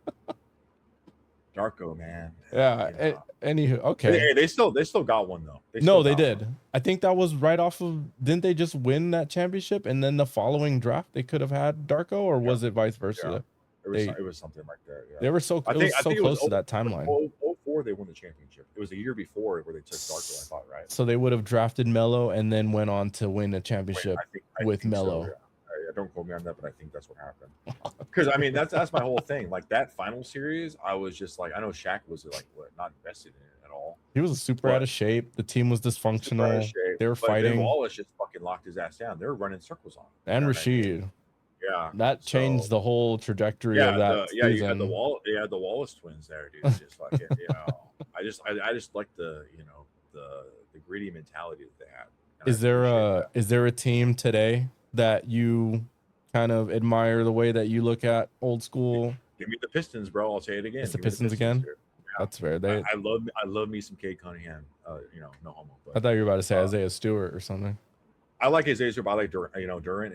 Darko, man. Yeah. Anywho, okay. They still got one though. They did. I think that was right off of. Didn't they just win that championship and then the following draft they could have had Darko, or was it vice versa? Yeah. It was something like that. Yeah. They were so close to that timeline. 04, they won the championship. It was a year before where they took Darko, I thought, right? So they would have drafted Melo and then went on to win a championship with Melo. So, yeah. Don't quote me on that, but I think that's what happened. Because I mean, that's my whole thing. Like that final series, I was just like, I know Shaq was like not invested in it at all. He was super out of shape. The team was dysfunctional. They were fighting. Ben Wallace just fucking locked his ass down. They were running circles on him. And Rashid. Yeah, that changed the whole trajectory of that season. You had the Wallace twins there, dude. Just fucking, I just like the the gritty mentality that they had. and I appreciate that. is there a team today that you kind of admire the way that you look at old school? Give me the Pistons, bro. I'll say it again. It's the Give me Pistons again. dude. Yeah. That's fair. I love me some Cade Cunningham. You know, no homo. I But thought you were about to say Isaiah Stewart or something. I like Isaiah Stewart, but I like Durant.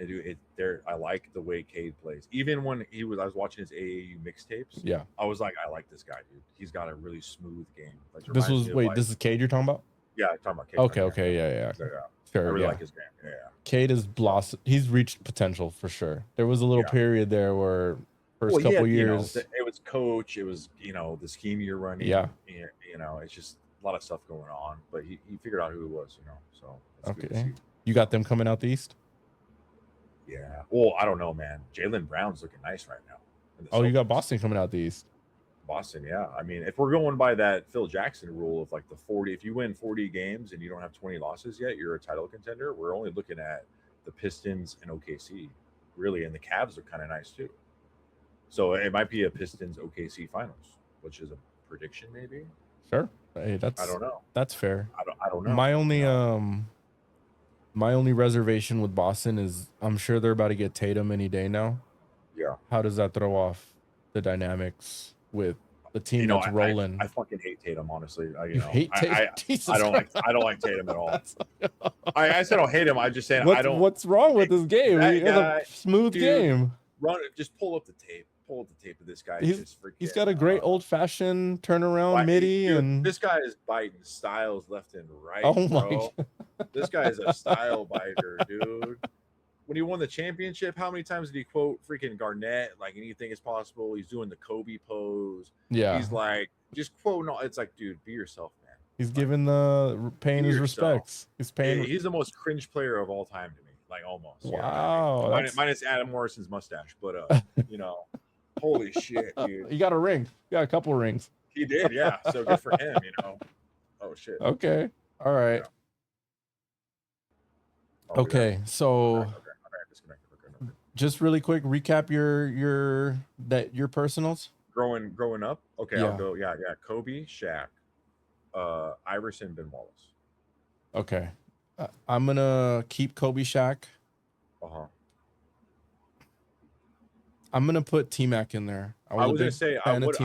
I like the way Cade plays. Even when I was watching his AAU mixtapes. Yeah, I was like, I like this guy, dude. He's got a really smooth game. Like, this is Cade you're talking about? Yeah, I'm talking about Cade. Okay, yeah. So, yeah. Sure, I really like his game. Yeah. Cade is blossomed. He's reached potential for sure. There was a little period there where couple years, it was coach. It was the scheme you're running. Yeah, it's just a lot of stuff going on. But he figured out who he was. So that's good to see. You got them coming out the East? Yeah. Well, I don't know, man. Jaylen Brown's looking nice right now. Oh, you got Boston coming out the East. Boston, yeah. I mean, if we're going by that Phil Jackson rule of like the 40, if you win 40 games and you don't have 20 losses yet, you're a title contender. We're only looking at the Pistons and OKC, really, and the Cavs are kind of nice too. So it might be a Pistons OKC finals, which is a prediction, maybe. Sure. Hey, I don't know. That's fair. I don't know. My only reservation with Boston is I'm sure they're about to get Tatum any day now. Yeah. How does that throw off the dynamics with the team that's rolling? I fucking hate Tatum, honestly. Hate Tatum? I don't like Tatum at all. I said I don't hate him. I just said I don't. What's wrong with this game? He has a smooth game. Just pull up the tape. Pull up the tape of this guy. He's got a great old-fashioned turnaround midi, and this guy is biting styles left and right. Oh my bro. This guy is a style biter, dude. When he won the championship, how many times did he quote freaking Garnett? Like, anything is possible. He's doing the Kobe pose. Yeah. He's like, just quoting all. It's like, dude, be yourself, man. He's giving paying his respects. He's paying. He's the most cringe player of all time to me. Like, almost. Wow. You know? Minus Adam Morrison's mustache, but holy shit, dude. You got a ring. You got a couple rings. He did, yeah. So good for him, Oh shit. Okay. All right. Yeah. Okay. So just really quick, recap your personals. Growing up. Okay, Yeah. I'll go. Yeah. Kobe, Shaq, Iverson, Ben Wallace. Okay. I'm gonna keep Kobe, Shaq. I'm gonna put T-Mac in there. I was gonna say I almost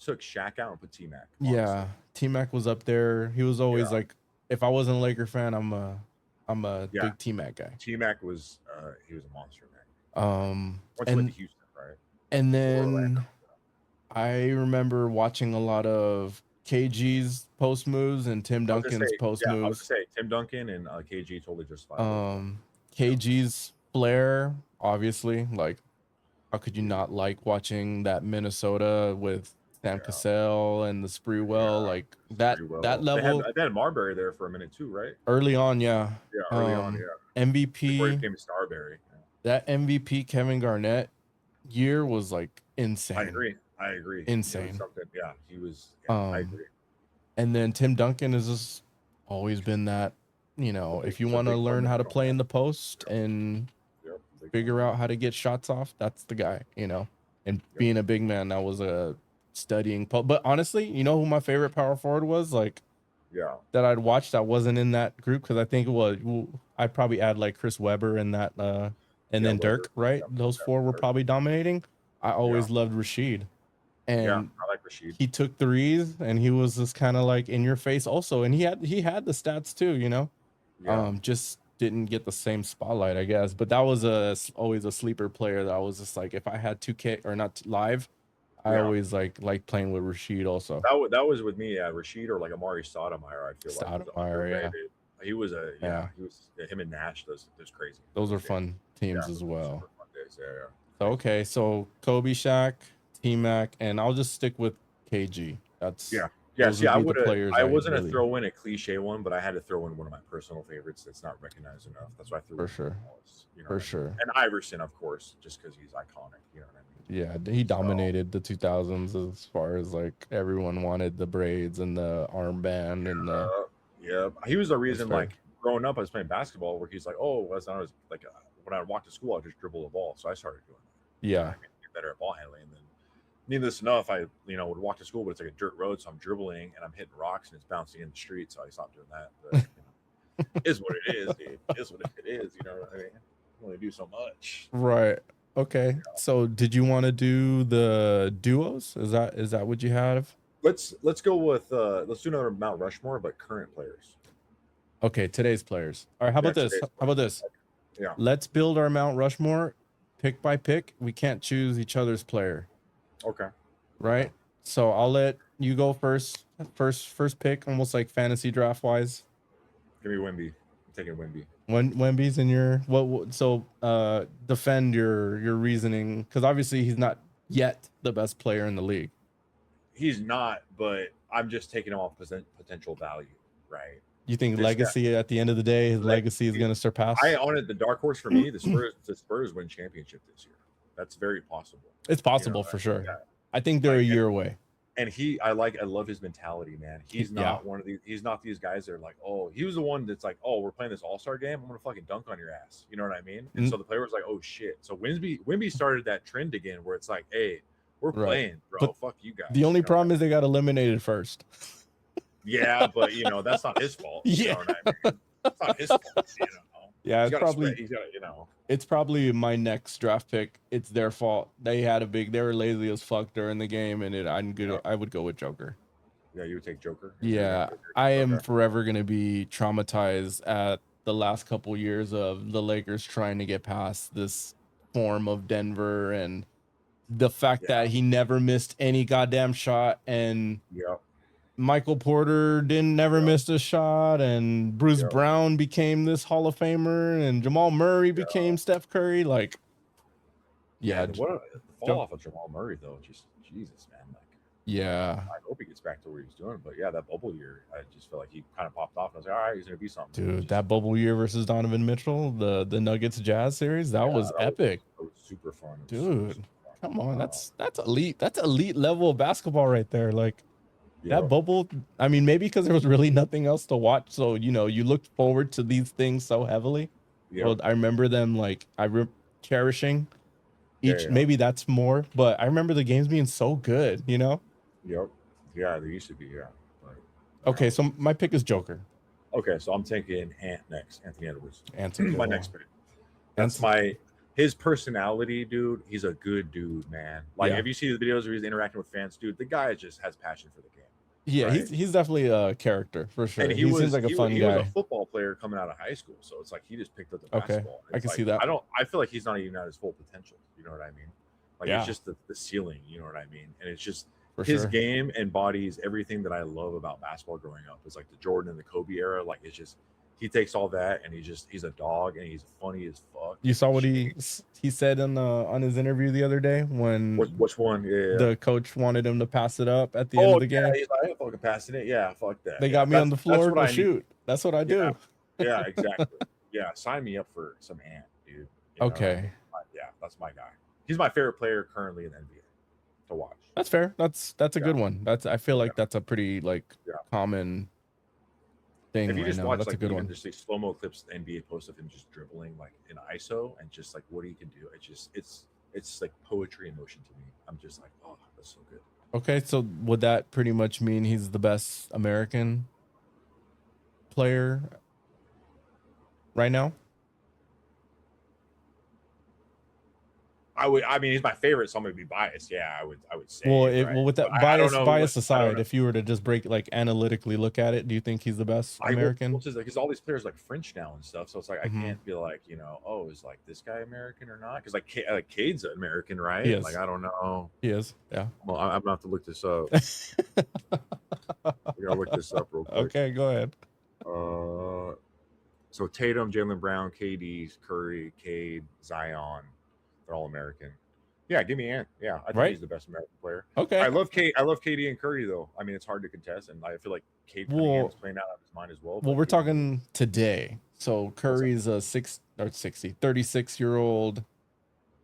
took Shaq out and put T-Mac. Honestly. Yeah, T-Mac was up there. He was always like, if I wasn't a Laker fan, I'm a big T-Mac guy. T-Mac was he was a monster, man. Once he went to Houston, right? And then I remember watching a lot of KG's post moves and Tim Duncan's post moves. I was gonna say Tim Duncan and KG totally justified. KG's flair, obviously, like. How could you not like watching that Minnesota with Sam Cassell and the Sprewell, like that level? They had Marbury there for a minute too, right? Early on, yeah. Yeah, early on, yeah. MVP. Before he became Starberry. That MVP Kevin Garnett year was like insane. I agree. Insane. He was. I agree. And then Tim Duncan has just always been that. If you want to learn how to play in the post and figure out how to get shots off, that's the guy, and being a big man, that was a studying but honestly, who my favorite power forward was, like, that I'd watched that wasn't in that group, because I think it was, I'd probably add like Chris Webber and that and then Dirk, right? Those four were probably dominating. I always loved Rashid, and I like Rashid. He took threes and he was just kind of like in your face also, and he had the stats too, just didn't get the same spotlight, I guess. But that was always a sleeper player that I was just like, if I had 2K or not live, I always like playing with Rashid also. That was with me, Rashid or like Amari Stoudemire. I feel Stoudemire, he was him and Nash. Those crazy. Those are fun teams as well. Fun days. So okay, so Kobe, Shaq, T-Mac, and I'll just stick with KG. That's See, I wasn't to throw in a cliche one, but I had to throw in one of my personal favorites that's not recognized enough. That's why I threw for sure. Wallace, sure. And Iverson, of course, just because he's iconic. You know what I mean? Yeah, he dominated the 2000s as far as like everyone wanted the braids and the armband and the. He was the reason. Like growing up, I was playing basketball, where he's like, when I would walk to school, I'd just dribble the ball. So I started doing that. Yeah, get better at ball handling, and then. Needless enough, I would walk to school, but it's like a dirt road, so I'm dribbling and I'm hitting rocks and it's bouncing in the street, so I stopped doing that. But, is what it is, dude. It's what it is. You know what I mean? You only do so much. Right. Okay. So did you want to do the duos? Is that what you have? Let's go with let's do another Mount Rushmore, but current players. Okay, today's players. All right, how about this? Today's How about this? Yeah. Let's build our Mount Rushmore pick by pick. We can't choose each other's player, Okay. right? Okay. So I'll let you go first. First pick, almost like fantasy draft wise. Give me Wemby. I'm taking Wemby. When Wemby's in your what? So defend your reasoning, because obviously he's not yet the best player in the league. He's not, but I'm just taking him off potential value, right? You think This legacy at the end of the day, his legacy is going to surpass? I own it. The dark horse for me, the Spurs win championship this year. That's very possible. It's possible for sure. Yeah. I think they're a year away. And I love his mentality, man. He's not one of these. He's not these guys that are like, oh, he was the one that's like, oh, we're playing this All-Star game. I'm gonna fucking dunk on your ass. You know what I mean? And so the player was like, oh shit. So Wemby started that trend again, where it's like, hey, we're playing, bro. But fuck you guys. The only problem is they got eliminated first. Yeah, but that's not his fault. You know what I mean? It's not his fault. Yeah, it's probably my next draft pick. It's their fault. They were lazy as fuck during the game, and I would go with Joker. Yeah, you would take Joker. Yeah, I am forever gonna be traumatized at the last couple years of the Lakers trying to get past this form of Denver, and the fact that he never missed any goddamn shot, and Michael Porter never missed a shot, and Bruce Brown became this Hall of Famer, and Jamal Murray became Steph Curry. Like, what a fall off of Jamal Murray though. Just Jesus, man. Like, yeah. I hope he gets back to where he's doing. But yeah, that bubble year, I just feel like he kind of popped off. And I was like, all right, he's gonna be something. Dude, that bubble year versus Donovan Mitchell, the Nuggets Jazz series, that was epic. It was super fun. Dude, come on, that's elite. That's elite level of basketball right there. Like. That bubble, I mean, maybe because there was really nothing else to watch. So, you looked forward to these things so heavily. Yeah. Well, I remember them cherishing each. Maybe that's more, but I remember the games being so good, Yep. Yeah, they used to be, Okay, so my pick is Joker. Okay, so I'm taking next. Anthony Edwards. My next pick. That's his personality, dude. He's a good dude, man. Like, if you see the videos where he's interacting with fans, dude, the guy just has passion for the game. Yeah, right? he's definitely a character for sure. And he seems like a fun guy. He was a football player coming out of high school, so it's like he just picked up the basketball. I can see that. I feel like he's not even at his full potential. You know what I mean? Like it's just the ceiling. You know what I mean? And it's just his game embodies everything that I love about basketball growing up. It's like the Jordan and the Kobe era. Like it's just he takes all that and he's a dog and he's funny as fuck. You saw what he said on his interview the other day when which one? Yeah. The coach wanted him to pass it up at the end of the game. He's like, I'm fucking passing it. Yeah, fuck that. They got me on the floor to shoot. That's what I do. Yeah, exactly. Yeah, sign me up for some Ant, dude. Okay. Yeah, that's my guy. He's my favorite player currently in the NBA to watch. That's fair. That's a good one. I feel like that's a pretty common thing. If you just watch that's a good one. Just like slow-mo clips, the NBA post of him just dribbling like in ISO and just like what he can do. It's like poetry in motion to me. I'm just like, oh, that's so good. Okay, so would that pretty much mean he's the best American player right now? I mean, he's my favorite, so I'm gonna be biased. Yeah, I would say. Well, with that bias aside, if you were to just analytically look at it, do you think he's the best American? Because all these players like French now and stuff, so it's like I can't be like, oh, is like this guy American or not? Because like Cade's American, right? He is. Like I don't know. He is. Yeah. Well, I'm gonna have to look this up. We gotta look this up real quick. Okay, go ahead. So Tatum, Jaylen Brown, KD, Curry, Cade, Zion. They're all American. Yeah, give me Ant. Yeah, I think he's the best American player. Okay. I love KD and Curry though. I mean, it's hard to contest, and I feel like Cade is playing out of his mind as well. Well, we're talking today. So Curry's a 36-year-old,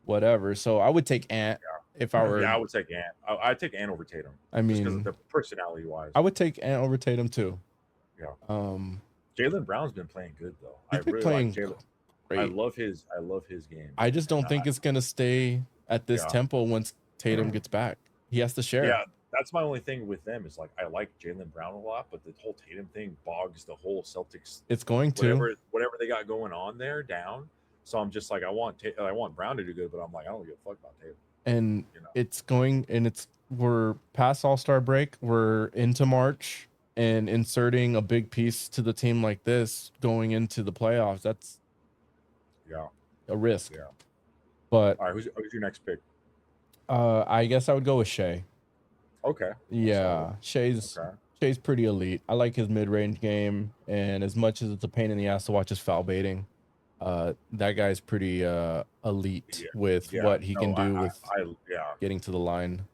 whatever. So I would take Ant if I were. Yeah, I would take Ant. I'd take Ant over Tatum. I mean, because of the personality wise. I would take Ant over Tatum too. Yeah. Jaylen Brown's been playing good though. He's been playing Jaylen. I love his game. I just don't think it's gonna stay at this tempo once Tatum gets back. He has to share. Yeah, that's my only thing with them is like I like Jaylen Brown a lot, but the whole Tatum thing bogs the whole Celtics It's going to. whatever they got going on there down. So I'm just like I want Brown to do good, but I'm like I don't give a fuck about Tatum. And You know? it's going, and we're past All-Star break. We're into March, and inserting a big piece to the team like this going into the playoffs, that's Yeah, a risk. yeah. But All right, who's your next pick? I guess I would go with Shea. Okay. Yeah, Solid. Okay. Shea's pretty elite. I like his mid-range game, and as much as it's a pain in the ass to watch his foul baiting, that guy's pretty elite Yeah. with Yeah. what he No, can do with yeah. getting to the line.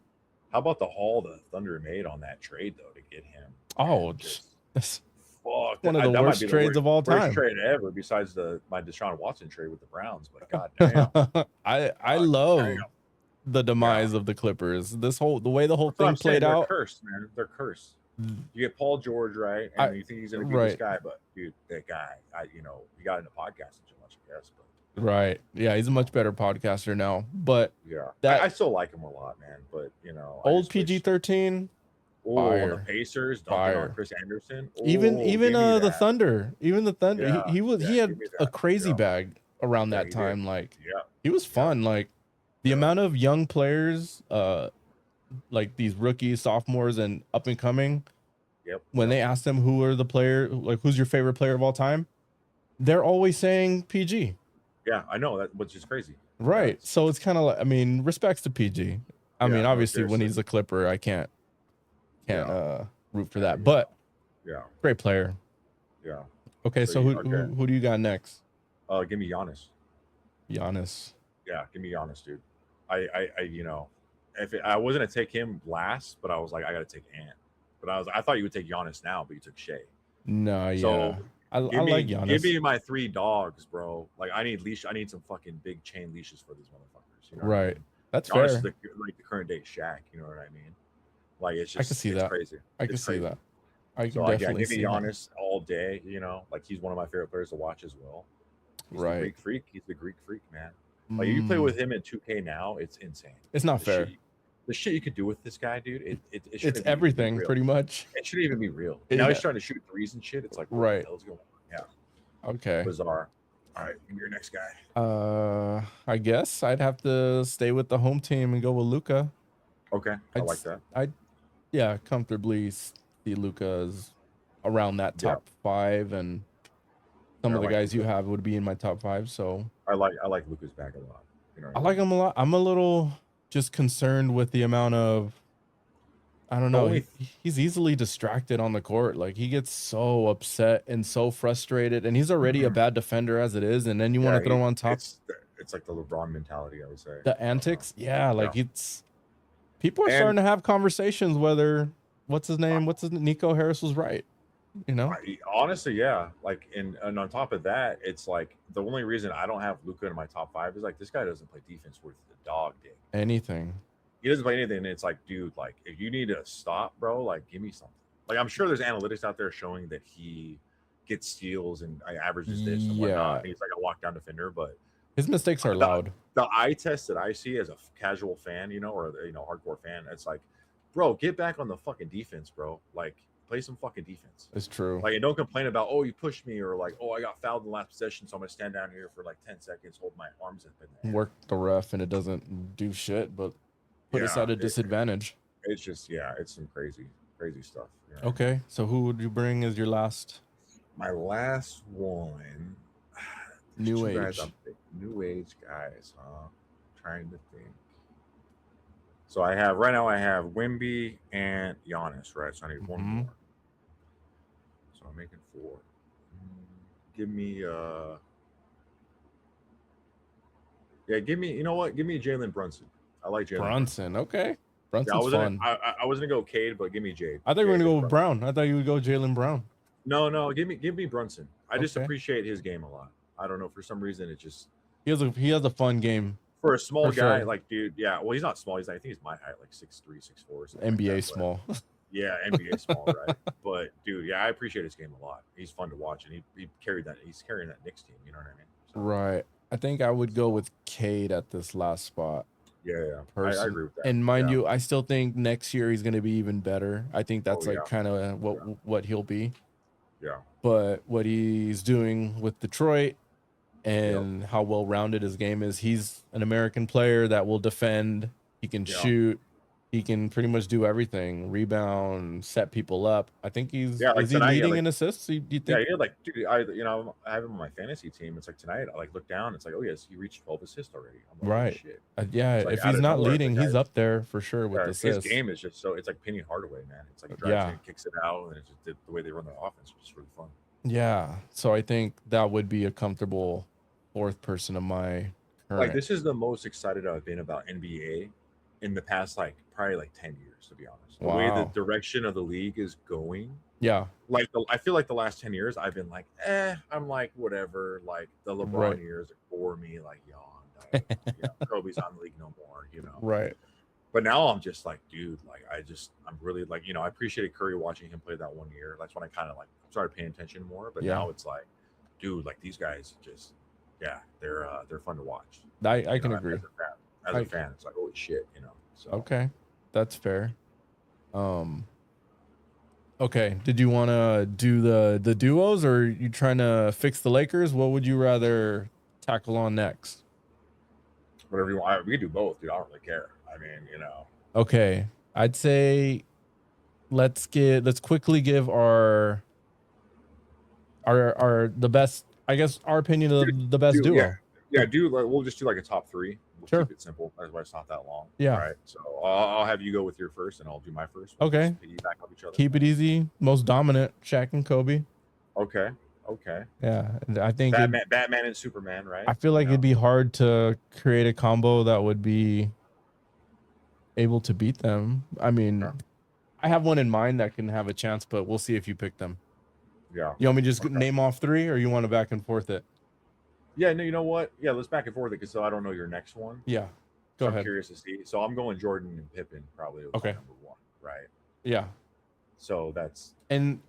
How about the haul the Thunder made on that trade though to get him? Oh, And just that's fuck one of the that might worst be the trades of all worst time. trade ever, besides my Deshaun Watson trade with the Browns. But goddamn, I love damn. the Yeah. demise of the Clippers. The way the whole That's what I'm thing saying. played They're out. cursed, man. They're cursed. You get Paul George, right? I And you think he's gonna be this right. guy, but dude, that guy, he got into podcasting too much, I guess. But Right. Yeah, he's a much better podcaster now. But yeah, that I still like him a lot, man. But I old just wish. PG-13, Oh, the fire. Pacers dunking on Fire. Chris Anderson. Even Oh, give me the that. Thunder, even the Thunder, Yeah, he give had me a that. crazy Yeah, bag around yeah, that he did. time. Like Yeah, he was yeah, fun. Like the yeah, amount of young players, like these rookies, sophomores, and up and coming, when yep. they ask them who are the player, like who's your favorite player of all time, they're always saying PG. Yeah, I know that, which is crazy. Yeah, Right. So it's kind of like, I mean, respects to PG. I mean, no, obviously when seriously. he's a Clipper, I can't Yeah, root for that. But yeah, great player. yeah. Okay, so Okay. who do you got next? Give me Giannis. Giannis. Yeah, give me Giannis, dude. I I wasn't gonna take him last, but I was like, I gotta take Ant. But I thought you would take Giannis now, but you took Shea. No, yeah. So I give like me Giannis. my 3 dogs, bro. Like I need some fucking big chain leashes for these motherfuckers. You know what I Right. mean? That's Giannis fair. is like the current day Shaq. You know what I mean? Like it's I can just see that. crazy. I can It's see crazy. that. I So can like yeah, definitely give me see that. Giannis all day. Like he's one of my favorite players to watch as well. He's the Right. Greek freak. He's the Greek freak, man. Like you play with him in 2K now, it's insane. It's not fair. The shit you could do with this guy, dude. It It's everything, pretty much. It shouldn't even be real. Yeah. Now he's trying to shoot threes and shit. It's like what Right. the hell's going on? Yeah. Okay. Bizarre. All right, give me your next guy. I guess I'd have to stay with the home team and go with Luca. Okay, I like that. Yeah, comfortably see Luca's around that top 5, and some of the guys you have would be in my top 5. So I like Luca's bag a lot. I like him a lot. I'm a little just concerned with the amount of, I don't know. He's easily distracted on the court. Like he gets so upset and so frustrated, and he's already a bad defender as it is. And then you want to throw him on top. It's like the LeBron mentality, I would say. The antics, it's people are starting to have conversations whether what's his name, Nico Harris was right. Honestly, yeah. Like, and on top of that, it's like the only reason I don't have Luka in my top 5 is like this guy doesn't play defense worth the dog dick. Anything. He doesn't play anything. And it's like, dude, like if you need to stop, bro, like give me something. Like I'm sure there's analytics out there showing that he gets steals and averages this and whatnot. And he's like a lockdown defender, but his mistakes are loud. The eye test that I see as a casual fan, or hardcore fan, it's like, bro, get back on the fucking defense, bro. Like play some fucking defense. It's true. Like, and don't complain about, oh, you pushed me, or like, oh, I got fouled in the last possession, so I'm gonna stand down here for like 10 seconds, hold my arms up in the air. Work the ref, and it doesn't do shit, but put us at a disadvantage. It's just, it's some crazy stuff. Okay, so who would you bring as your last? My last one. New age. New age guys, huh? Trying to think. So I have Wemby and Giannis, right? So I need one more. So I'm making 4. Give me give me, you know what? Give me Jalen Brunson. I like Jalen Brunson. Okay. Brunson's fun. I was gonna go Cade, but give me Jade. I thought you were gonna go with Brown. I thought you would go Jaylen Brown. No, give me Brunson. I just appreciate his game a lot. I don't know, for some reason it just he has a fun game. For a small guy, like, dude, yeah. Well, he's not small. I think he's my height, like 6'3", 6'4". NBA small. Yeah, NBA small, right? But dude, I appreciate his game a lot. He's fun to watch, and he carried that. He's carrying that Knicks team. You know what I mean? So. Right. I think I would go with Cade at this last spot. Yeah. I person. agree with that. And mind Yeah. you, I still think next year he's going to be even better. I think that's Oh like yeah. kind of what he'll be. Yeah. But what he's doing with Detroit Yep. and how well rounded his game is, he's an American player that will defend. He can Yeah. shoot. He can pretty much do everything. Rebound, set people up. I think Yeah. Like is he tonight, yeah, leading like in assists? Do you yeah, think? yeah, like dude, I have him on my fantasy team. It's like tonight, I like look down, it's like, oh yes, he reached 12 assists already. I'm like, oh Right. shit. Yeah. It's like If out he's of not nowhere, the leading, he's guy's up there for sure with his assists. game is just so it's like Penny Hardaway, man. It's like he drives Yeah. in, kicks it out, and it's just the way they run the offense is just really fun. Yeah. So I think that would be a comfortable fourth person of my Like current. this is the most excited I've been about NBA in the past like probably like 10 years, to be honest. The way the Wow. direction of the league is going. Yeah. Like I feel like the last 10 years I've been like, I'm like whatever. Like the LeBron Right. years bore me, like yawn. Kobe's on the league no more, Right. But now I'm just like, dude, like I'm really like, I appreciated Curry watching him play that one year. That's when I kind of like started paying attention more. But Yeah. now it's like, dude, like these guys just, they're fun to watch. I can agree. As a fan, it's like, holy shit, So Okay. That's fair. Okay. Did you want to do the duos, or are you trying to fix the Lakers? What would you rather tackle on next? whatever you want, we can do both, dude. I don't really care. I mean, Okay. I'd say let's quickly give our the best, I guess, our opinion of the best duo. We'll just do like a top three. We'll Sure. keep it simple. That's why it's not that long. Yeah. Right. So I'll have you go with your first, and I'll do my first. We'll Okay. just piggyback off each other. Keep it easy. Most dominant, Shaq and Kobe. Okay. Yeah. I think Batman and Superman, right? I feel like it'd be hard to create a combo that would be able to beat them. I mean, Yeah. I have one in mind that can have a chance, but we'll see if you pick them. Yeah. You want me to just name off three, or you want to back and forth it? Yeah. No, you know what? Yeah, let's back and forth it, because so I don't know your next one. Yeah. Go ahead. I'm curious to see. So I'm going Jordan and Pippen probably. Okay. Number one, right? Yeah. So that's, and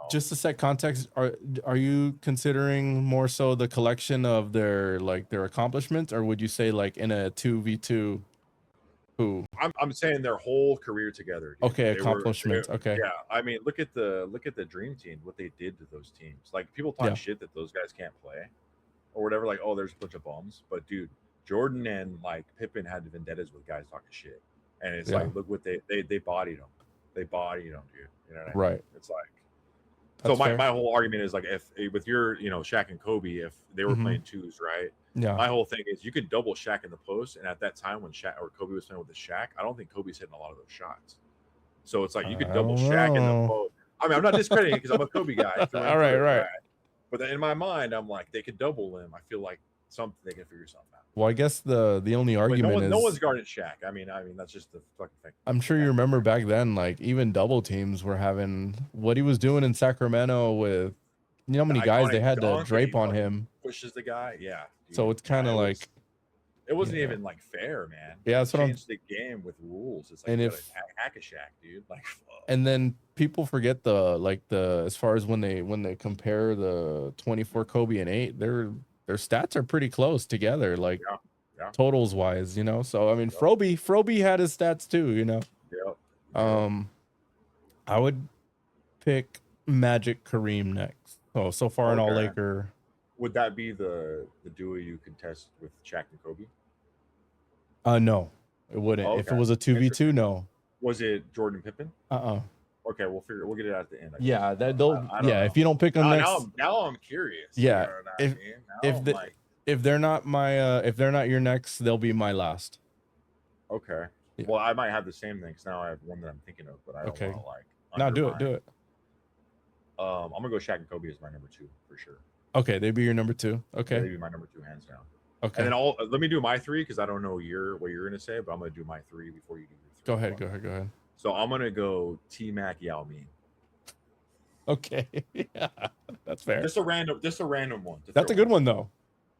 just to set context, are you considering more so the collection of their accomplishments, or would you say like in a 2v2 who? I'm saying their whole career together. Dude. Okay, accomplishments. Okay. Yeah, I mean, look at the Dream Team, what they did to those teams. Like people talk shit that those guys can't play, or whatever. Like, oh, there's a bunch of bums. But dude, Jordan and like Pippen had vendettas with guys talking shit, and it's like, look what they bodied them. They bodied them, dude. You know what I mean? Right. It's like. So my whole argument is like, if with your Shaq and Kobe, if they were playing twos, right? Yeah. My whole thing is you could double Shaq in the post, and at that time when Shaq or Kobe was playing with the Shaq, I don't think Kobe's hitting a lot of those shots. So it's like you could double Shaq in the post. I mean, I'm not discrediting it because I'm a Kobe guy. All right. But then in my mind, I'm like, they could double him. I feel like they can figure something out. Well, I guess the only argument is no one's guarding Shaq. I mean that's just the fucking thing. I'm sure you remember back then, like even double teams were having what he was doing in Sacramento with, how many guys they had to drape on him. Pushes the guy, yeah. Dude. So it's kind of like it wasn't even like fair, man. Yeah, that's what changed the game with rules. It's like and you if hack a Shaq, dude. Like, and then people forget the as far as when they compare the 24 Kobe and 8, their stats are pretty close together, like totals wise, So I mean, Froby had his stats too, I would pick Magic Kareem next. So far in all Laker. Would that be the duo you contest with Shaq and Kobe? No, it wouldn't. If it was a 2v2, no. Was it Jordan Pippen? Okay, we'll get it at the end. Yeah, if you don't pick them next. Now I'm curious. Yeah, if they're not your next, they'll be my last. Okay. Yeah. Well, I might have the same thing because now I have one that I'm thinking of, but I don't want to like. No, do it. I'm gonna go Shaq and Kobe as my number 2 for sure. Okay, they'd be your number 2. Okay, they'd be my number 2 hands down. Okay, and then let me do my 3 because I don't know what you're gonna say, but I'm gonna do my 3 before you do your 3. Go ahead. So I'm gonna go T-Mac, Yao Ming. Okay, yeah, that's fair. Just a random one. That's a good one though.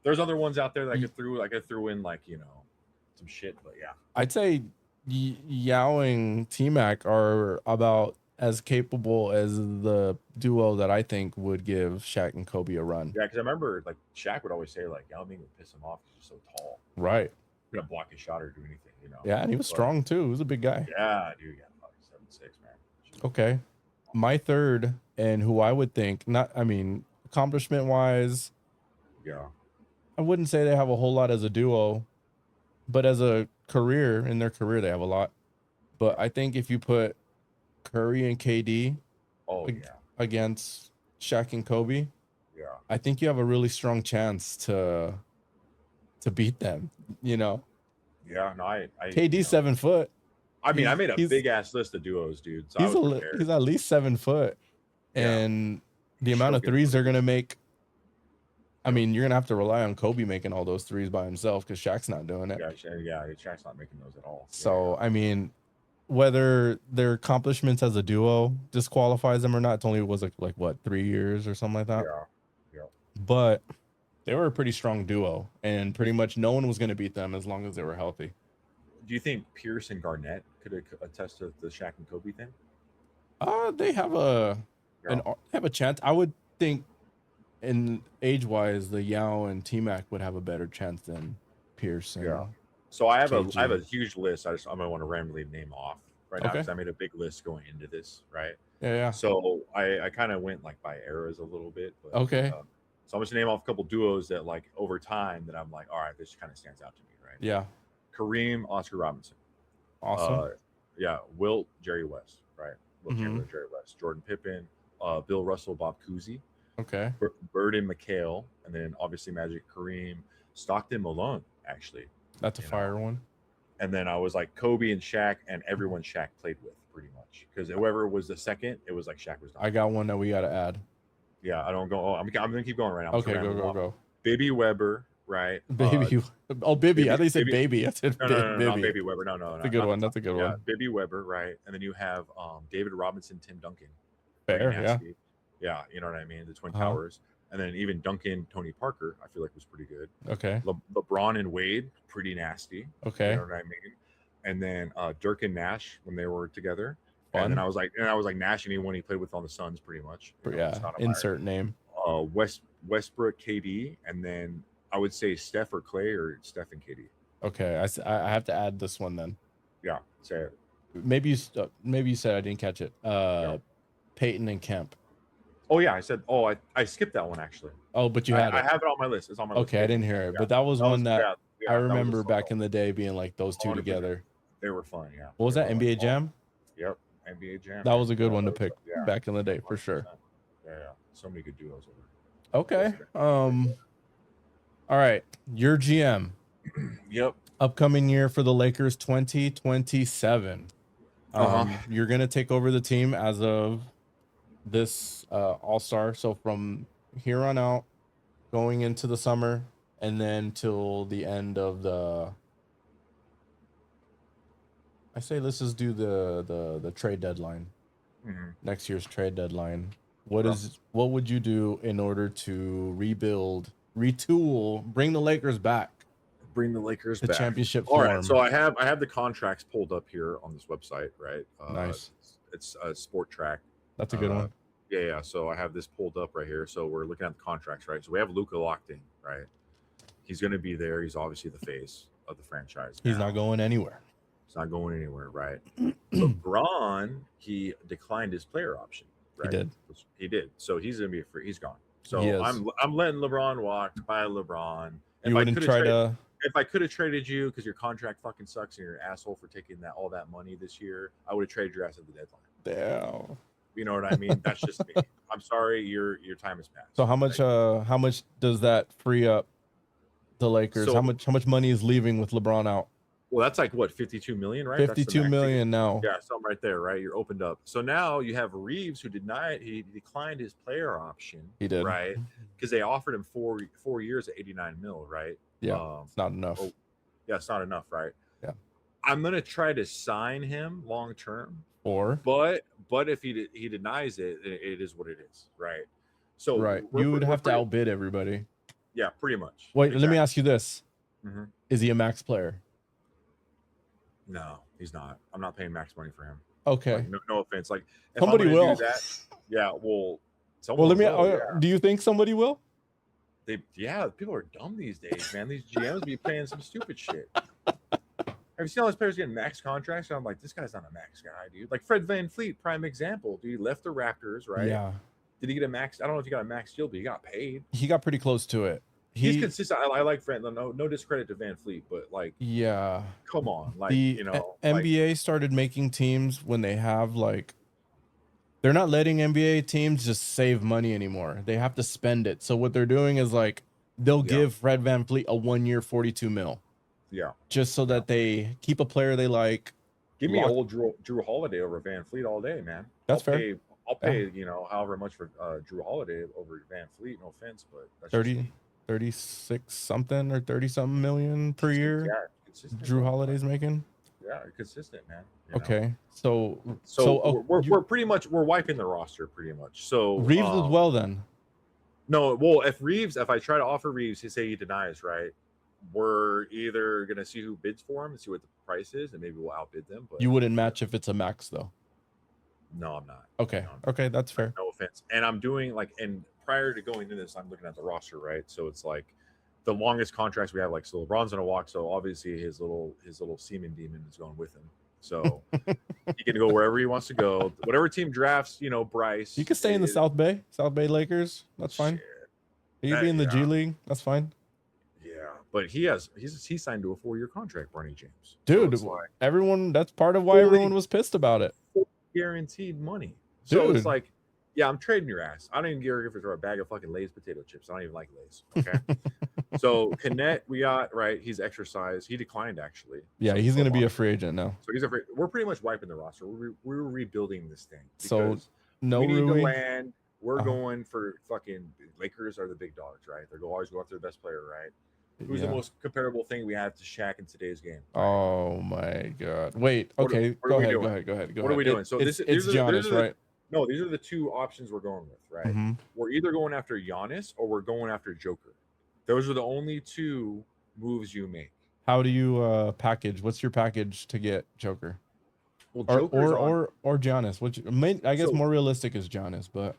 There's other ones out there that I could throw in like some shit, but yeah. I'd say Yao and T-Mac are about as capable as the duo that I think would give Shaq and Kobe a run. Yeah, because I remember like Shaq would always say like Yao Ming would piss him off because he's so tall. Right. gonna block his shot or do anything, you know. Yeah, and he was strong too. He was a big guy. Yeah, dude, yeah, 7'6", man. Okay. My third, and who I would think, accomplishment wise, Yeah. I wouldn't say they have a whole lot as a duo, but as a career, in their career, they have a lot. But I think if you put Curry and KD against Shaq and Kobe, I think you have a really strong chance to beat them, you know. Yeah, no, I KD's 7 foot. I mean, I made a big ass list of duos, dude. So he's at least 7 foot. And the amount of threes they're gonna make. I mean, you're gonna have to rely on Kobe making all those threes by himself because Shaq's not doing it. Yeah, Shaq's not making those at all. So I mean, whether their accomplishments as a duo disqualifies them or not, it only was like what, 3 years or something like that. Yeah. But they were a pretty strong duo, and pretty much no one was going to beat them as long as they were healthy. Do you think Pierce and Garnett could attest to the Shaq and Kobe thing? They have a chance. I would think, in age-wise, the Yao and T-Mac would have a better chance than Pierce. And So I have KG. I have a huge list. I'm gonna want to randomly name off right now because I made a big list going into this, right? Yeah. So I kind of went like by eras a little bit. But, so I'm just gonna name off a couple duos that like over time that I'm like, all right, this kind of stands out to me, right? Yeah. Kareem, Oscar Robinson. Awesome. Wilt, Jerry West, right? Wilt Chamberlain, Jerry West, Jordan Pippen, Bill Russell, Bob Cousy. Okay. Bird and McHale, and then obviously Magic, Kareem, Stockton, Malone, actually. That's a fire one. And then I was like Kobe and Shaq and everyone Shaq played with pretty much. Because whoever was the second, it was like Shaq was. I got one that we got to add. Yeah, I don't go. Oh, I'm gonna keep going right now. Okay, go. Baby Weber, right? Bibby. I think you said baby. I said no, not Baby Weber. No. That's a good one. That's a good one. Baby Weber, right? And then you have David Robinson, Tim Duncan. Fair, yeah. Yeah, you know what I mean? The Twin Towers. And then even Duncan, Tony Parker, I feel like was pretty good. Okay. LeBron and Wade, pretty nasty. Okay. You know what I mean? And then Dirk and Nash when they were together. Fun. And then I was like Nash and anyone he played with on the Suns, pretty much. Insert name. Westbrook, KD, and then I would say Steph or Clay or Steph and KD. Okay, I have to add this one then. Yeah, say it. Maybe you said I didn't catch it. Peyton and Kemp. Oh yeah, I said. Oh, I skipped that one actually. Oh, but you had it. I have it on my list. It's on my list. Okay, I didn't hear it, but that was one that I remember back in the day being like those two together. They were fun, yeah. What was that? NBA Jam? Yep, NBA Jam. That was a good one to pick back in the day for sure. Yeah, so many good duos over. Okay. All right, your GM. Yep. Upcoming year for the Lakers 2027. You're gonna take over the team as of this All-Star. So from here on out, going into the summer, and then till the end of I say let's just do the trade deadline. Next year's trade deadline. What would you do in order to rebuild, retool, bring the Lakers back? Bring the Lakers back. The championship form. All right, so I have the contracts pulled up here on this website, right? Nice. It's a Sport Track. That's a good one. Yeah. So I have this pulled up right here. So we're looking at the contracts, right? So we have Luka locked in, right? He's going to be there. He's obviously the face of the franchise. He's not going anywhere. He's not going anywhere, right? LeBron, he declined his player option. Right? He did. So he's going to be free. He's gone. So I'm letting LeBron walk. Bye, LeBron. You wouldn't try to. If I could have traded you because your contract fucking sucks and you're an asshole for taking all that money this year, I would have traded your ass at the deadline. Damn. You know what I mean? That's just me. I'm sorry, your time has passed. So how much does that free up the Lakers? So, how much money is leaving with LeBron out? Well, that's like what, 52 million, right? 52 million now. Yeah, something right there, right? You're opened up. So now you have Reeves who he declined his player option. He did, right? Because they offered him 4 years at 89 mil, right? Yeah, it's not enough. Yeah, it's not enough, right? Yeah. I'm gonna try to sign him long term. But if he denies it, it is what it is, right? So you would have to outbid everybody. Yeah, pretty much. Wait, let me ask you this: Is he a max player? No, he's not. I'm not paying max money for him. Okay. Like, no offense. Like if somebody will. Do that, yeah. Well. Do you think somebody will? People are dumb these days, man. These GMs be playing some stupid shit. Have you seen all those players getting max contracts? And I'm like, this guy's not a max guy, dude. Like Fred VanVleet, prime example. Dude, he left the Raptors, right? Yeah, Did he get a max? I don't know if he got a max deal, but he got paid. he got pretty close to it. He's He, consistent. I like Fred. No discredit to VanVleet, but like, yeah, come on, like the like NBA started making teams when they have like they're not letting NBA teams just save money anymore. They have to spend it. So what they're doing is like they'll yeah, give Fred VanVleet a 1 year 42 mil yeah, just so yeah. that they keep a player they like. Give me Lock. old Drew Holiday over VanVleet all day, man. That's fair. I'll Yeah. pay, however much for Drew Holiday over VanVleet. No offense, but that's 30, 36 something or 30 something million per year. Yeah, consistent. Drew Bro. Holiday's making. Yeah, consistent, man. Okay, so we're pretty much we're wiping the roster pretty much. So Reeves as well then. No, well, if I try to offer Reeves, he say he denies, right? We're either gonna see who bids for him and see what the price is, and maybe we'll outbid them. But You wouldn't match if it's a max though. no, I'm not. Okay, No, okay, that's fair. no offense. And I'm doing and prior to going into this, I'm looking at the roster, right? So it's like the longest contracts we have, like so LeBron's gonna walk, so obviously his little semen demon is going with him. So he can go wherever he wants to go. Whatever team drafts, Bryce. You can stay in the South Bay Lakers. That's fine. Shit. You can be in the G League. That's fine. Yeah, but he's signed to a 4-year contract, Bronny James. Dude, so like, everyone. That's part of why everyone was pissed about it. Guaranteed money. So Dude. it's like, yeah, I'm trading your ass. I don't even care if it's for a bag of fucking Lay's potato chips. I don't even like Lay's. Okay. So Connect, we got right. He's exercised. He declined actually. Yeah, so, he's gonna be a free agent now. So he's we're pretty much wiping the roster. We're rebuilding this thing. So no we need Rui. to land. We're going for fucking Lakers are the big dogs, right? They're always go after the best player, right? Who's the most comparable thing we have to Shaq in today's game? Right? Oh my god! Wait, okay, go ahead. What are we doing? So it's Giannis, right? No, these are the two options we're going with, right? Mm-hmm. We're either going after Giannis or we're going after Joker. Those are the only two moves you make. How do you package? What's your package to get Joker? Well, or Giannis. Which I guess more realistic is Giannis, but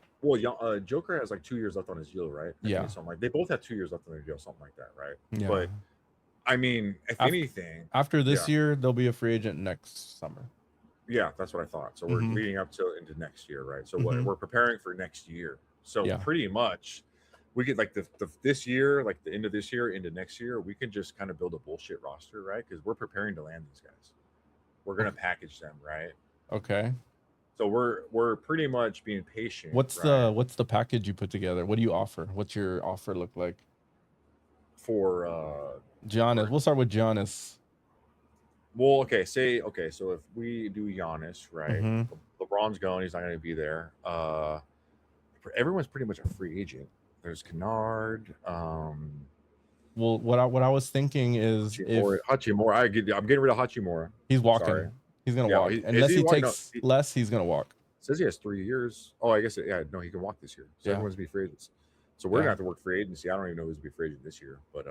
Joker has like 2 years left on his deal, right? Yeah, something like they both have 2 years left on their deal, something like that, right? Yeah. But I mean, if anything, after this year, they'll be a free agent next summer. Yeah, that's what I thought. So we're leading up into next year, right? So we're preparing for next year. So pretty much, we could like this year, like the end of this year into next year, we can just kind of build a bullshit roster, right? Because we're preparing to land these guys. We're gonna package them, right? Okay. So we're pretty much being patient. What's the package you put together? What do you offer? What's your offer look like? For Giannis, we'll start with Giannis. Well, okay. So if we do Giannis, right? LeBron's going; he's not going to be there. Everyone's pretty much a free agent. There's Kennard. Well, what I was thinking is Hachimura. I'm getting rid of Hachimura. He's walking. Sorry. He's gonna walk unless he takes less. He's gonna walk. Says he has 3 years. Oh, I guess he can walk this year. So everyone's be free agents. So we're gonna have to work free agency. I don't even know who's gonna be free agent this year, but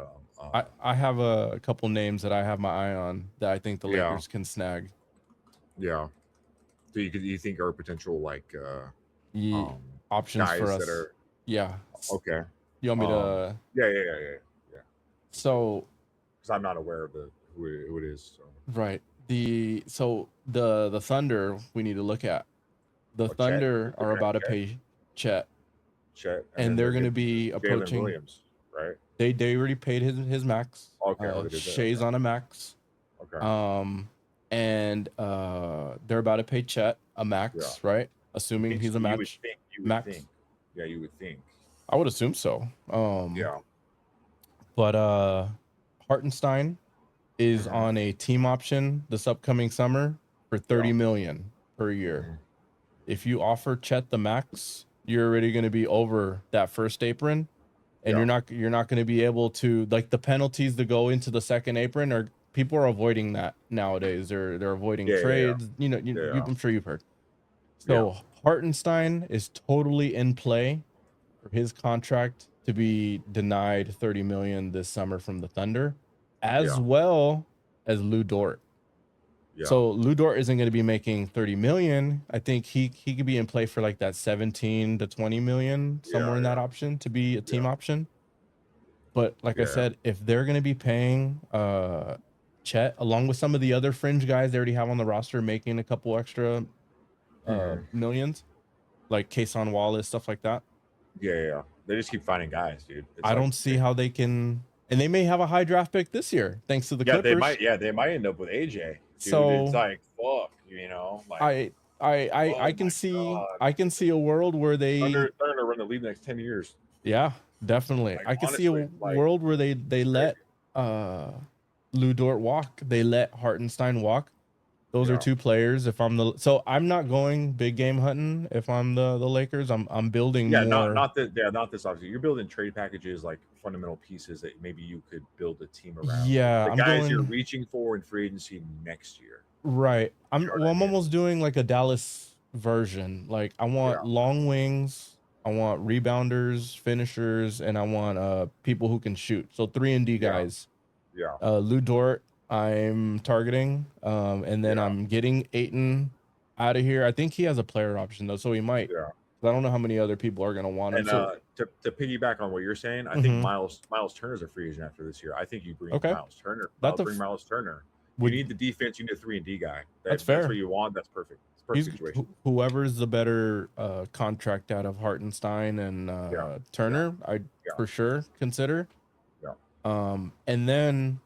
I have a couple names that I have my eye on that I think the Lakers can snag. Yeah. So you think are potential like options guys for us? That are, yeah. Okay. You want me to? Yeah. So, because I'm not aware of who it is. So. Right. The Thunder we need to look at. The Thunder are about to pay Chet, and they're going to be approaching Williams, right? They already paid his max. Okay. Shea's on a max. Okay. And they're about to pay Chet a max, right? Assuming he's a max. Yeah, you would think. I would assume so. Yeah. But Hartenstein is on a team option this upcoming summer for $30 million per year. If you offer Chet the max, you're already going to be over that first apron, and you're not going to be able to, like, the penalties to go into the second apron, or people are avoiding that nowadays. They're avoiding trades. I'm sure you've heard. So Hartenstein is totally in play for his contract to be denied $30 million this summer from the Thunder, as well as Lou Dort. Yeah. So Lou Dort isn't going to be making $30 million. I think he could be in play for like that 17 to 20 million, somewhere in that option to be a team option. But like I said, if they're going to be paying Chet, along with some of the other fringe guys they already have on the roster, making a couple extra millions, like Kason Wallace, stuff like that. Yeah. They just keep finding guys, dude. It's I like don't see how they can, and they may have a high draft pick this year thanks to the Clippers. They might end up with AJ, dude. It's So like fuck, you know, like I oh can my see god, a world where they, they're gonna run the league the next 10 years. yeah, definitely. Like I can see a honestly, like world where they crazy. let Lou Dort walk. They let Hartenstein walk. Those are Yeah. two players. If I'm not going big game hunting. If I'm the Lakers, I'm building Yeah, more. not this obviously. You're building trade packages like fundamental pieces that maybe you could build a team around. Yeah, The I'm guys you're going reaching for in free agency next year. right. You know what I I'm mean? almost doing like a Dallas version. Like I want Yeah, long wings, I want rebounders, finishers, and I want people who can shoot. So 3-and-D yeah, guys. yeah, Lou Dort, I'm targeting. And then yeah, I'm getting Aiton out of here. I think he has a player option though, so he might. yeah. I don't know how many other people are gonna want him. And So to piggyback on what you're saying, I think mhm. Miles Turner's a free agent after this year. I think you bring Okay. Miles Turner. That's a Bring Miles Turner. You would need the defense. You need a 3-and-D guy. that's That's what fair. you want. That's perfect. It's a perfect situation. Whoever's the better contract out of Hartenstein and Yeah, yeah, Turner, I yeah, for sure consider. yeah. And then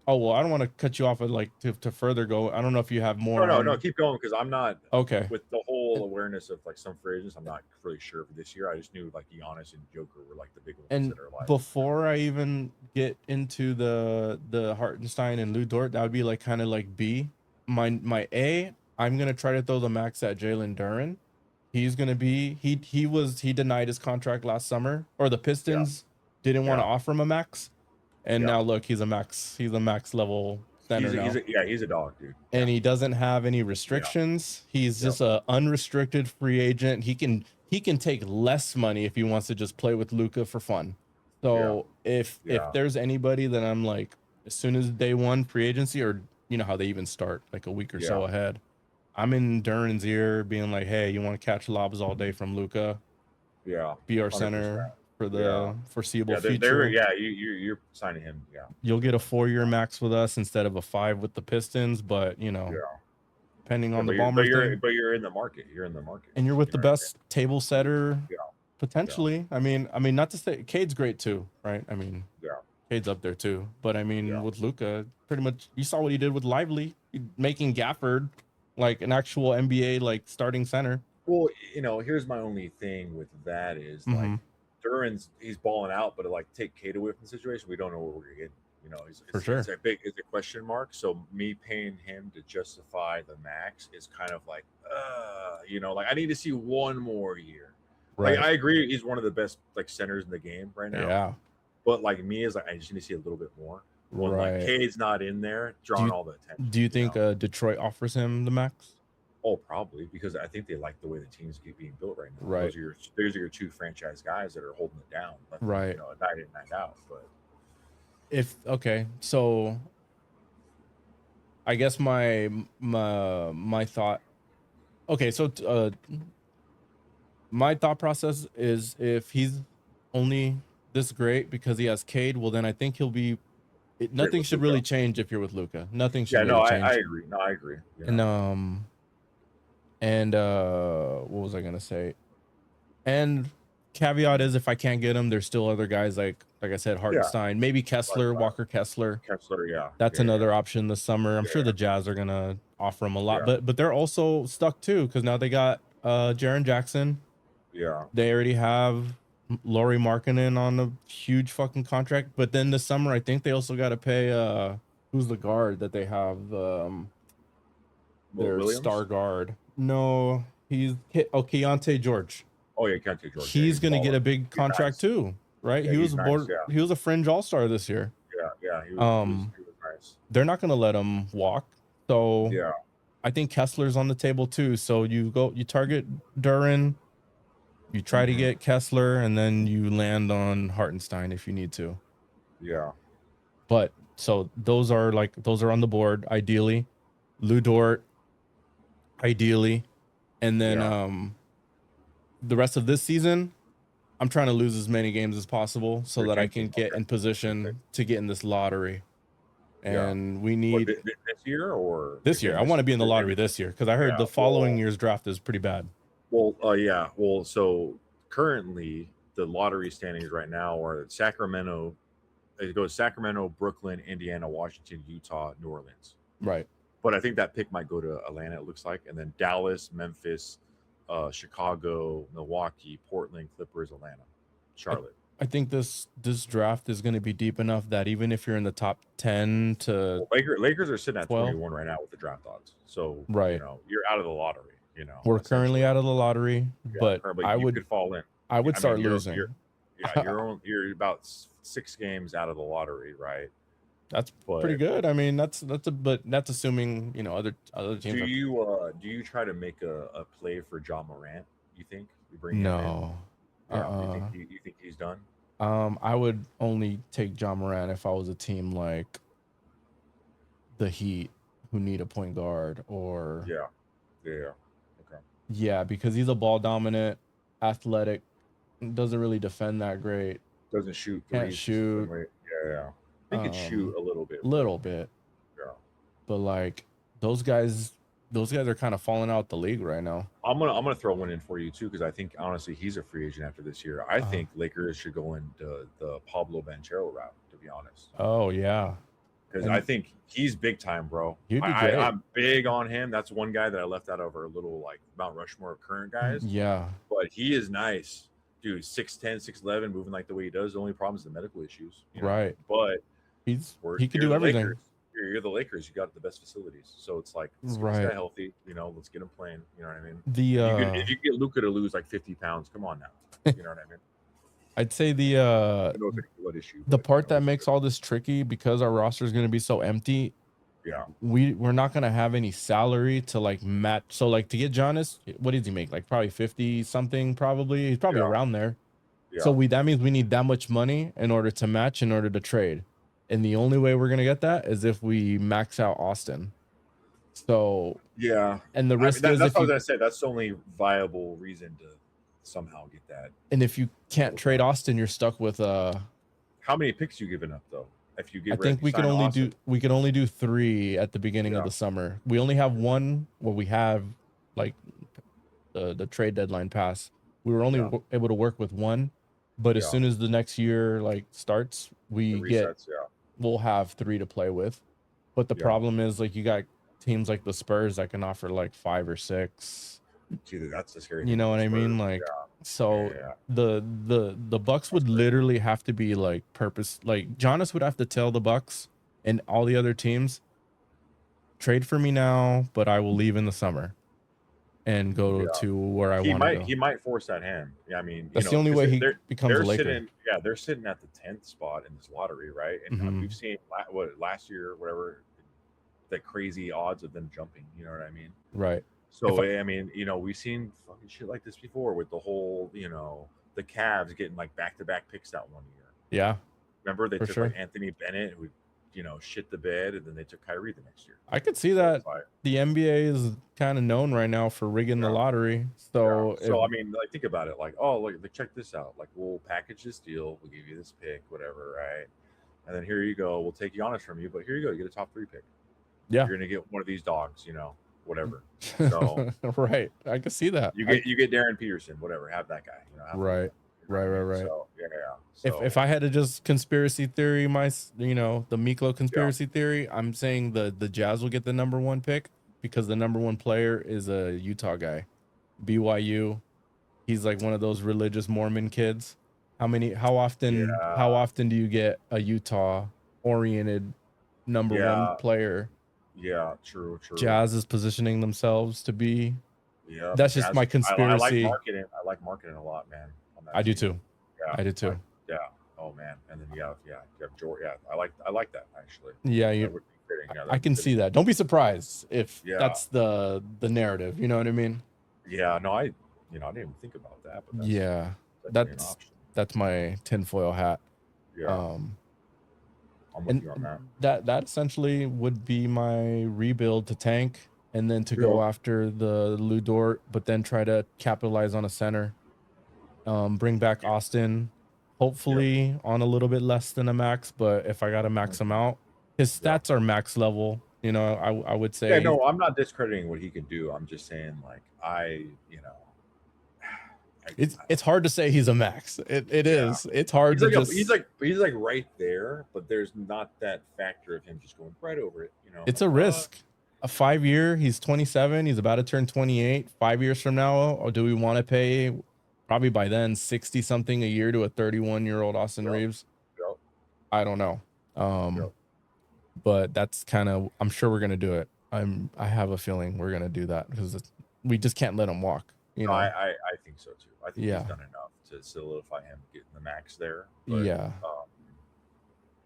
oh well, I don't want to cut you off and like to further go. I don't know if you have more No. on. Keep going because I'm not Okay. with the whole awareness of like some free agents. I'm not really sure for this year. I just knew like Giannis and Joker were like the big ones And that are like. before I even get into the Hartenstein and Lou Dort, that would be like kind of like B. My A, I'm gonna try to throw the max at Jalen Duren. He's gonna be he denied his contract last summer, or the Yeah, Pistons didn't want to yeah, offer him a max, and yeah. now look, he's a max level center now, He's a dog, dude. and Yeah, he doesn't have any yeah, restrictions. He's yeah, just a unrestricted free agent. He can take less money if he wants to just play with Luca for fun. yeah, So if yeah, there's anybody that I'm like, as soon as day one free agency, or you know how they even start like a week or yeah, so ahead, I'm in Duran's ear being like, hey, you want to catch lobs all day from Luca? yeah. Be our 100%. center for Yeah, the foreseeable yeah. They're future. yeah. You're signing him. Yeah, You'll get a 4-year max with us instead of a 5 with the Pistons, but you know, yeah, depending yeah. on the Bomber thing. But you're in the market. You're in the market. And you're with You the know what I mean? best table setter Yeah, yeah, potentially. I mean, not to say Cade's great too, right? I mean, yeah, Cade's up there too. But I mean, yeah. with Luca, pretty much you saw what he did with Lively, making Gafford like an actual NBA like starting center. Well, here's my only thing with that is like Mm-hmm. Duran's he's balling out, but like take Kate away from the situation, we don't know what we're gonna get. For sure. It's a question mark. So me paying him to justify the max is kind of like, like I need to see one more year. Like Right. I agree, he's one of the best like centers in the game right now. Yeah. But like me is like I just need to see a little bit more. When like Right. Cade's not in there, Do drawing you all the attention. do you think Detroit offers him the max? Oh, probably because I think they like the way the teams keep being built right now. Right. Those are your two franchise guys that are holding it down. Right. Night in, night out. But Okay, so I guess my thought. Okay, so my thought process is if he's only this great because he has Cade, well then I think he'll be. great Nothing with should really Luka. change if you're with Luca. Nothing should Yeah, no, really I change. agree. No, I agree. And what was I gonna say? And caveat is if I can't get him, there's still other guys like I said, Yeah, Hartenstein, maybe Kessler, like Walker Kessler. Kessler. Yeah, That's yeah, another option this summer. I'm yeah, sure the Jazz are gonna offer him a lot, yeah, but they're also stuck too because now they got Jaren Jackson. yeah. They already have Laurie Markkinen on a huge fucking contract, but then this summer I think they also got to pay who's the guard that they have their Williams. star guard. No, Keontae George. Oh yeah, Kente George. Yeah, He's he's gonna get baller. a big He's contract nice. too, right? Yeah, he's nice. Yeah, He was a fringe all-star this year. yeah. He was nice. They're not gonna let him walk. So Yeah. I think Kessler's on the table too. So you target Duren, you try to Mm-hmm. get Kessler, and then you land on Hartenstein if you need to. Yeah. But so those are on the board, ideally. Lou Dort, ideally. And then Yeah. the rest of this season, I'm trying to lose as many games as possible so You're that I tanking. can get Okay. in position to get in this lottery. and we What, need this year or this year. I want to be in the lottery this year because I heard the following year's draft is pretty bad. Well, yeah. Well, so currently the lottery standings right now are Sacramento. It goes Sacramento, Brooklyn, Indiana, Washington, Utah, New Orleans. Right. But I think that pick might go to Atlanta. It looks like, and then Dallas, Memphis, Chicago, Milwaukee, Portland, Clippers, Atlanta, Charlotte. I think this draft is going to be deep enough that even if you're in the top 10 to Lakers are sitting at 12, 21 right now with the draft odds. So right, you're out of the lottery. We're currently out of the lottery, but you could fall in. I would start losing. You're about 6 games out of the lottery, right? That's pretty good. I mean, but that's assuming other teams. Do you try to make a play for John Morant? You think you bring him in? Yeah. You think he's done? I would only take John Morant if I was a team like the Heat who need a point guard or Okay. Yeah, because he's a ball dominant, athletic, doesn't really defend that great. Doesn't shoot. Can't shoot. Yeah. He can shoot a little bit. Yeah. But like those guys are kind of falling out the league right now. I'm gonna throw one in for you too, because I think honestly he's a free agent after this year. I think Lakers should go into the Pablo Banchero route, to be honest. Oh yeah. Because I think he's big time, bro. He'd be great. I'm big on him. That's one guy that I left out of our little like Mount Rushmore of current guys. Yeah. But he is nice. Dude, 6'10", 6'11", moving like the way he does. The only problem is the medical issues. Right. But he can do everything. Lakers. You're the Lakers. You got the best facilities. So it's like, let's get this guy healthy. Let's get him playing. You know what I mean? If you get Luka to lose like 50 pounds, come on now. You know what I mean? I'd say the part that makes all this tricky, because our roster is going to be so empty. Yeah, we're not going to have any salary to like match. So like to get Giannis, what does he make? Like probably 50 something. Probably he's probably around there. Yeah. So that means we need that much money in order to match, in order to trade. And the only way we're going to get that is if we max out Austin. So yeah, and the risk is that's what I said. That's the only viable reason to somehow get that. And if you can't trade Austin, you're stuck with how many picks you giving up though? If you get, I think we could only do 3 at the beginning of the summer. We only have 1. Well, we have like the trade deadline pass. We were only able to work with 1, but as soon as the next year like starts, we'll have 3 to play with. But the problem is like you got teams like the Spurs that can offer like 5 or 6. See, that's the scary thing. You know what I mean? Like, so the Bucks would literally have to be like like Giannis would have to tell the Bucks and all the other teams, trade for me now, but I will leave in the summer and go to where I want to go. He might force that hand. Yeah, I mean, that's the only way he becomes a Laker. They're sitting at the 10th spot in this lottery, right? And we've seen last year, whatever, the crazy odds of them jumping. You know what I mean? Right. So I mean, we've seen fucking shit like this before with the whole, the Cavs getting like back-to-back picks that one year. Yeah. Remember they took like Anthony Bennett, who, shit the bed, and then they took Kyrie the next year. I could see that. The NBA is kind of known right now for rigging the lottery. So, I mean, like think about it. Like, oh, look, check this out. Like, we'll package this deal. We'll give you this pick, whatever, right? And then here you go. We'll take Giannis from you, but here you go. You get a top 3 pick. Yeah. You're gonna get one of these dogs, whatever. So right, I can see that. You get Darren Peterson, whatever. Have that guy. Right. So, So, if I had to just conspiracy theory the Miklo conspiracy theory, I'm saying the Jazz will get the number 1 pick because the number 1 player is a Utah guy, BYU. He's like one of those religious Mormon kids. How often do you get a Utah oriented number 1 player? Yeah, true. Jazz is positioning themselves to be. Yeah, that's just my conspiracy. I like marketing a lot, man. I do too. Yeah, I do too. Oh man, and then you have George. Yeah, I like that actually. Yeah, I can see that. Don't be surprised if that's the narrative. You know what I mean? Yeah. No, I didn't even think about that. But that's my tinfoil hat. Yeah. I'm with you on that. That essentially would be my rebuild to tank and then to go after the Lou Dort, but then try to capitalize on a center. Bring back Austin, hopefully on a little bit less than a max, but if I got to max him out, His Yeah. stats are max level. You know, I would Yeah, say no, I'm not discrediting what he can do. I'm just saying, like, I it's don't know. hard to say he's a max. It Yeah, is. It's hard he's to like just. he's like right there, but there's not that factor of him just going right over it. It's a risk. A 5 year. He's 27. He's about to turn 28. 5 years from now, or do we want to pay? Probably by then 60 something a year to a 31-year-old Austin Yep, Reeves. yep, I don't know. yep. But that's kind of. I'm sure we're gonna do it. I have a feeling we're gonna do that because we just can't let him walk. You No, know. I think so too. I think he's Yeah. done enough to solidify him getting the max there. But Yeah.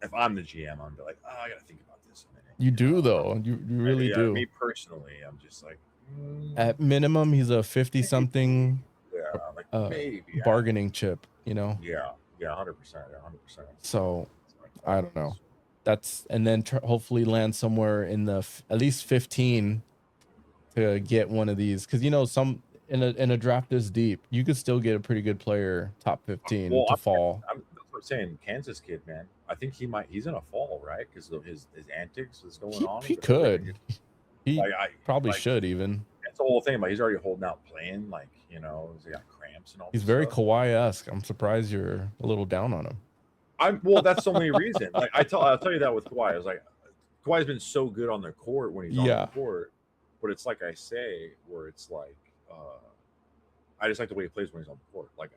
if I'm the GM, I'm be like, oh, I got to think about this a minute. You do though. You really Yeah, do. me personally, I'm just like, At minimum, he's a 50 something yeah, like maybe, bargaining chip, you know? yeah, 100%, 100%. So I don't know. That's, and then hopefully land somewhere in the at least 15 to get one of these. Cause you know, some in a draft this deep, you could still get a pretty good player, top 15 Well, to fall. that's what I'm saying. Kansas kid, man. I think he's in a fall, right? Because of his antics that's going on. He With everything. could. He probably like, should even. that's the whole thing. Like he's already holding out playing. Like, he's got cramps and all He's this very stuff. Kawhi-esque. I'm surprised you're a little down on him. Well, that's the only reason. Like I'll tell you that with Kawhi. I was like, Kawhi's been so good on the court when he's on the court, but it's like I say, where it's like, I just like the way he plays when he's on the court. Like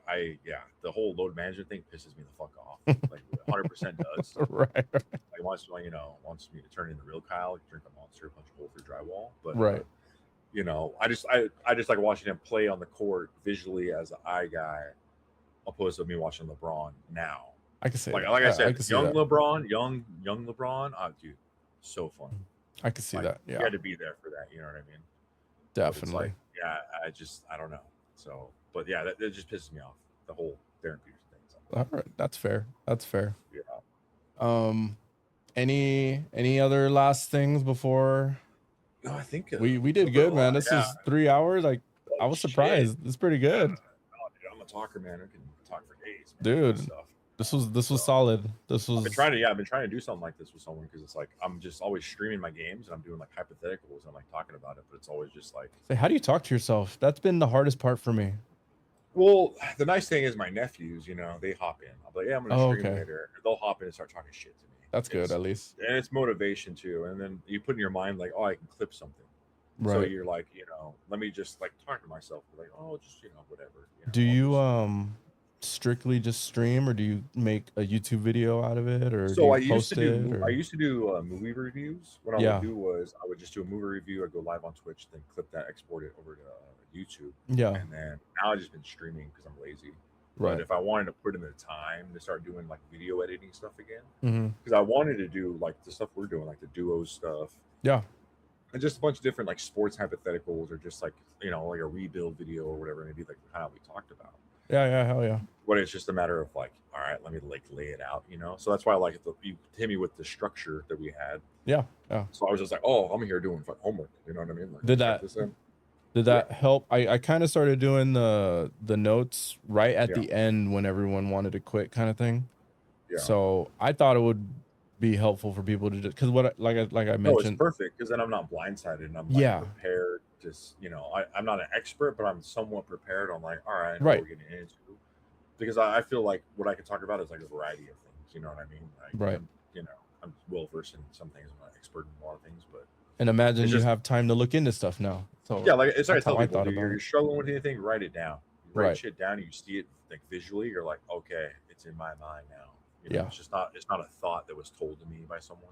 the whole load management thing pisses me the fuck off. Like 100% does. Right. Like wants me to turn into real Kyle, drink a Monster, punch a hole through drywall. But right. I just like watching him play on the court visually as an eye guy, opposed to me watching LeBron now. I can say like I said, young that. LeBron, young LeBron. Dude, so fun. I can see that. Yeah, you had to be there for that. You know what I mean? Definitely. Like, I don't know. So, but yeah, that just pisses me off. The whole Darren Peterson thing. All right, that's fair. That's fair. Yeah. Any other last things before? No, I think we did good, man. This is 3 hours. Like I was surprised. It's pretty good. Dude, I'm a talker, man. I can talk for days, man. Dude. This was solid. This was. I've been trying to do something like this with someone because it's like I'm just always streaming my games and I'm doing like hypotheticals and I'm like talking about it, but it's always just like. Say, how do you talk to yourself? That's been the hardest part for me. Well, the nice thing is my nephews, they hop in. I'll be like, yeah, I'm gonna stream later. They'll hop in and start talking shit to me. That's good, at least. And it's motivation too. And then you put in your mind like, oh, I can clip something. Right. So you're like, let me just like talk to myself. Like, oh, just whatever. Do you strictly just stream, or do you make a YouTube video out of it, or so do I you used post to do movie reviews. What I would do was I would just do a movie review. I'd go live on Twitch, then clip that, export it over to YouTube. Yeah. And then now I've just been streaming because I'm lazy. Right. But if I wanted to put in the time to start doing like video editing stuff again, because I wanted to do like the stuff we're doing, like the duo stuff. Yeah. And just a bunch of different like sports hypotheticals, or just like like a rebuild video or whatever, maybe like kind of we talked about. Yeah, hell yeah. But it's just a matter of like, all right, let me like lay it out, So that's why I like it. You hit me with the structure that we had. Yeah. So I was just like, oh, I'm here doing homework. You know what I mean? Like, did that help? I kind of started doing the notes right at the end when everyone wanted to quit, kind of thing. Yeah. So I thought it would be helpful for people to just, because like I mentioned, no, it's perfect because then I'm not blindsided and I'm like prepared. Just I'm not an expert, but I'm somewhat prepared on like, all right, I know what we're getting into, because I feel like what I can talk about is like a variety of things. You know what I mean? Like, I'm well versed in some things. I'm not expert in a lot of things, but. And imagine you have time to look into stuff now. So yeah, like it's like I tell people, you're struggling with anything, write it down. You write shit down, you see it like visually. You're like, okay, it's in my mind now. It's not a thought that was told to me by someone.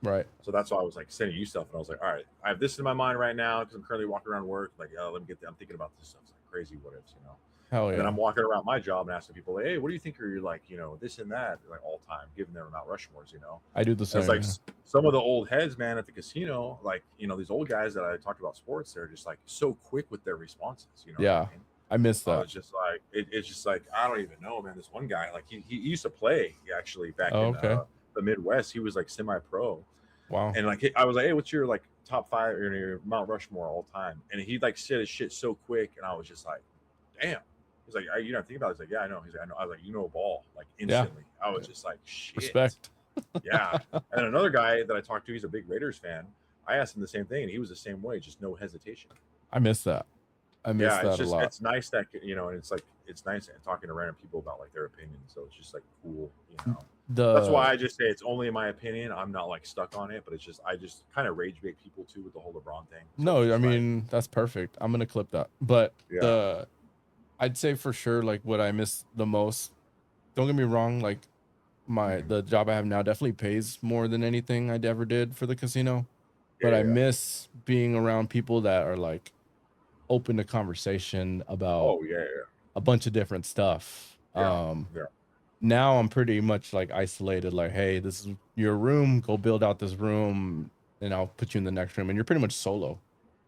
Right. So that's why I was like sending you stuff, and I was like, all right, I have this in my mind right now because I'm currently walking around work. Like, oh, let me get that. I'm thinking about this stuff. It's like crazy what ifs, Hell yeah. And then I'm walking around my job and asking people, like, hey, what do you think are like, this and that, like all time, giving them Mount Rushmores, I do the same. It's like some of the old heads, man, at the casino, like, these old guys that I talked about sports, they're just like so quick with their responses, Yeah. I missed that. It's just like, it's just like, I don't even know, man. This one guy, like he used to play actually back in the Midwest. He was like semi-pro. Wow. And like, I was like, hey, what's your like top 5 or your Mount Rushmore all time? And he like said his shit so quick. And I was just like, damn. He's like, think about it. He's like, yeah, I know. He's like, I know. I was like, ball, like instantly. I was just like, shit. Respect. Yeah. And another guy that I talked to, he's a big Raiders fan. I asked him the same thing, and he was the same way, just no hesitation. I miss that. I miss Yeah, it's that a just lot. it's nice that and it's like it's nice talking to random people about like their opinions. So it's just like cool. That's why I just say it's only in my opinion. I'm not like stuck on it, but it's just I just kind of rage bait people too with the whole LeBron thing. So it's No, I just like mean that's perfect. I'm gonna clip that. But yeah, I'd say for sure, like what I miss the most. Don't get me wrong, like the job I have now definitely pays more than anything I'd ever did for the casino. But I yeah. miss being around people that are like open to conversation about Oh yeah, a bunch of different stuff. yeah, yeah. Now I'm pretty much like isolated, like, hey, this is your room, go build out this room, and I'll put you in the next room. And you're pretty much solo.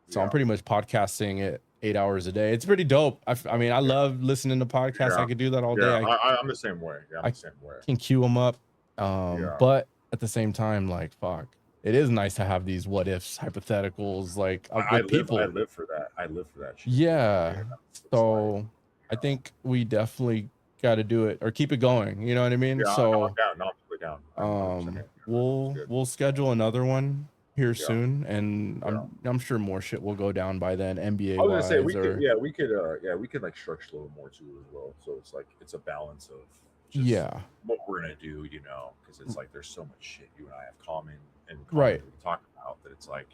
So I'm Yeah, pretty much podcasting it 8 hours a day. It's pretty dope. I mean, I yeah, love listening to podcasts. yeah, I could do that all yeah. day. I'm the same way. Yeah, I'm I the same way. can queue them up. Yeah, But at the same time, like, fuck, it is nice to have these what ifs, hypotheticals, like with I people. live for that. I live for that shit. Yeah. It's like So I think we definitely got to do it or keep it going. You know what I mean? yeah, no, I'm So down. No, I'm totally down. I'm 100% in. It's good. we'll schedule another one here Yeah, soon, and yeah. I'm sure more shit will go down by then, NBA I was gonna say wise, or we could like structure a little more too as well. So it's like it's a balance of just yeah, what we're gonna do, because it's like there's so much shit you and I have in common right, that we talk about that it's like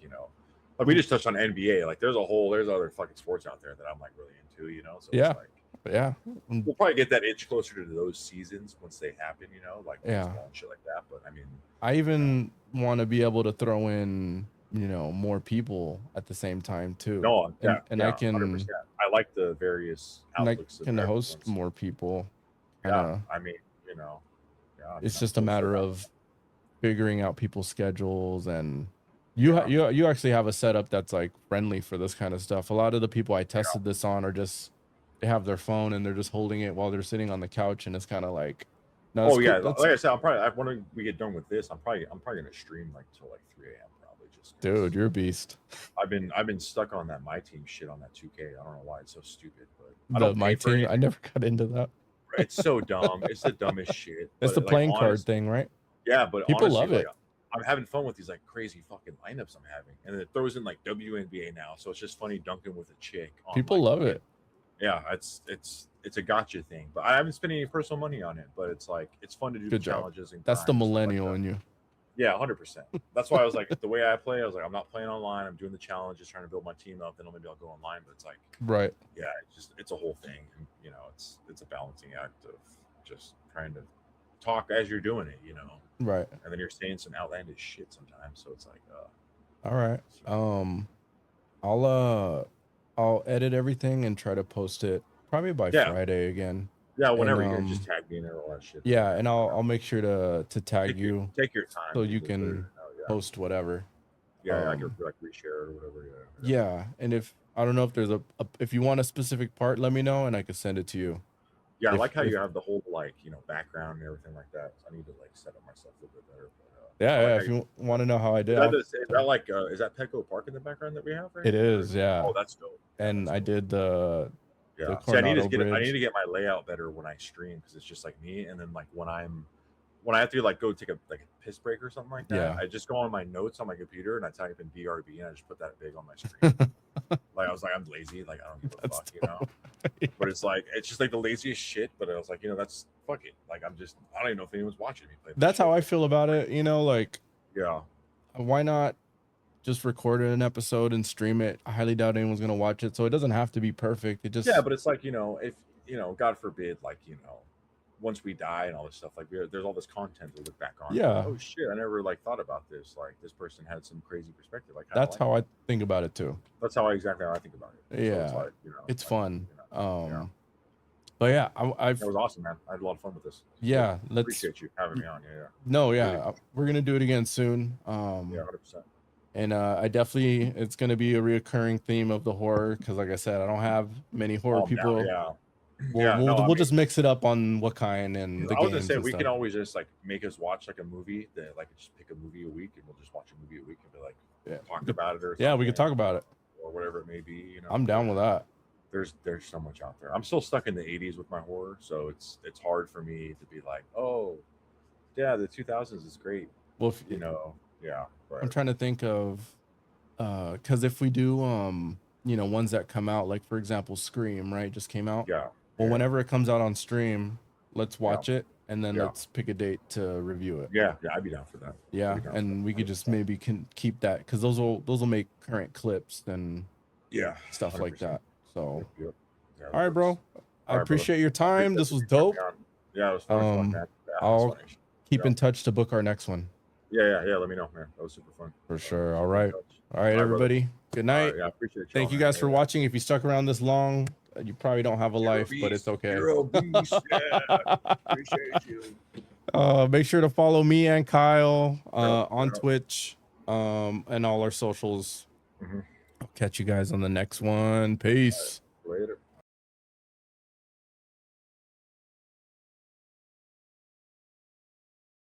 like we just touched on NBA. Like there's other fucking sports out there that I'm like really into. So it's yeah, like yeah, we'll probably get that inch closer to those seasons once they happen. Like yeah. baseball and shit like that. But I mean, I you know, even want to be able to throw in, more people at the same time too, no, yeah, and yeah, 100%. I like the various I outlooks of can host everyone's. more people. Kind Yeah, of, I mean, you know, yeah, I mean, it's I'm just a so matter down. of figuring out people's schedules, and Yeah, you actually have a setup that's like friendly for this kind of stuff. A lot of the people I yeah. tested this on are just, they have their phone and they're just holding it while they're sitting on the couch, and it's kind of like, no, it's Oh cool. yeah, That's, like I said, when we get done with this, I'm probably gonna stream like till like 3 a.m. probably just dude, because you're a beast. I've been stuck on that my team shit on that 2K. I don't know why it's so stupid, but I The don't my pay for team, I anything. never got into that. It's so dumb. It's the dumbest shit. It's the But like playing card honest, thing, right? yeah. But People honestly, love like it. I'm having fun with these like crazy fucking lineups I'm having, and then it throws in like WNBA now, so it's just funny dunking with a chick on People like love fucking it. yeah, it's a gotcha thing. But I haven't spent any personal money on it. But it's like it's fun to do the Good job. challenges and That's the grind and stuff like millennial that. in you. Yeah, 100%. That's why I was like the way I play. I was like I'm not playing online. I'm doing the challenges, trying to build my team up. Then maybe I'll go online. But it's like Right. yeah, it's a whole thing. And, it's a balancing act of just trying to talk as you're doing it. Right. And then you're saying some outlandish shit sometimes. So it's like All right. I'll I'll edit everything and try to post it probably by yeah, Friday again. yeah. And Whenever you just tag me in or all that shit. yeah, Yeah, and I'll whatever. make sure to tag you Take your time, so dude. you can Yeah. post whatever. Yeah, I could like reshare or whatever. Yeah. Yeah, and if I don't know if there's if you want a specific part, let me know and I can send it to you. Yeah, I If like how you have the whole like background and everything like that. I need to like set up myself a little bit better. But yeah, I like yeah, how if you want to know how I did, is that like is that Petco Park in the background that we have right it here? is, yeah. Oh, that's dope. Yeah, And that's I dope. did the Yeah. See, Coronado I need Bridge. to get my layout better when I stream because it's just like me. And then like when I have to like go take a piss break or something like that, Yeah. I just go on my notes on my computer and I type in BRB and I just put that big on my screen. Like I was like, I'm lazy, like I don't give a That's fuck. But it's just like the laziest shit. But I was like, that's fuck it. Like I don't even know if anyone's watching me play. That's This how shit. I feel about it, like Yeah. why not just record an episode and stream it? I highly doubt anyone's gonna watch it, so it doesn't have to be perfect. It Yeah, just but it's like if God forbid, like once we die and all this stuff, like there's all this content to look back on. Like, yeah, oh shit, I never like thought about this. Like this person had some crazy perspective. Like that's how I think about it too. That's exactly how I think about it. So it's Yeah, like it's like, fun. yeah. But yeah, That was awesome, man. I had a lot of fun with this. Yeah, let's Appreciate you having me on. Yeah. No, yeah, Really, we're gonna do it again soon. yeah, 100%. And I definitely, it's gonna be a reoccurring theme of the horror because, like I said, I don't have many horror people. Yeah. We'll Yeah, no, we'll just mix it up on what kind and the I was gonna games say and we stuff. can always just like make us watch like a movie that like just pick a movie a week and we'll just watch a movie a week and be like talk about it or yeah, we could talk about it or whatever it may be. I'm down with that. There's so much out there. I'm still stuck in the 80s with my horror, so it's hard for me to be like, oh, Yeah, the 2000s is great. Well, if, You know, yeah. I'm Right. trying to think of, because if we do, ones that come out, like for example, Scream, right, just came out. Yeah. Well, Yeah. whenever it comes out on stream, let's Yeah. watch it and then Yeah. let's pick a date to review it. Yeah. Yeah. I'd be down for that. I'd Yeah, be down for and we that. could just maybe can keep that because those will make current clips and Yeah. stuff like 100%. that. So, Yep. Yep. Yeah, that all right, works. bro. I All right, brother. appreciate your I time. appreciate This was you having me dope. on. Yeah, it was fun, man. Yeah, that's I'll funny. keep Yeah. in touch to book our next one Yeah. Let me know, man. That was super fun. for sure. So All we'll be in right. touch. All right, All right, brother. everybody. Good All night. right. Yeah, I appreciate y'all, Thank you man. guys for Yeah. watching. If you stuck around this long, you probably don't have a You're a life, but it's beast. okay. You're a beast. Yeah. Appreciate you. Make sure to follow me and Kyle on Yep. Twitch, and all our socials. Mhm. I'll catch you guys on the next one. Peace. Later.